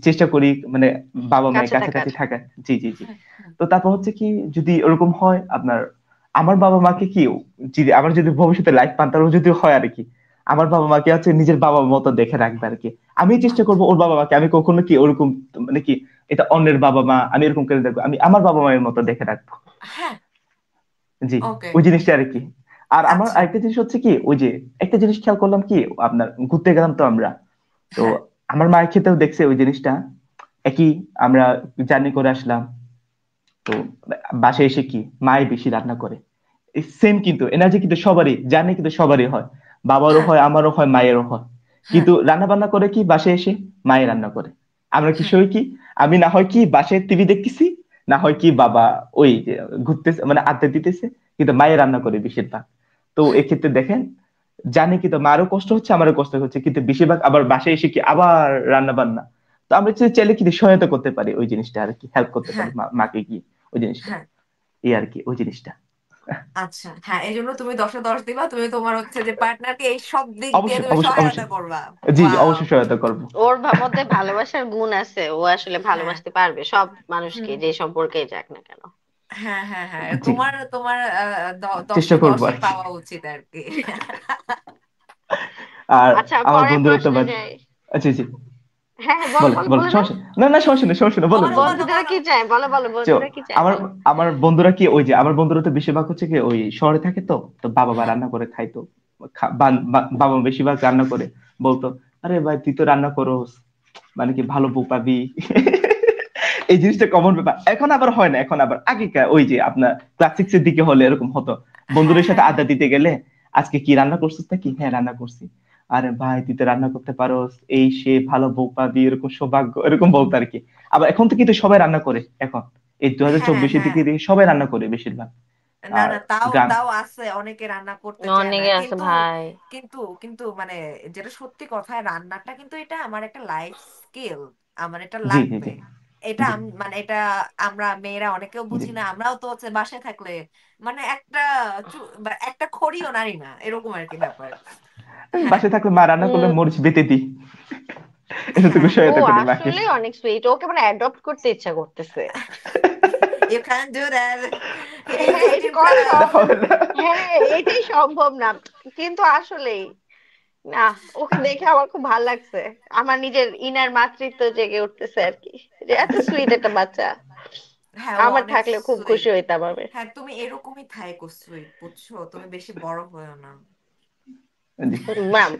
চেষ্টা করি মানে বাবা মায়ের কাছে থাকার। কাছাকাছি থাকার। জি জি জি। হ্যাঁ হ্যাঁ তো তারপর হচ্ছে কি যদি ওরকম হয় আপনার, আমার বাবা মাকে কি যদি আমার যদি ভবিষ্যতে লাইফ পান তারও যদি হয় আর কি, আমার বাবা মাকে হচ্ছে নিজের বাবার মতো দেখে রাখবে আর কি। আমি চেষ্টা করবো ওর বাবা মাকে আমি কখনো কি ওরকম মানে কি এটা অন্যের বাবা মা আমি এরকম করে দেখবো, আমি আমার বাবা মায়ের মতো দেখে রাখবো। হ্যাঁ, জি। ওকে, ওই জিনিসটা আর কি। আর আমার আচ্ছা, আরেকটা জিনিস হচ্ছে কি ওই যে একটা জিনিস খেয়াল করলাম কি আপনার ঘুরতে গেলাম তো আমরা, তো হ্যাঁ আমার মায়ের ক্ষেত্রেও দেখছে ওই জিনিসটা একই, আমরা জার্নি করে আসলাম, তো বাসায় এসে কি মাই বেশি রান্না করে, সেম কিন্তু এনার্জি কিন্তু সবারই জার্নি কিন্তু সবারই হয়, বাবারও হ্যাঁ হয় আমারও হয় মায়েরও হয়, হ্যাঁ কিন্তু রান্না বান্না করে কি বাসায় এসে মায়ে রান্না করে। আমরা কি হ্যাঁ সই কি আমি না হয় কি বাসায় টিভি দেখতেছি, না হয় কি বাবা ওই যে ঘুরতেছে মানে আড্ডা দিতেছে, কিন্তু মায়ের রান্না করে বেশিরভাগ। তো হ্যাঁ এক্ষেত্রে দেখেন জানি কিন্তু মারও কষ্ট হচ্ছে আমারও কষ্ট হচ্ছে, কিন্তু বেশিরভাগ আবার বাসায় এসে কি আবার রান্না বান্না। তো আমরা চাইলে কিন্তু সহায়তা করতে পারি ওই জিনিসটা আর কি, হেল্প করতে পারি হ্যাঁ মাকে গিয়ে ওই জিনিসটা, হ্যাঁ এই আর কি ওই জিনিসটা। আচ্ছা, হ্যাঁ এই জন্য তুমি 10-এ 10 দিবা, তুমি তোমার হচ্ছে যে পার্টনারকে এই সব দিক দিয়ে অবশ্যই তুমি অবশ্যই সহায়তা অবশ্যই। করবা। জি জি ওয়াও। অবশ্যই সহায়তা করবো। ওর মধ্যে ভালোবাসার গুণ আছে, ও আসলে হ্যাঁ ভালোবাসতে পারবে সব মানুষকে, হুম যে সম্পর্কে যাক না কেন। হ্যাঁ হ্যাঁ হ্যাঁ, জি তোমার তোমার চেষ্টা করবো 10-এ 10ই আর কি। পাওয়া উচিত আর কি। আর আচ্ছা, আমার পরের বন্ধুরা তো প্রশ্নে যাই। আচ্ছা জি হ্যাঁ হ্যাঁ, বলো বলেন বলো বলেন বলে দাও। সমস্যা নেই। না না সমস্যা নেই সমস্যা নেই, বলেন বলো বলেন। বলো বন্ধুরা বলো। কি চায় বলো বলো, তো বন্ধুরা কি চায় আমার বলো। আমার বন্ধুরা কি ওই যে আমার বন্ধুরা তো বেশিরভাগ হচ্ছে কি ওই শহরে থাকে, তো তো বাবা মা হ্যাঁ রান্না করে খাইতো, বাবা মা বেশিরভাগ রান্না করে বলতো আরে ভাই তুই তো রান্না করোস মানে কি ভালো বউ পাবি এই জিনিসটা কমন ব্যাপার। এখন আবার হয় না, এখন আবার আগেকার ওই যে আপনার ক্লাস 6 এর দিকে হলে এরকম হতো, হ্যাঁ বন্ধুদের সাথে হ্যাঁ আড্ডা দিতে গেলে আজকে কি রান্না করছিস নাকি, হ্যাঁ রান্না করছি, আরে ভাই তুই তো রান্না করতে পারোস, এই সে ভালো বউ পাবি, এরকম সৌভাগ্য এরকম বলতো আর কি। আবার এখন তো কিন্তু সবাই রান্না করে, এখন এই হ্যাঁ 2024 এর হ্যাঁ দিকে দিয়ে সবাই রান্না করে বেশিরভাগ। না আর না, তাও গ্রাম, তাও আছে, অনেকে রান্না করতে চায় না, অনেকে আছে কিন্তু ভাই। কিন্তু কিন্তু মানে যেটা সত্যি কথা, রান্নাটা কিন্তু এটা আমার একটা লাইফ স্কিল, আমার এটা জি জি লাগবে। জি এটা জি মানে এটা আমরা মেয়েরা অনেকেও জি। বুঝি না, আমরাও তো হচ্ছে বাসায় থাকলে মানে একটা বা একটা খড়িও নাড়ি না, এরকম আর কি ব্যাপার। আমি হ্যাঁ বাসায় থাকলে মা রান্না করলে উম মরিচ বেটে দিই, এতটুকু হ্যাঁ ও সহায়তা করি মাকে। আসলে অনেক সুইট, ওকে মানে অ্যাডপ্ট করতে ইচ্ছা করতেছে। You can do that, he needs হ্যাঁ, এটা 18 করা না প্লাস। হবে না। হ্যাঁ, এটাই সম্ভব না, কিন্তু আসলেই না, ওকে দেখে আমার খুব ভালো লাগছে, আমার নিজের ইনার মাতৃত্ব জেগে উঠতেছে আর কি, যে এত সুইট একটা বাচ্চা। হ্যাঁ ও আমার অনেক থাকলে খুব খুশি সুইট। হইতাম আমি। হ্যাঁ তুমি এরকমই থাইকো সুইট, বুঝছো, তুমি বেশি বড় হয়েও না। জি। ম্যাম,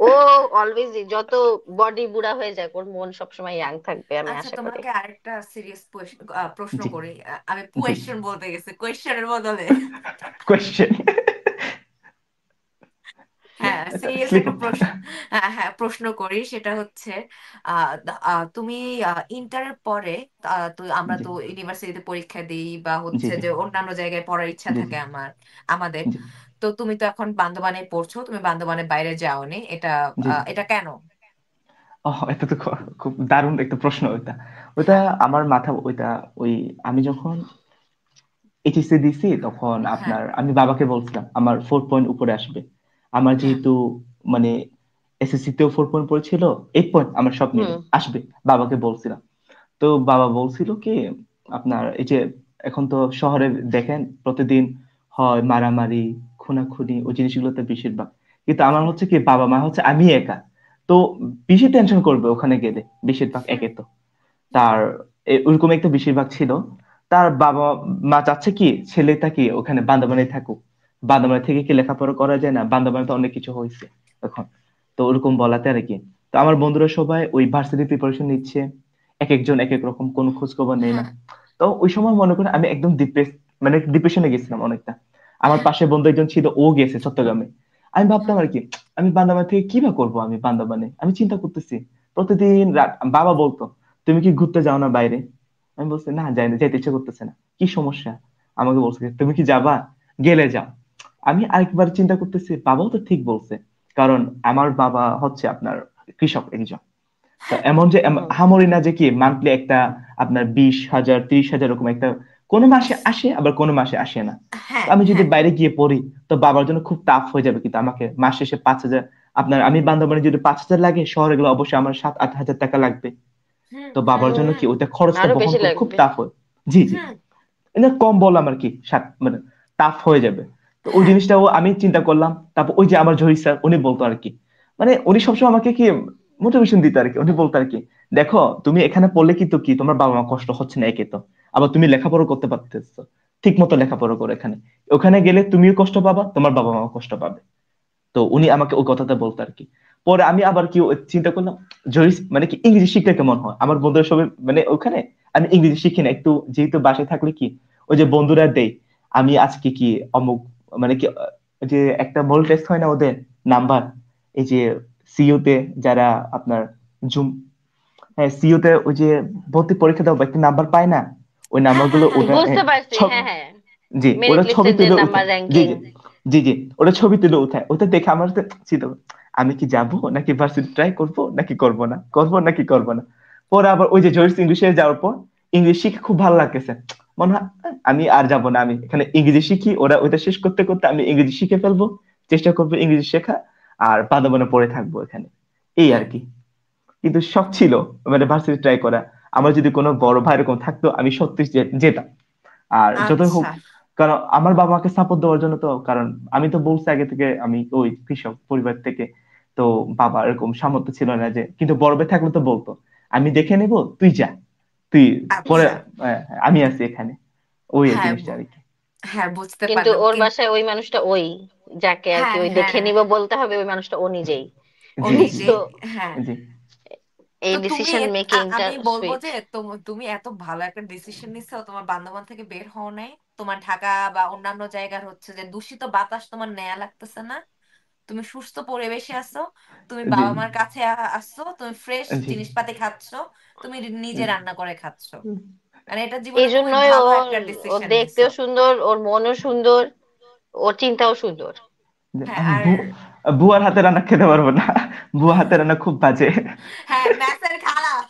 ও অলওয়েজ, যত বডি বুড়া হয়ে যায় ওর মন সবসময় ইয়াং থাকবে, আমি আচ্ছা আশা করি। তোমাকে আরেকটা সিরিয়াস প্রশ্ন জি করি, আমি জি। কোয়েশ্চেন বলতে গেছি, কোয়েশ্চেনের বদলে। কোয়েশ্চেন। হ্যাঁ সিরিয়াস স্লিপ। একটা প্রশ্ন। হ্যাঁ হ্যাঁ প্রশ্ন করি, সেটা হচ্ছে তুমি ইন্টারের পরে, তো আমরা জি তো ইউনিভার্সিটিতে পরীক্ষা দিই বা জি হচ্ছে জি যে অন্যান্য জায়গায় পড়ার ইচ্ছা জি জি থাকে আমাদের। জি তো তুমি তো এখন বান্দরবানে পড়ছো, তুমি বান্দরবানের বাইরে যাওনি, এটা জি জি। এটা কেন? এটা তো খুব দারুণ একটা প্রশ্ন ওইটা। ওইটা হ্যাঁ আমার মাথা ওইটা, ওই আমি যখন এইচএসসি দিছি তখন হ্যাঁ আপনার আমি বাবাকে বলছিলাম আমার 4 পয়েন্ট উপরে আসবে। আমার হুম যেহেতু মানে এসএসসি তেও 4 পয়েন্ট পড়েছিল, 8 পয়েন্ট আমার সব মিলে হুম আসবে, বাবাকে বলছিলাম। তো বাবা বলছিল কি আপনার এই যে এখন তো শহরে দেখেন প্রতিদিন হয় মারামারি, খুনাখুনি, ওই জিনিসগুলোতে বেশিরভাগ। কিন্তু আমার হুম হচ্ছে কি বাবা মা হচ্ছে আমি একা, তো বেশি টেনশন করবে ওখানে গেলে, বেশিরভাগ হুম একে তো। হুম তার ওইরকম একটা বেশিরভাগ ছিল। তার বাবা মা চাচ্ছে কি ছেলেটা কি ওখানে বান্দরবানে থাকুক, বান্দরবানে থেকে কি লেখাপড়া করা যায় না, বান্দরবানে তো অনেক কিছু হয়েছে এখন। তো ওরকম বলাতে আর কি। তো আমার বন্ধুরা সবাই ওই ভার্সিটি প্রিপারেশন নিচ্ছে, এক একজন এক এক রকম, কোনো খোঁজ খবর নেই না। হ্যাঁ তো ওই সময় মনে করেন আমি একদম মানে ডিপ্রেশনে গেছিলাম অনেকটা। আমার পাশে বন্ধু একজন ছিল, ও গেছে চট্টগ্রামে। আমি ভাবতাম আর কি আমি বান্দরবান থেকে কি বা করবো, আমি বান্দরবানে আমি চিন্তা করতেছি প্রতিদিন রাত। বাবা বলতো তুমি কি ঘুরতে যাও না বাইরে, আমি বলছি না যাই না, যাইতে ইচ্ছে করতেছে না। কি সমস্যা, আমাকে বলছে তুমি কি যাবা, গেলে যাও। আমি আরেকবার চিন্তা করতেছি বাবাও তো ঠিক বলছে, কারণ আমার বাবা হচ্ছে আপনার কৃষক একজন। তা হ্যাঁ এমন যে হুম হামরি না যে কি মান্থলি একটা আপনার 20,000 30,000 এরকম একটা কোনো মাসে আসে, আবার কোনো মাসে আসে না। তো হ্যাঁ আমি যদি হ্যাঁ বাইরে গিয়ে পড়ি তো বাবার জন্য খুব টাফ হয়ে যাবে, কিন্তু আমাকে মাস শেষে 5,000, আপনার আমি বান্দরবানে যদি 5,000 লাগে, শহরে গেলে অবশ্যই আমার 7-8 হাজার টাকা লাগবে। হুম তো হুম বাবার জন্য হুম কি ওইটা খরচটা আরো বহন বেশি করা খুব লাগবে। টাফ হয়। জি জি। হুম এটা কম বললাম আর কি, মানে টাফ হয়ে যাবে। তো ওই হ্যাঁ জিনিসটাও আমি চিন্তা করলাম। তারপর ওই যে আমার জহির স্যার উনি বলতো আর কি, মানে উনি সবসময় আমাকে কি মোটিভেশন দিত আর কি। উনি বলতো আর কি দেখো তুমি এখানে পড়লে কিন্তু কি তোমার বাবা মা কষ্ট হচ্ছে না একে তো, আবার তুমি লেখাপড়া করতে পারতেছো, ঠিক মতো লেখাপড়া করো এখানে, ওখানে গেলে তুমিও কষ্ট পাবা, তোমার বাবা মাও কষ্ট পাবে। তো উনি আমাকে ওই কথাটা বলতো আর কি। পরে আমি আবার কি চিন্তা করলাম জয়িস মানে কি ইংরেজি শিখলে কেমন হয়, আমার বন্ধুরা সবাই মানে ওখানে, আমি ইংরেজি শিখি না একটু, যেহেতু বাসায় থাকলে কি ওই যে বন্ধুরা দেই আমি আজকে কি অমুক মানে কি ওই যে একটা মল টেস্ট হয় না ওদের নাম্বার, এই যে সিইউ তে যারা আপনার জুম, হ্যাঁ সিইউ তে ওই যে ভর্তি পরীক্ষা দাও একটা নাম্বার পায় না, ওই হ্যাঁ নাম্বার হ্যাঁ গুলো হ্যাঁ ওটা বুঝতে পারছি, সব, হ্যাঁ হ্যাঁ, জি ওরা মেরিট ছবি লিস্টের যে তুলে নাম্বার উঠায়, জি র্যাঙ্কিং। জি জি জি, ওরা ছবি তুলে উঠায়, ওটা দেখে আমার তো চিন্তা হয়, আমি কি যাব নাকি ভার্সিটি ট্রাই করব নাকি করব না, করব নাকি করব না। পরে আবার ওই যে জয়েন্টস ইংলিশে যাওয়ার পর ইংলিশ শিখে খুব ভালো লাগতেছে, মনে হয় আমি আর যাব না, আমি এখানে ইংরেজি শিখি, ওরা ওইটা শেষ করতে করতে আমি ইংরেজি শিখে ফেলবো, চেষ্টা করবো ইংরেজি শেখা, আর বান্দরবানে পড়ে থাকবো এখানে, এই আর হুম কি। কিন্তু শখ ছিল মানে ভার্সিটি ট্রাই করা। আমার যদি কোনো বড় ভাই এরকম থাকতো আমি সত্যি যেতাম। আর যতই হোক, আচ্ছা কারণ আমার বাবা মাকে সাপোর্ট দেওয়ার জন্য তো, কারণ আমি তো বলছি আগে থেকে আমি ওই কৃষক পরিবার থেকে। তো বাবা এরকম সামর্থ্য ছিল না যে, কিন্তু বড় ভাই থাকলে তো বলতো আমি দেখে নেব, তুই যা, তুই পরে আচ্ছা আমি আছি এখানে, ওই হ্যাঁ জিনিসটা আর কি। হ্যাঁ বুঝতে কিন্তু পারলাম ওর কিন্তু। বাসায় ওই মানুষটা ওই, যাকে আর কি হ্যাঁ ওই দেখে হ্যাঁ নিব বলতে হবে, ওই মানুষটা ও নিজেই। ও জি জি তো নিজেই। হ্যাঁ জি এই তো তুমি ডিসিশন মেকিংটা আমি বলবো সুইট। যে তুমি এত ভালো একটা ডিসিশন নিচ্ছ, তোমার বান্দরবান থেকে বের হও নাই, তোমার ঢাকা বা অন্যান্য জায়গার হচ্ছে যে দূষিত বাতাস তোমার নেয়া লাগতেছে না, তুমি সুস্থ পরিবেশে আছো, তুমি জি বাবা মার কাছে আসছো, তুমি ফ্রেশ জি জিনিসপাতি খাচ্ছো, তুমি নিজে রান্না করে খাচ্ছো, মানে এটা এই জীবনে খুবই জন্যই ভালো ওর, একটা ও ডিসিশন নিছো। দেখতেও সুন্দর, ওর মনও সুন্দর, ওর চিন্তাও সুন্দর। হ্যাঁ আমি আর বুয়ার হাতে রান্না খেতে পারবো না, বুয়া হাতে রান্না খুব বাজে। হ্যাঁ ম্যাথের খারাপ।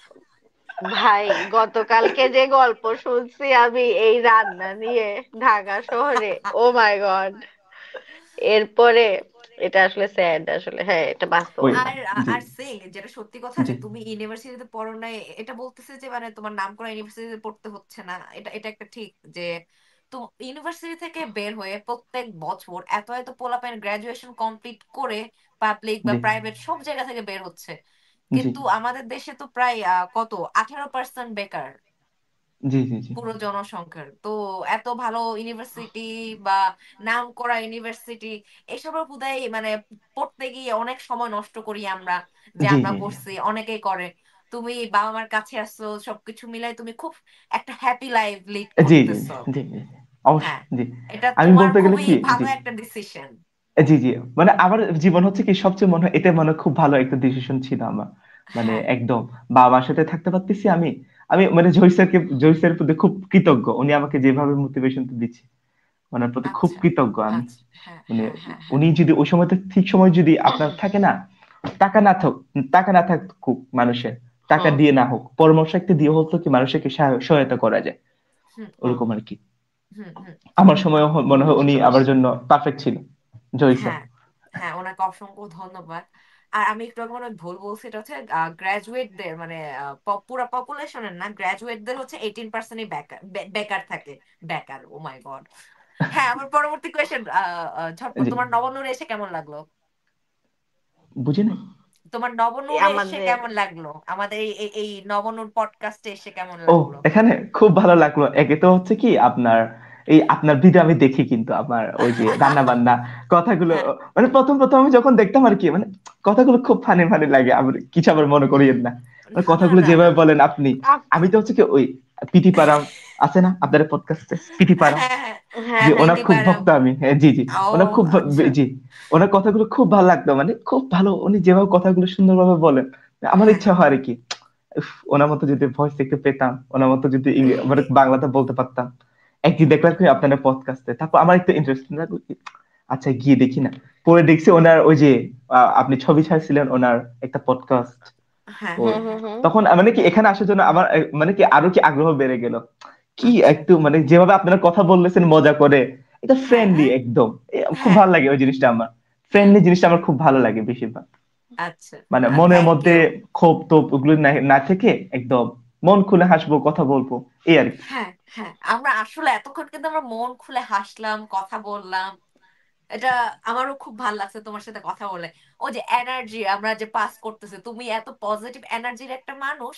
ভাই গতকালকে যে গল্প শুনছি আমি এই রান্না নিয়ে ঢাকা শহরে, ও মাই গড। এরপরে এটা আসলে স্যাড, আসলে হ্যাঁ এটা বাস্তব। ওই আর জি আর সেই যেটা সত্যি কথা জি যে তুমি ইউনিভার্সিটিতে পড়ো নাই, এটা বলতেছে যে মানে তোমার নাম করা ইউনিভার্সিটিতে পড়তে হচ্ছে না, এটা এটা একটা ঠিক যে তো ইউনিভার্সিটি থেকে বের হয়ে প্রত্যেক বছর এত এত পোলাপাইন গ্রাজুয়েশন কমপ্লিট করে পাবলিক বা জি প্রাইভেট সব জায়গা থেকে বের হচ্ছে, জি কিন্তু আমাদের দেশে তো প্রায় কত 18% বেকার জি জি জি পুরো জনসংখ্যার। তো এত ভালো ইউনিভার্সিটি বা নাম করা ইউনিভার্সিটি এসবের বোধহয় মানে পড়তে গিয়ে অনেক সময় নষ্ট করি আমরা, যে জি আমরা জি করছি অনেকেই করে। তুমি বাবা মার কাছে আসছো, সবকিছু মিলাই তুমি খুব একটা হ্যাপি লাইফ লিড জি জি করতেছো। জি জি হ্যাঁ, অবশ্যই জি। এটা আমি তোমার বলতে গেলে খুবই কি, ভালো জি একটা ডিসিশন। জি জি, মানে আমার জীবন হচ্ছে কি সবচেয়ে মনে হয় এটা মনে হয় খুব ভালো একটা ডিসিশন ছিল আমার, মানে হ্যাঁ একদম বাবা মার সাথে থাকতে পারতেছি আমি। আমি মানে জয় স্যারের প্রতি খুব কৃতজ্ঞ, উনি আমাকে যেভাবে মোটিভেশন দিচ্ছে, ওনার প্রতি খুব আচ্ছা কৃতজ্ঞ আমি। আচ্ছা হ্যাঁ মানে হ্যাঁ হ্যাঁ হ্যাঁ উনি যদি ওই সময়তে ঠিক সময় যদি আপনার থাকে না, টাকা না থাক, টাকা না থাকুক মানুষের, টাকা হুম দিয়ে না হোক, পরামর্শ একটা দিয়ে হতো কি মানুষকে সহায়তা করা যায়, হুম হুম ওরকম আর কি। হুম হুম। আমার সময় মনে হয় উনি বুঝতে আমার পারছি। জন্য পারফেক্ট ছিল, জয় স্যার। হ্যাঁ হ্যাঁ, ওনাকে অসংখ্য ধন্যবাদ। আর আমি একটু আগে মনে হয় ভুল বলছি, এটা হচ্ছে গ্রাজুয়েটদের মানে পুরো পপুলেশনের না, গ্রাজুয়েটদের হচ্ছে 18%-ই বেকার বেকার থাকে, বেকার, ও মাই গড। হ্যাঁ, আমার পরবর্তী কোয়েশ্চেন, ঝটপট, জি তোমার নবনূরে এসে কেমন লাগলো? বুঝি নাই। তোমার নবনূরে এসে আমাদের কেমন লাগলো, আমাদের এই এই এই নবনূর পডকাস্টে এসে কেমন ও লাগলো? এখানে খুব ভালো লাগলো। একে তো হচ্ছে কি আপনার এই আপনার ভিডিও আমি দেখি, কিন্তু আমার ওই যে রান্না বান্না কথাগুলো, হ্যাঁ মানে প্রথম প্রথম আমি যখন দেখতাম আর কি, মানে কথাগুলো খুব ফানি ফানি লাগে, আমার কিছু আবার মনে করিয়েন না, মানে না না কথাগুলো না না। যেভাবে বলেন আপনি। আমি তো হচ্ছে কি ওই পিটি পাড়াম আছে না আপনার পডকাস্টে, পিটি হ্যাঁ পাড়াম, হ্যাঁ হ্যাঁ হ্যাঁ যে হ্যাঁ ওনার প্রীতি খুব ম্যাডাম। ভক্ত আমি, হ্যাঁ জি জি। ও ওনার খুব আচ্ছা। জি, ওনার কথাগুলো খুব ভালো লাগতো, মানে খুব ভালো, উনি যেভাবে কথাগুলো সুন্দরভাবে বলেন, আমার হ্যাঁ ইচ্ছা হয় আর কি উফ, ওনার মতো যদি ভয়েস দেখতে পেতাম, ওনার মতো যদি মানে বাংলাতে বলতে পারতাম। একদিন দেখলাম কি আপনার পডকাস্টে, তারপর আমার একটু ইন্টারেস্টিং লাগলো কি, আচ্ছা গিয়ে দেখি না। পরে দেখছি ওনার ওই যে আপনি ছবি ছাড়ছিলেন ওনার একটা পডকাস্ট, হ্যাঁ ও হুম হ্যাঁ হুম হ্যাঁ। হুম। তখন মানে কি এখানে আসার জন্য আমার মানে কি আরো কি আগ্রহ বেড়ে গেল, কি আচ্ছা একটু মানে যেভাবে আপনারা কথা বললেছেন মজা করে, এটা ফ্রেন্ডলি হ্যাঁ একদম, খুব হ্যাঁ ভালো লাগে ওই জিনিসটা আমার, ফ্রেন্ডলি জিনিসটা আমার খুব ভালো লাগে বেশিরভাগ। আচ্ছা, মানে মনের থ্যাংক মধ্যে ইউ। ক্ষোভ টোপ ওগুলো না না থেকে একদম মন খুলে হাসবো, কথা বলবো, এই আর কি। হ্যাঁ হ্যাঁ, আমরা আসলে এতক্ষণ কিন্তু আমরা মন খুলে হাসলাম, কথা বললাম, এটা আমারও খুব ভালো লাগছে তোমার সাথে কথা বলে। ও যে এনার্জি আমরা যে পাস করতেছে, তুমি এত পজিটিভ এনার্জির একটা মানুষ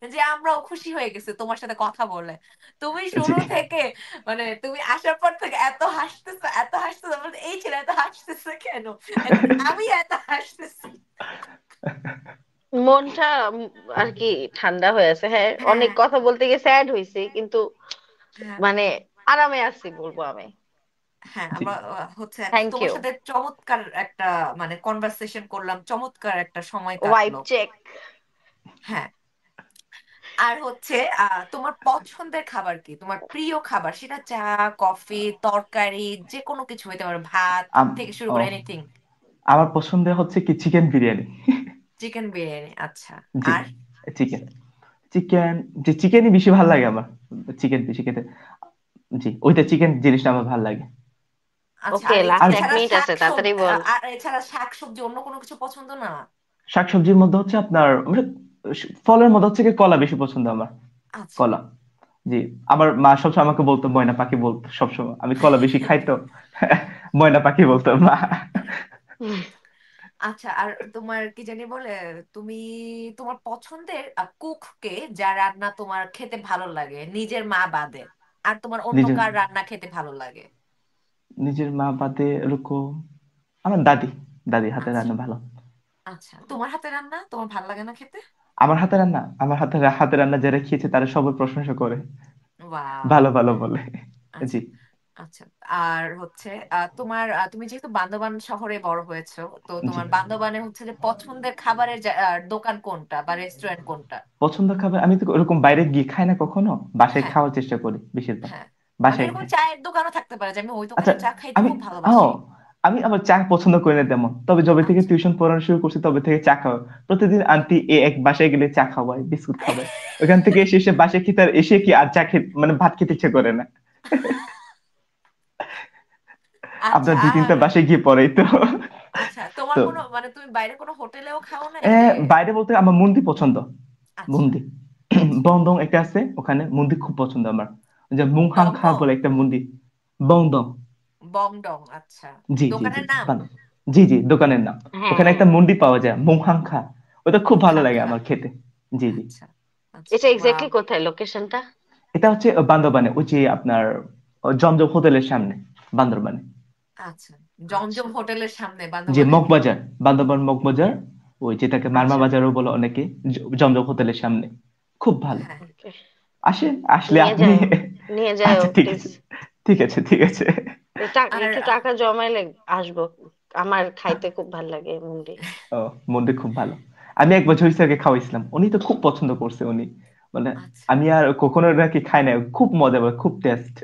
যে আমরাও খুশি হয়ে গেছি তোমার সাথে কথা বলে। তুমি জি শুরু থেকে মানে তুমি আসার পর থেকে এত হাসতেছো এত হাসতেছো, বলতে এই ছেলে এত হাসতেছে কেন, এখন আমি এত হাসতেছি। মনটা আর কি ঠান্ডা হয়ে আছে। হ্যাঁ অনেক হ্যাঁ কথা বলতে গিয়ে স্যাড হয়েছি, কিন্তু হ্যাঁ মানে আরামে আছি বলবো আমি। হ্যাঁ, জি আমরা হচ্ছে থ্যাংক তোমার ইউ। সাথে চমৎকার একটা মানে কনভারসেশন করলাম, চমৎকার একটা সময় ওয়াইব কাটলো। চেক। হ্যাঁ, আর হচ্ছে তোমার পছন্দের খাবার কি, তোমার প্রিয় খাবার, সেটা চা, কফি, তরকারি, যে কোনো কিছু হইতে পারে, ভাত থেকে শুরু ও করে এনিথিং। আমার পছন্দের হচ্ছে কি চিকেন বিরিয়ানি। চিকেন বিরিয়ানি, আচ্ছা। জি আর চিকেন, চিকেন, যে চিকেনই বেশি ভালো লাগে আমার, চিকেন বেশি খেতে, জি ওইটা চিকেন জিনিসটা আমার ভালো লাগে। আচ্ছা, ওকে আর আর লাস্ট এক এছাড়া মিনিট আছে, শাক তাড়াতাড়ি সবজি, বল। আর এছাড়া শাক সবজি অন্য কোনো কিছু পছন্দ না? শাকসবজির মধ্যে হচ্ছে আপনার মানে ফলের মধ্যে হচ্ছে কি কলা বেশি পছন্দ আমার, আচ্ছা। কলা। জি, আমার মা সবসময় আমাকে বলতো ময়না পাখি, বলতো সবসময়, আমি কলা বেশি খাই তো ময়না পাখি বলতো মা। আচ্ছা, আর তোমার কি জানি বলে, তুমি তোমার পছন্দের কুক কে, যার রান্না তোমার খেতে ভালো লাগে নিজের মা বাদে, আর তোমার অন্য নিজের কার রান্না খেতে ভালো লাগে? নিজের মা বাদে এরকম আমার দাদি, দাদি হাতে আচ্ছা রান্না ভালো। আচ্ছা, তোমার হাতে রান্না তোমার ভালো লাগে না খেতে? আমার হাতে রান্না যারা খেয়েছে তারা সবার প্রশংসা করে, ওয়াও। ভালো ভালো বলে। আচ্ছা জি আচ্ছা। আর হচ্ছে তোমার তুমি যেহেতু বান্দরবান শহরে বড় হয়েছো, তো জি। তোমার বান্দরবানে হচ্ছে যে পছন্দের খাবারের দোকান কোনটা বা রেস্টুরেন্ট কোনটা? পছন্দ খাবার আমি তো ওরকম বাইরে গিয়ে খাই না কখনো, বাসায় হ্যাঁ খাওয়ার চেষ্টা করি বেশিরভাগ, হ্যাঁ, মানে বাসায় এরকম খাই। চায়ের দোকানও থাকতে পারে যে আমি ওই আচ্ছা দোকানের চা খাইতে আমি খুব ও ভালোবাসি। আমি আবার চা পছন্দ করি না তেমন, তবে যবে থেকে আচ্ছা। টিউশন পড়ানো শুরু করছি তবে থেকে চা খাওয়া প্রতিদিন আন্টি এক বাসায় গেলে চা খাওয়ায়, বিস্কুট খাওয়ায়, ওখান থেকে এসে বাসায় খেতে আর এসে কি আর চা খেতে মানে ভাত খেতে ইচ্ছে করে না। আচ্ছা। আপনার দুই আর তিনটা বাসায় গিয়ে পড়াই তো। আচ্ছা, তোমার তো কোনো মানে তুমি বাইরে কোনো হোটেলেও খাও না এই যে? বাইরে বলতে আমার মুন্দি পছন্দ, আচ্ছা মুন্দি। আচ্ছা। বংদং একটা আছে ওখানে, মুন্দি খুব পছন্দ আমার, ওই যে মুংহাং খা দমদম, বলে একটা মুন্দি। বংদং। বংডং, আচ্ছা। জি জি জি দোকানের নাম? জি জি দোকানের নাম। হ্যাঁ ওখানে হ্যাঁ, একটা মুন্ডি পাওয়া যায় মুংহাং খা, ওটা খুব ভালো লাগে মুখাঙ্খা। আমার খেতে। জি জি। আচ্ছা আচ্ছা। এটা ওয়াও। এক্স্যাক্টলি কোথায় লোকেশনটা? এটা হচ্ছে বান্দরবানে, ওই যে আপনার জমজম হোটেলের সামনে, বান্দরবানে। আচ্ছা, আচ্ছা জমজম হোটেলের সামনে যে বান্দরবানে? মগবাজার, বান্দরবান মগবাজার, ওই যেটাকে মারমা আচ্ছা, বাজারও বলে অনেকে, জমজম হোটেলের সামনে, খুব ভালো। হ্যাঁ। ওকে, আসেন, আসলে নিয়ে আপনি। যাও, নিয়ে যাও আচ্ছা ঠিক প্লিজ। আছে, ঠিক আছে ঠিক আছে। আর একটু টাকা জমাইলে আসবো, আমার খাইতে খুব ভাল লাগে মুন্ডি। ও, মন্ডি খুব ভালো। আমি এক বছর আগে খাওয়াইছিলাম, উনি তো খুব পছন্দ করছে উনি, মানে আচ্ছা। আমি আর কখনো নাকি খাই না, খুব মজা, খুব টেস্ট।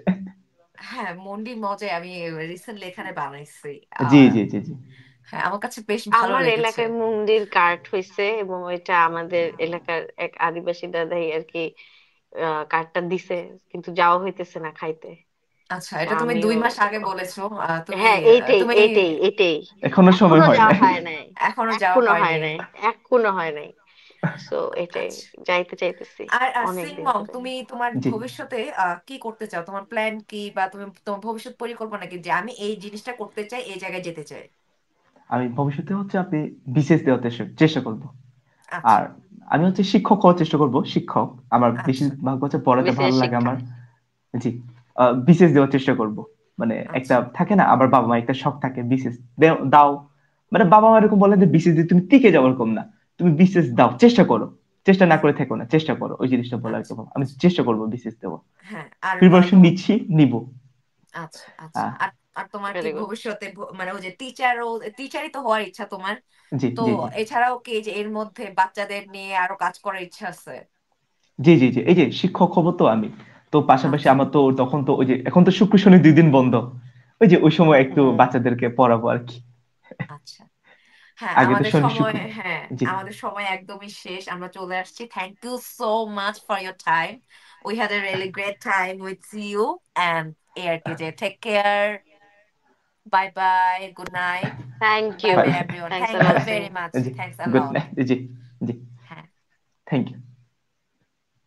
হ্যাঁ, মন্ডি মজাই, আমি রিসেন্টলি এখানে বানাইছি। জি আর জি জি জি হ্যাঁ, আমার কাছে বেশ ভালো আমার লেগেছে। এলাকায় মুন্ডির কার্ড হইছে, এবং ওইটা আমাদের এলাকার এক আদিবাসী দাদাই আর কি কার্ডটা দিছে, কিন্তু যাওয়া হইতেছে না খাইতে। আচ্ছা, তো এটা তুমি আমিও, 2 মাস আগে বলেছো। তুমি হ্যাঁ এইটাই তুমি এইটাই এইটাই, এখনো সময় এখনো হয় যাওয়া নাই। হয় নাই, এখনো যাওয়া এখনো হয় হয়নি। নাই, এখনো হয় নাই। সো এটাই, আচ্ছা। যাইতে চাইতেছি আর অনেক দিন সিংমং, ধরে। তুমি তোমার জি, ভবিষ্যতে কি করতে চাও? তোমার প্ল্যান কি, বা তুমি তোমার ভবিষ্যৎ পরিকল্পনা কি যে আমি এই জিনিসটা করতে চাই, এই জায়গায় যেতে চাই? আমি ভবিষ্যতে হচ্ছে আপনি বিসিএস দেওয়ার চেষ্টা করব। আচ্ছা আর আমি হচ্ছে শিক্ষক হওয়ার চেষ্টা করব, শিক্ষক। আমার আচ্ছা বেশিরভাগ হচ্ছে পড়াতে বিশেষ ভালো লাগে শিক্ষা। আমার। জি, বিসিএস দেওয়ার চেষ্টা করব। মানে একটা আচ্ছা থাকে না, আবার বাবা মা একটা শখ থাকে বিসিএস দাও, মানে বাবা মা এরকম বলে যে বিসিএস দিয়ে তুমি টিকে যাও এরকম না, তুমি বিসিএস দাও, চেষ্টা করো, চেষ্টা না করে থেকো না, চেষ্টা করো, ওই জিনিসটা বলে আর কি। আচ্ছা আমি আচ্ছা। চেষ্টা করবো বিসিএস দেবো, হ্যাঁ, আর প্রিপারেশন তোমার নিচ্ছি, নিব। আচ্ছা আচ্ছা। আর আর তোমার কি ভেরি গুড। ভবিষ্যতে মানে ওই যে টিচারই তো হওয়ার ইচ্ছা তোমার? জি তো জি জি এছাড়াও কি যে এর মধ্যে বাচ্চাদের নিয়ে আরো কাজ করার ইচ্ছা আছে? জি জি জি এই যে শিক্ষক হবো তো আমি, তো পাশাপাশি আচ্ছা আমার তো তখন তো ওই যে এখন তো শুক্র শনি 2 দিন বন্ধ, ওই যে ওই সময় একটু হুম, বাচ্চাদেরকে পড়াবো আর কি। আচ্ছা। হ্যাঁ, আগে তো আমাদের শনি সময়, শুক্র। হ্যাঁ, জি, আমাদের সময় একদমই শেষ, আমরা চলে আসছি। Thank you so much for your time. We had a really great time with you, and এই আর কি, যে take care, bye bye, good night, thank bye you, bye bye bye. Everyone, thanks thank a you lot Singh. Very much, জি, thanks a good lot. Night. জি জি, হ্যাঁ। Thank you.